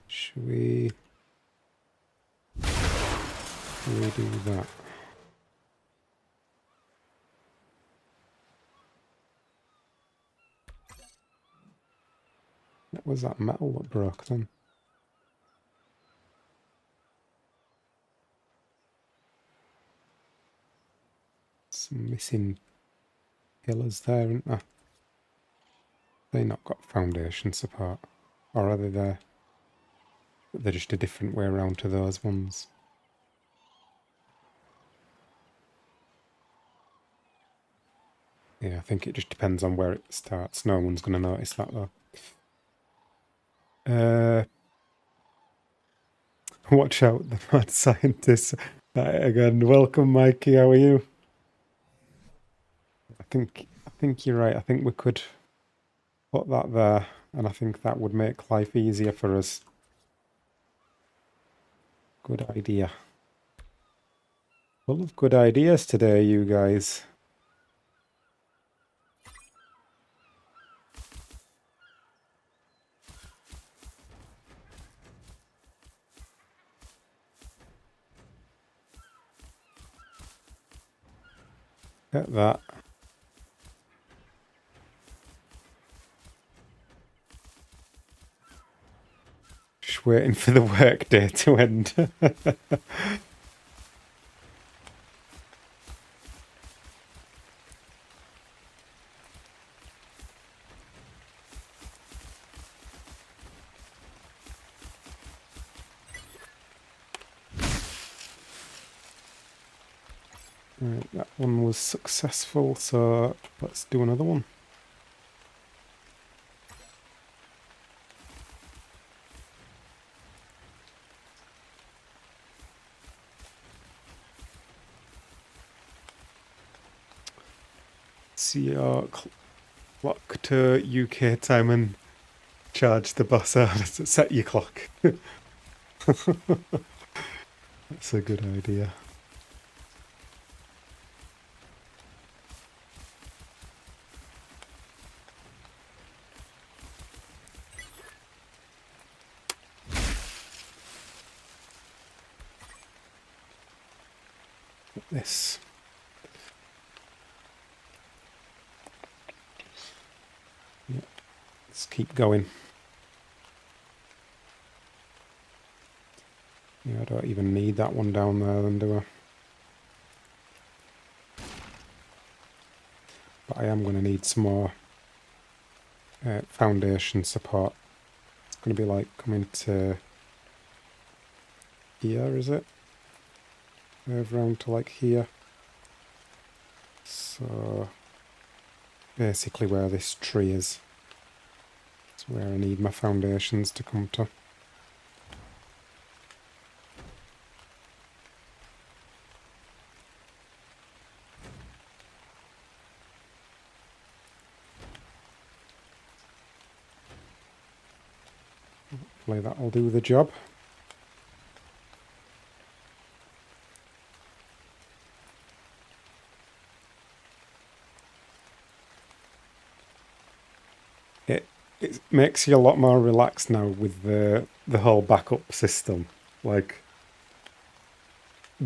Should we do that? What was that metal that broke then? Some missing pillars there, aren't there? They not got foundation support. Or are they there? They're just a different way around to those ones. Yeah, I think it just depends on where it starts. No one's going to notice that though. Watch out, the mad scientist. Again, welcome, Mikey. How are you? I think you're right. I think we could put that there, and I think that would make life easier for us. Good idea. Full of good ideas today, you guys. Get that. Just waiting for the work day to end. Right, that one was successful, so let's do another one. See your clock to UK time and charge the boss out. Set your clock. That's a good idea. This. Yeah, let's keep going. Yeah, I don't even need that one down there then, do I? But I am going to need some more foundation support. It's going to be like coming to here, is it? Over around to like here. So basically where this tree is. It's where I need my foundations to come to. Hopefully that'll do the job. It makes you a lot more relaxed now with the whole backup system. Like,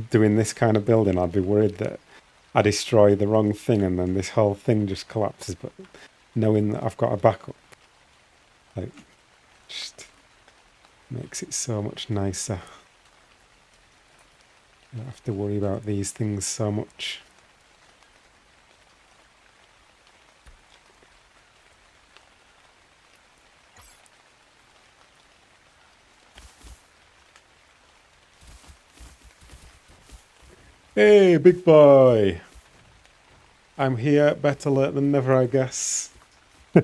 doing this kind of building, I'd be worried that I destroy the wrong thing and then this whole thing just collapses. But knowing that I've got a backup, like, just makes it so much nicer. I don't have to worry about these things so much. Hey, big boy! I'm here, better late than never, I guess. Yeah,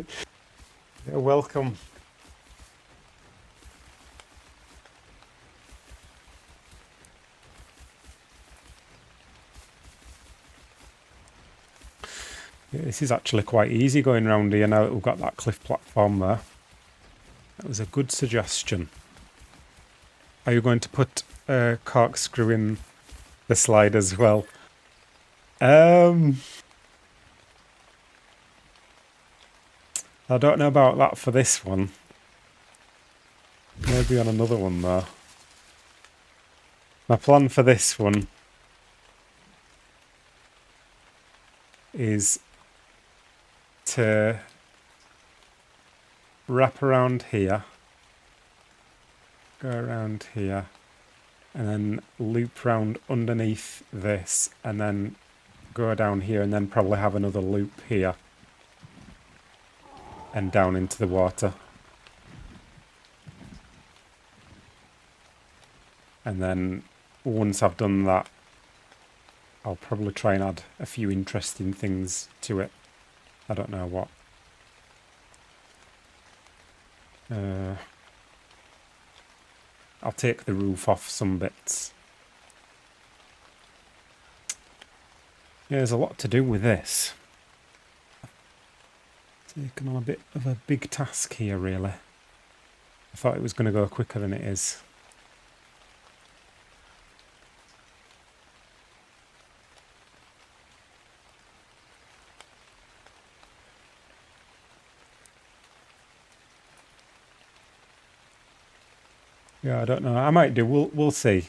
welcome. Yeah, this is actually quite easy going around here now that we've got that cliff platform there. That was a good suggestion. Are you going to put a corkscrew in the slide as well? I don't know about that for this one. Maybe on another one though. My plan for this one is to wrap around here, go around here, and then loop round underneath this, and then go down here, and then probably have another loop here and down into the water. And then once I've done that, I'll probably try and add a few interesting things to it. I don't know what. I'll take the roof off some bits. Yeah, there's a lot to do with this. Taken on a bit of a big task here, really. I thought it was going to go quicker than it is. Yeah, I don't know. I might do. We'll see.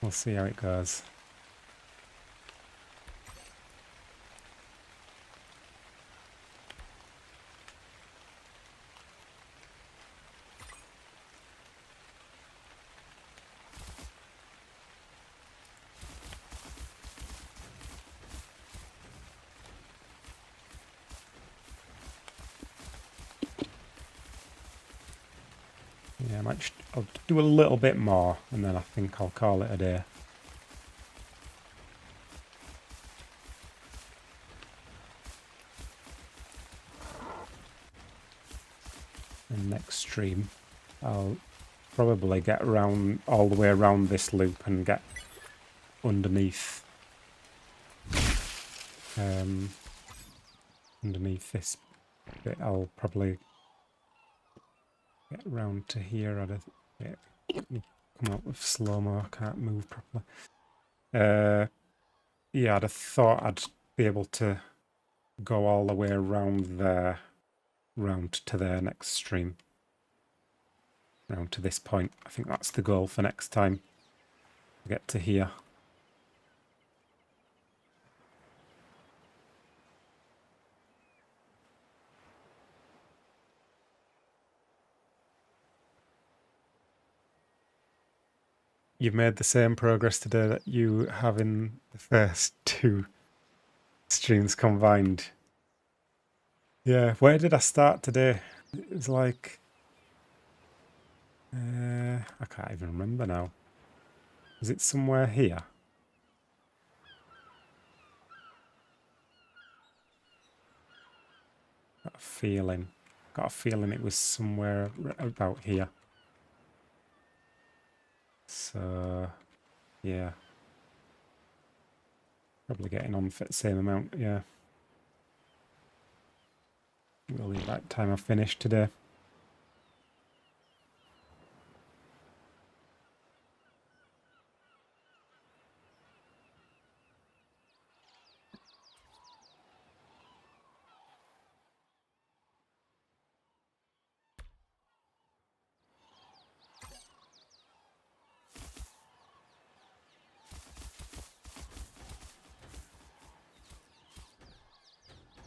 We'll see how it goes. Yeah, I'll do a little bit more, and then I think I'll call it a day. And next stream, I'll probably get around all the way around this loop and get underneath underneath this bit. I'll probably get round to here. Come up with slow-mo. I can't move properly. Yeah, I'd have thought I'd be able to go all the way around there, round to there next stream. Round to this point. I think that's the goal for next time. Get to here. You've made the same progress today that you have in the first two streams combined. Yeah, where did I start today? It was like... I can't even remember now. Was it somewhere here? Got a feeling it was somewhere about here. So, yeah. Probably getting on for the same amount, yeah. Really about time I finished today.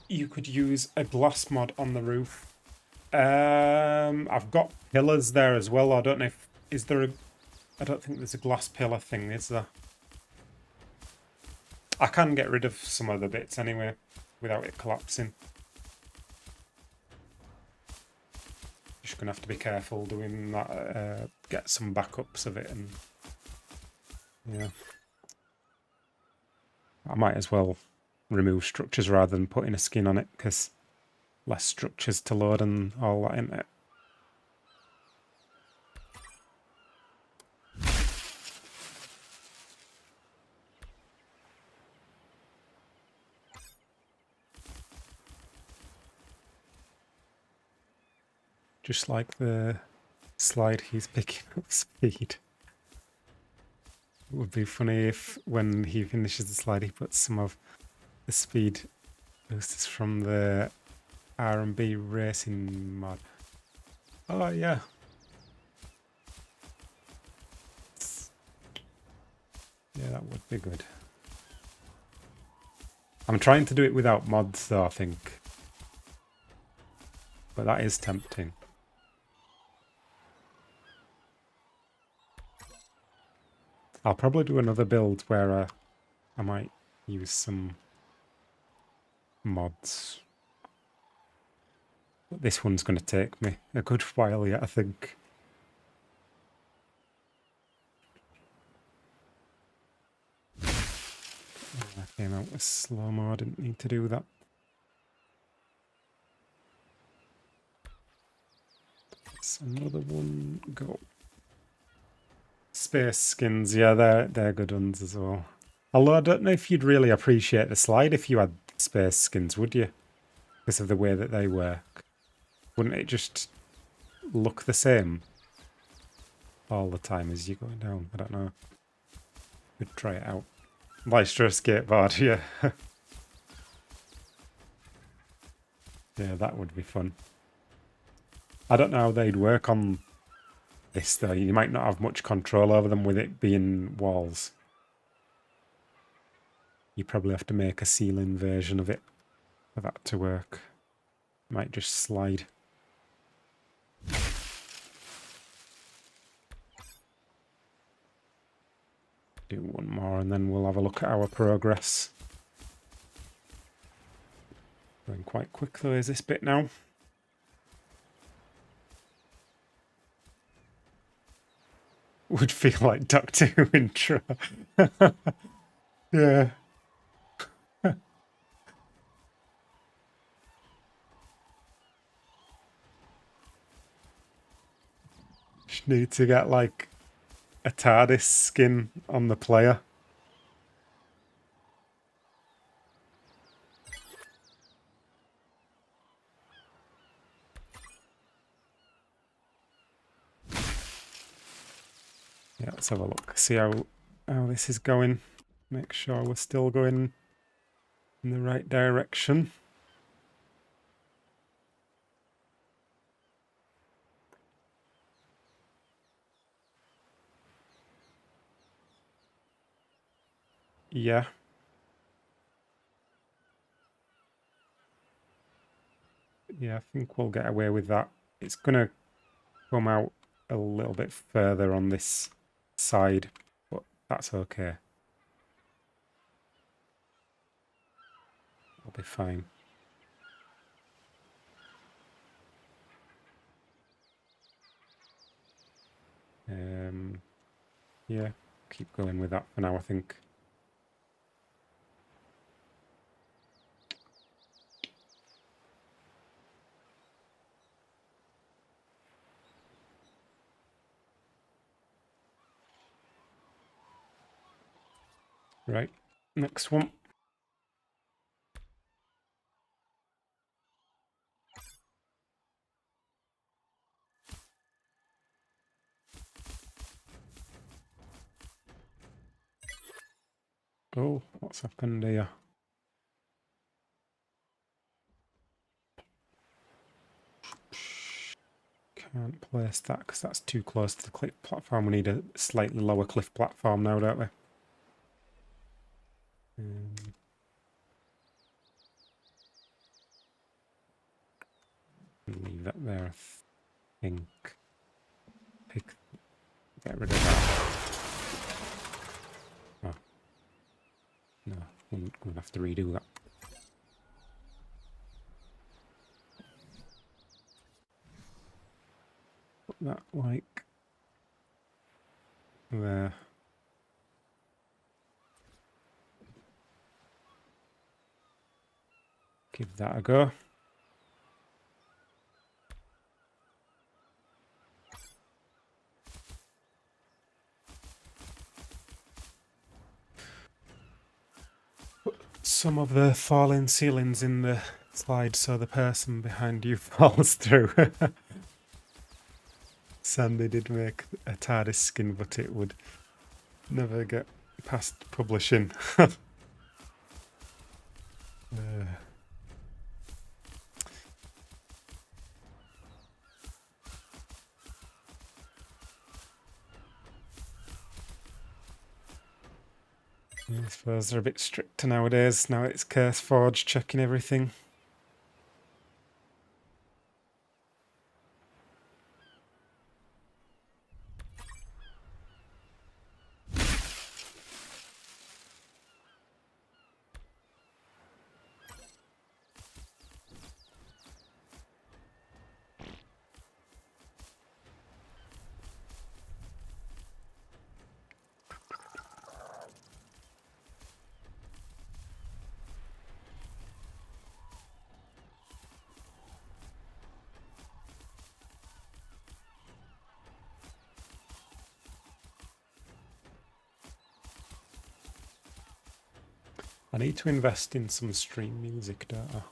you could use a glass mod on the roof. I've got pillars there as well. I don't know if is there a. I don't think there's a glass pillar thing, is there? I can get rid of some of the bits anyway, without it collapsing. Just gonna have to be careful doing that. Get some backups of it, and yeah, I might as well remove structures rather than putting a skin on it, because less structures to load and all that in it. Just like the slide, he's picking up speed. It would be funny if when he finishes the slide he puts some of the speed boosters from the R&B racing mod. Oh yeah. Yeah, that would be good. I'm trying to do it without mods though, I think. But that is tempting. I'll probably do another build where I might use some mods. But this one's going to take me a good while yet, I think. I came out with slow-mo, I didn't need to do that. Let's another one go. Space skins, yeah, they're good ones as well. Although I don't know if you'd really appreciate the slide if you had space skins, would you? Because of the way that they work. Wouldn't it just look the same all the time as you're going down? I don't know. We'd try it out. Maestro skateboard, yeah. Yeah, that would be fun. I don't know how they'd work on this though. You might not have much control over them with it being walls. You probably have to make a ceiling version of it for that to work. Might just slide. Do one more and then we'll have a look at our progress. Going quite quick though, is this bit now? Would feel like Doctor Who intro. Yeah. Just need to get like a TARDIS skin on the player. Yeah, let's have a look. See how this is going. Make sure we're still going in the right direction. Yeah. Yeah, I think we'll get away with that. It's gonna come out a little bit further on this side, but that's okay. It'll be fine. Yeah, keep going with that for now, I think. Right, next one. Oh, what's happened here? Can't place that because that's too close to the cliff platform. We need a slightly lower cliff platform now, don't we? Leave that there, I think. Get rid of that. Oh, no, I'm going to have to redo that. Put that like there. Give that a go. Some of the falling ceilings in the slide so the person behind you falls through. Sandy did make a TARDIS skin, but it would never get past publishing. I suppose they're a bit stricter nowadays. Now it's CurseForge checking everything. I need to invest in some stream music data.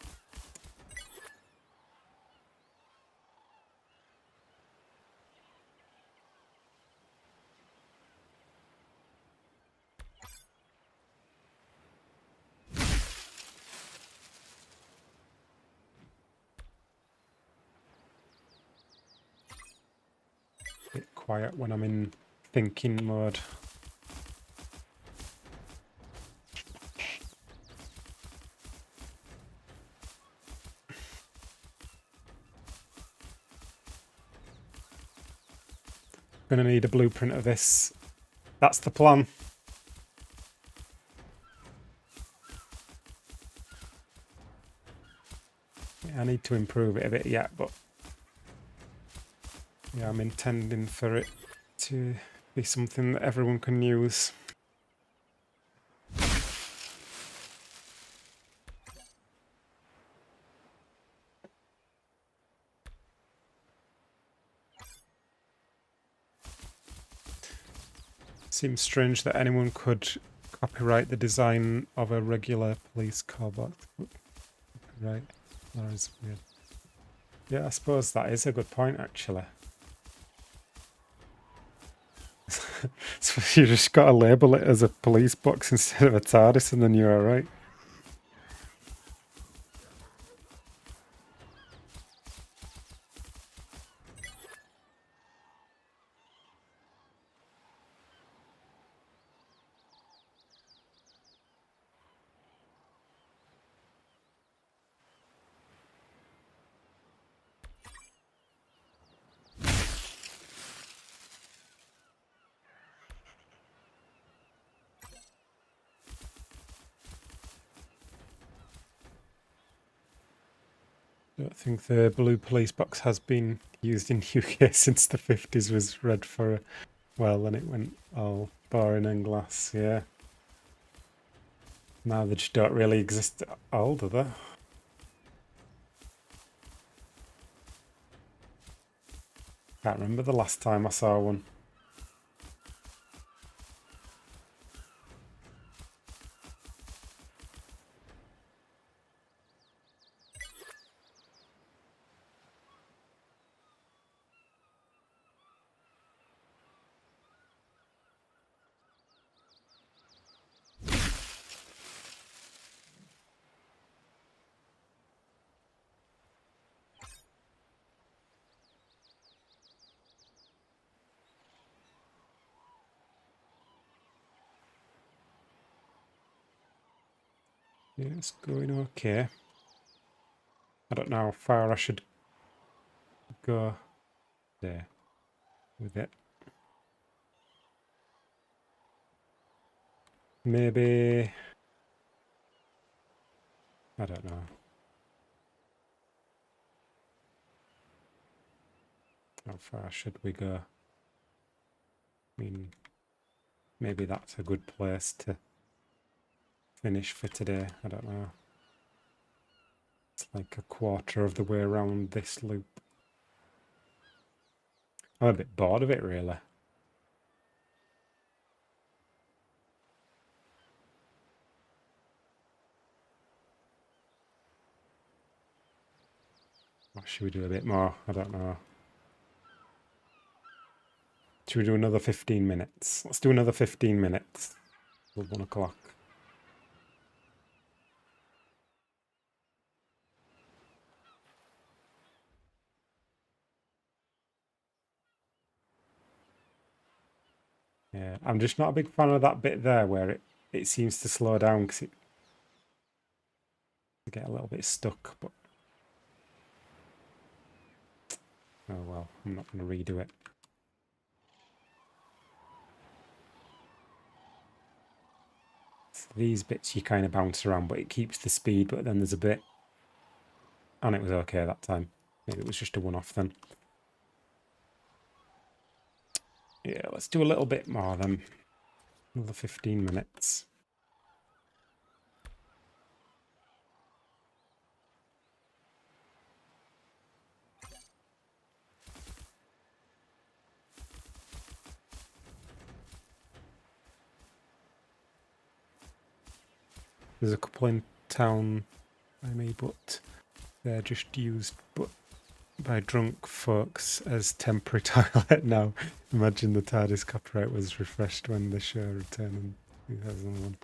Bit quiet when I'm in thinking mode. Gonna need a blueprint of this. That's the plan. Yeah, I need to improve it a bit yet, but yeah, I'm intending for it to be something that everyone can use. Seems strange that anyone could copyright the design of a regular police car box. Right, that is weird. Yeah, I suppose that is a good point, actually. So you just got to label it as a police box instead of a TARDIS, and then you're all right. I don't think the blue police box has been used in UK since the 50s was red for a well, and it went all boring and glass, yeah. Now they just don't really exist at all, do they? Can't remember the last time I saw one. Yeah, it's going okay. I don't know how far I should go there with it. Maybe, I don't know. How far should we go? I mean, maybe that's a good place to finish for today. I don't know. It's like a quarter of the way around this loop. I'm a bit bored of it, really. Or should we do a bit more? I don't know. Should we do another 15 minutes? Let's do another 15 minutes. Till 1 o'clock. Yeah, I'm just not a big fan of that bit there where it seems to slow down because it get a little bit stuck, but oh well, I'm not going to redo it. So these bits you kind of bounce around, but it keeps the speed, but then there's a bit, and it was okay that time. Maybe it was just a one-off then. Yeah, let's do a little bit more then. Another 15 minutes. There's a couple in town by me, but they're just used by drunk folks as temporary toilet now. Imagine the TARDIS copyright was refreshed when the show returned in 2001.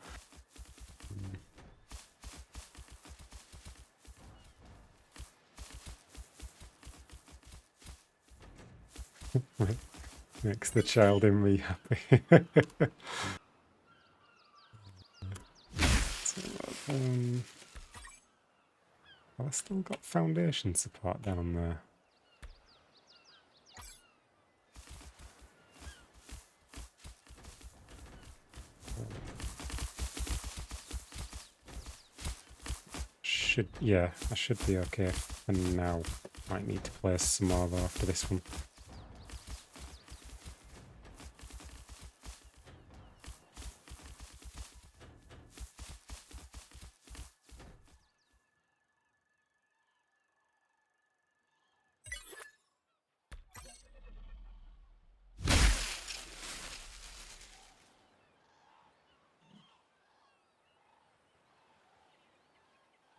Makes the child in me happy. So, have I still got foundation support down there? Yeah, I should be okay for now. Might need to place some more though after this one.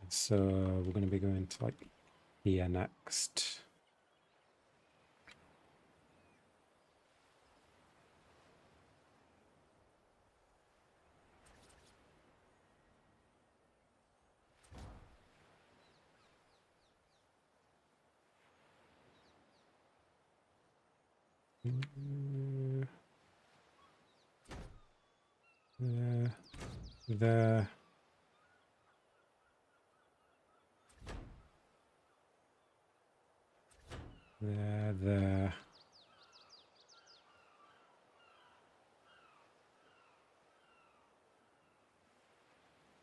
So we're going to be going to like here next. There. There.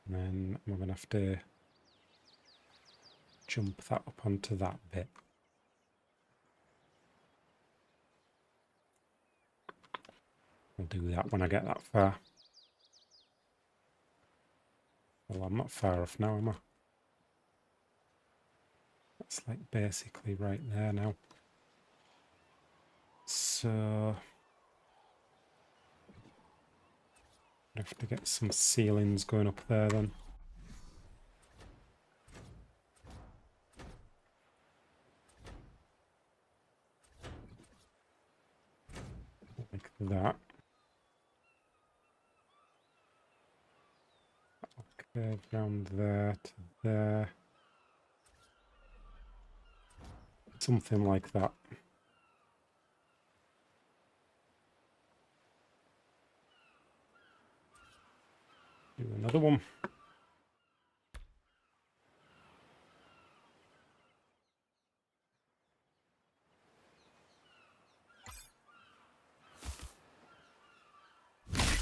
And then we're going to have to jump that up onto that bit. I'll do that when I get that far. Well, I'm not far off now, am I? That's like basically right there now. So I have to get some ceilings going up there then. Like that. Okay, down there to there. Something like that. Do another one.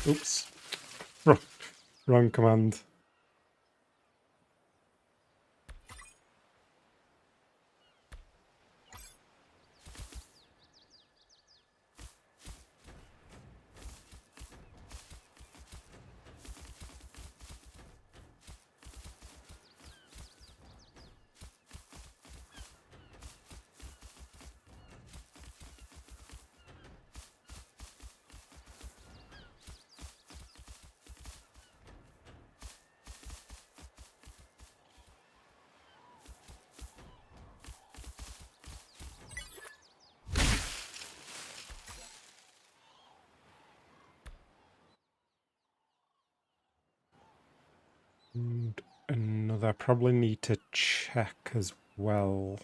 Oops. Wrong command. And another, I probably need to check as well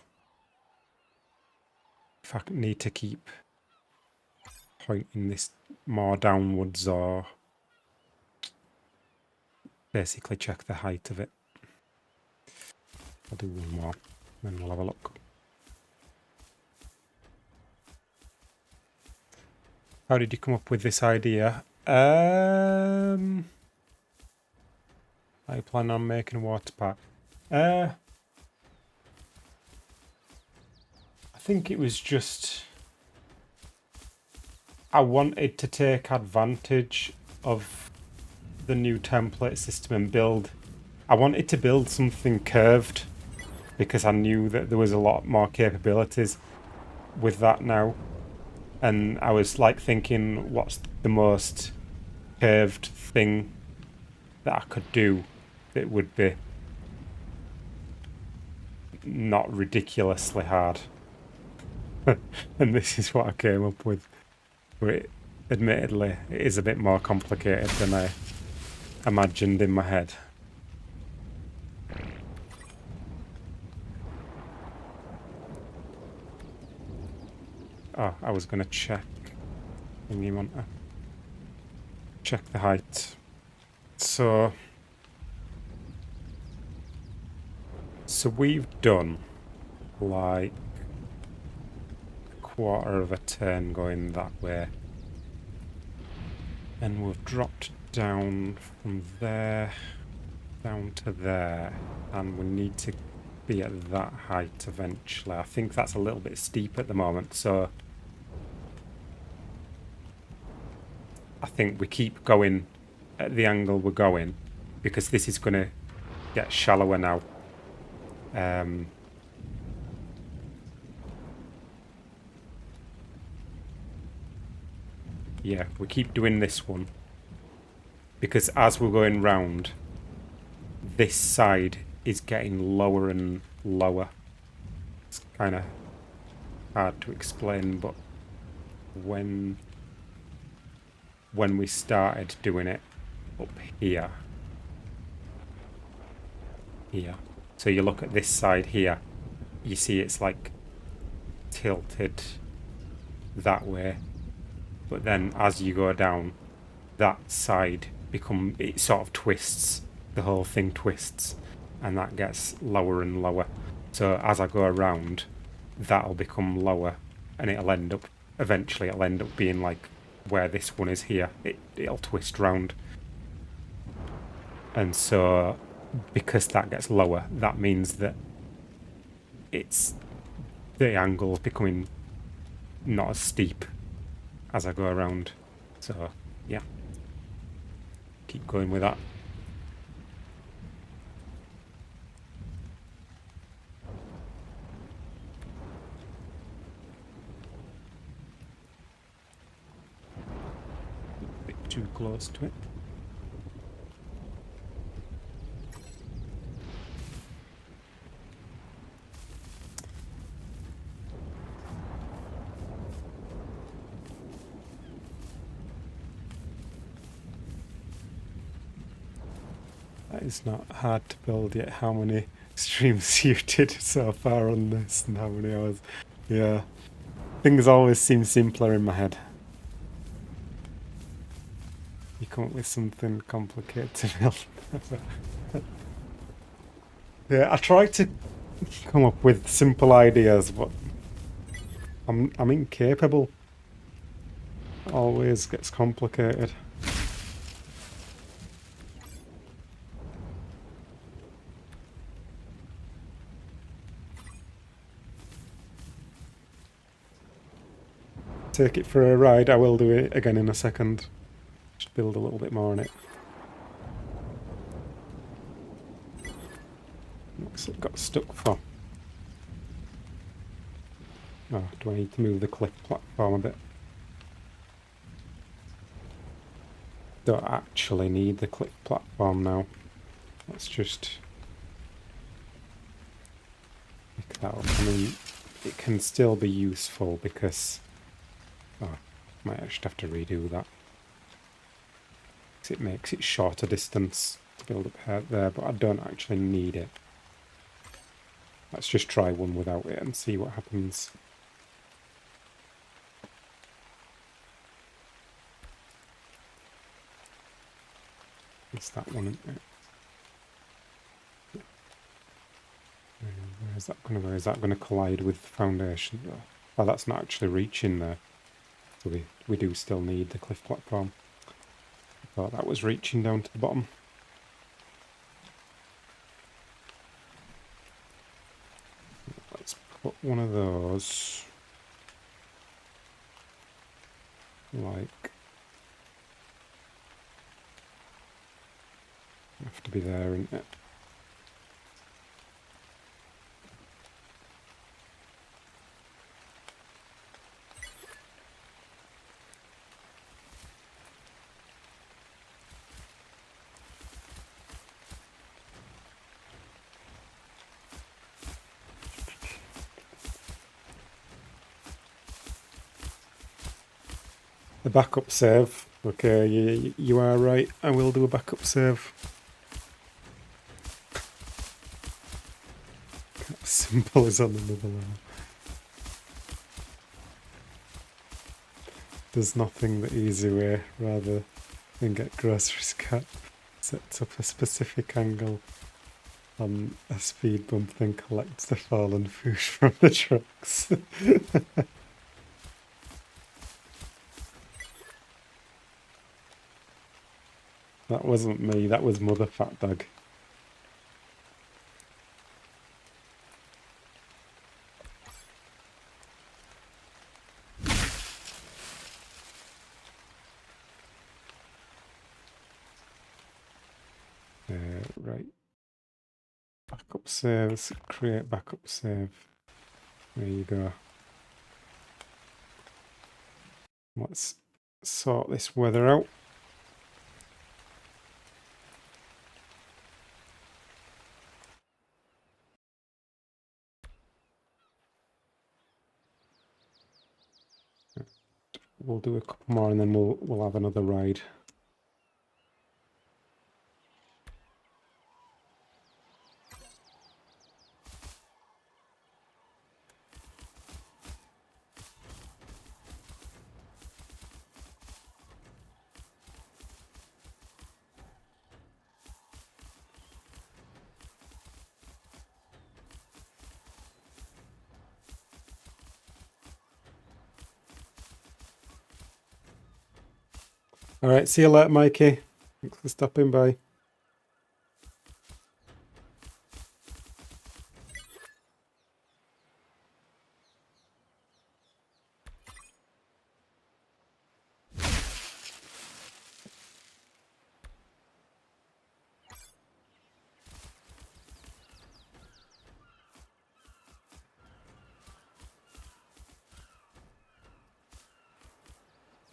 if I need to keep pointing this more downwards or basically check the height of it. I'll do one more, then we'll have a look. How did you come up with this idea? I plan on making a water park. I think it was just I wanted to take advantage of the new template system and build. I wanted to build something curved because I knew that there was a lot more capabilities with that now. And I was like thinking, what's the most curved thing that I could do that would be not ridiculously hard? And this is what I came up with. But admittedly, it is a bit more complicated than I imagined in my head. Oh, I was going to check. You want to check the height. So we've done like a quarter of a turn going that way. And we've dropped down from there down to there. And we need to be at that height eventually. I think that's a little bit steep at the moment, so I think we keep going at the angle we're going because this is going to get shallower now. Yeah, we keep doing this one because as we're going round, this side is getting lower and lower. It's kind of hard to explain, but when we started doing it up here, so you look at this side here, you see it's like tilted that way, but then as you go down, that side it sort of twists, the whole thing twists, and that gets lower and lower. So as I go around, that'll become lower, and eventually it'll end up being like where this one is here. It'll twist round. And so because that gets lower, that means that the angle's becoming not as steep as I go around. So yeah, keep going with that. Too close to it. That is not hard to build yet. How many streams you did so far on this and how many hours? Yeah, things always seem simpler in my head. You come up with something complicated to build. Yeah, I try to come up with simple ideas, but I'm incapable. Always gets complicated. take it for a ride. I will do it again in a second. Just build a little bit more on it. What's it got stuck for? Oh, do I need to move the cliff platform a bit? Don't actually need the cliff platform now. Let's just pick that up. I mean, it can still be useful because... Oh, might just have to redo that. It makes it shorter distance to build up there, but I don't actually need it. Let's just try one without it and see what happens. It's that one, isn't it? Where is that gonna collide with the foundation though? Oh, that's not actually reaching there. So we do still need the cliff platform. I thought that was reaching down to the bottom. Let's put one of those like have to be there, isn't it? The backup save. Okay, you are right. I will do a backup save. Simple as on another level. There's nothing the easy way rather than get groceries cut. Sets up a specific angle on a speed bump, then collects the fallen food from the trucks. That wasn't me, that was Mother Fat Dog. Right. Backup saves, create backup save. There you go. Let's sort this weather out. We'll do a couple more and then we'll have another ride. All right, see you later, Mikey. Thanks for stopping by.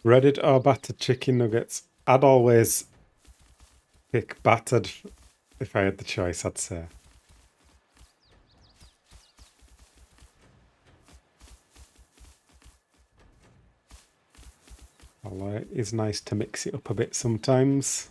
Breaded or battered chicken nuggets? I'd always pick battered if I had the choice, I'd say. Although it is nice to mix it up a bit sometimes.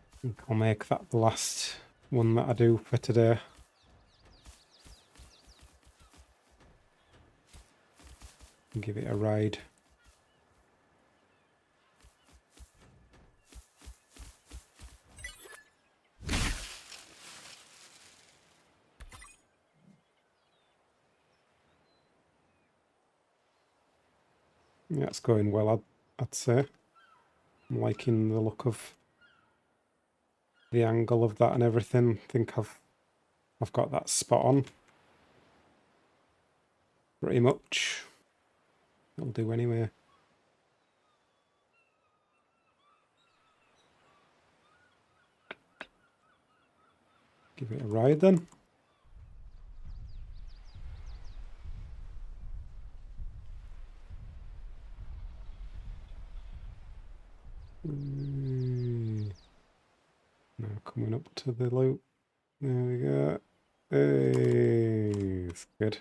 I think I'll make that the last one that I do for today. Give it a ride. Yeah, it's going well, I'd say. I'm liking the look of the angle of that and everything. I think I've got that spot on. Pretty much. It'll do anyway. Give it a ride then. Now coming up to the loop. There we go. Hey, it's good.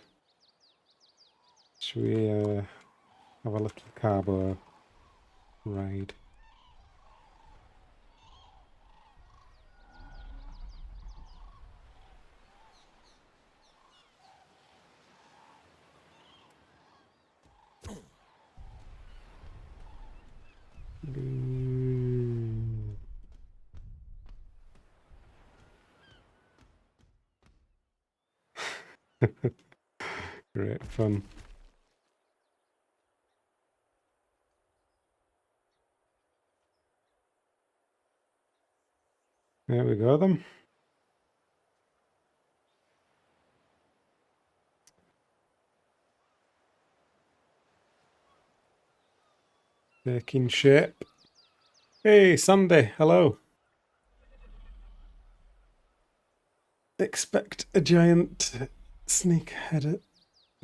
Should we have a little carbo ride? Great fun. There we go then. Taking shape. Hey, Sandy, hello. Expect a giant sneak head at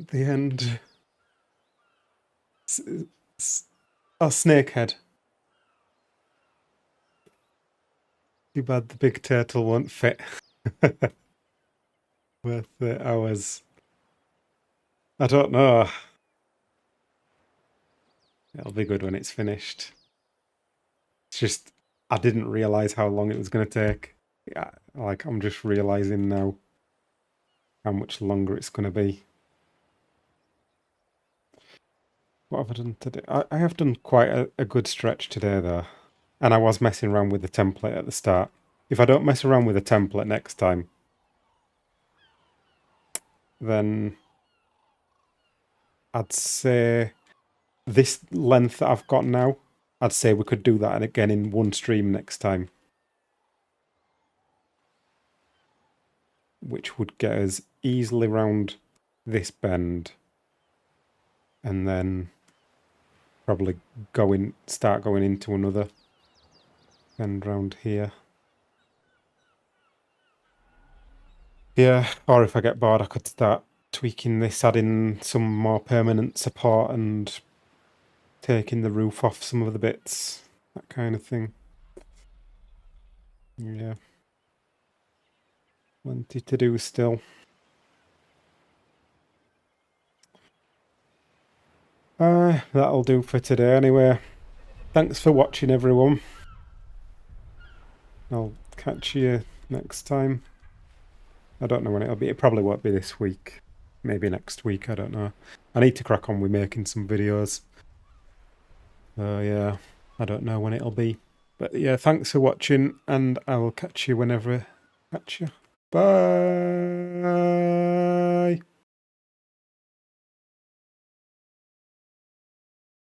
the end. Oh, snakehead. Too bad the big turtle won't fit. Worth the hours. I don't know. It'll be good when it's finished. It's just, I didn't realise how long it was going to take. Yeah, like, I'm just realising now how much longer it's going to be. What have I done today? I have done quite a good stretch today, though. And I was messing around with the template at the start. If I don't mess around with the template next time, then I'd say this length that I've got now, I'd say we could do that again in one stream next time. Which would get us easily round this bend. And then probably start going into another bend round here. Yeah, or if I get bored, I could start tweaking this, adding some more permanent support and taking the roof off some of the bits, that kind of thing. Yeah. Plenty to do still. That'll do for today anyway. Thanks for watching, everyone. I'll catch you next time. I don't know when it'll be. It probably won't be this week. Maybe next week, I don't know. I need to crack on with making some videos. Yeah, I don't know when it'll be. But yeah, thanks for watching, and I will catch you whenever I catch you. Bye!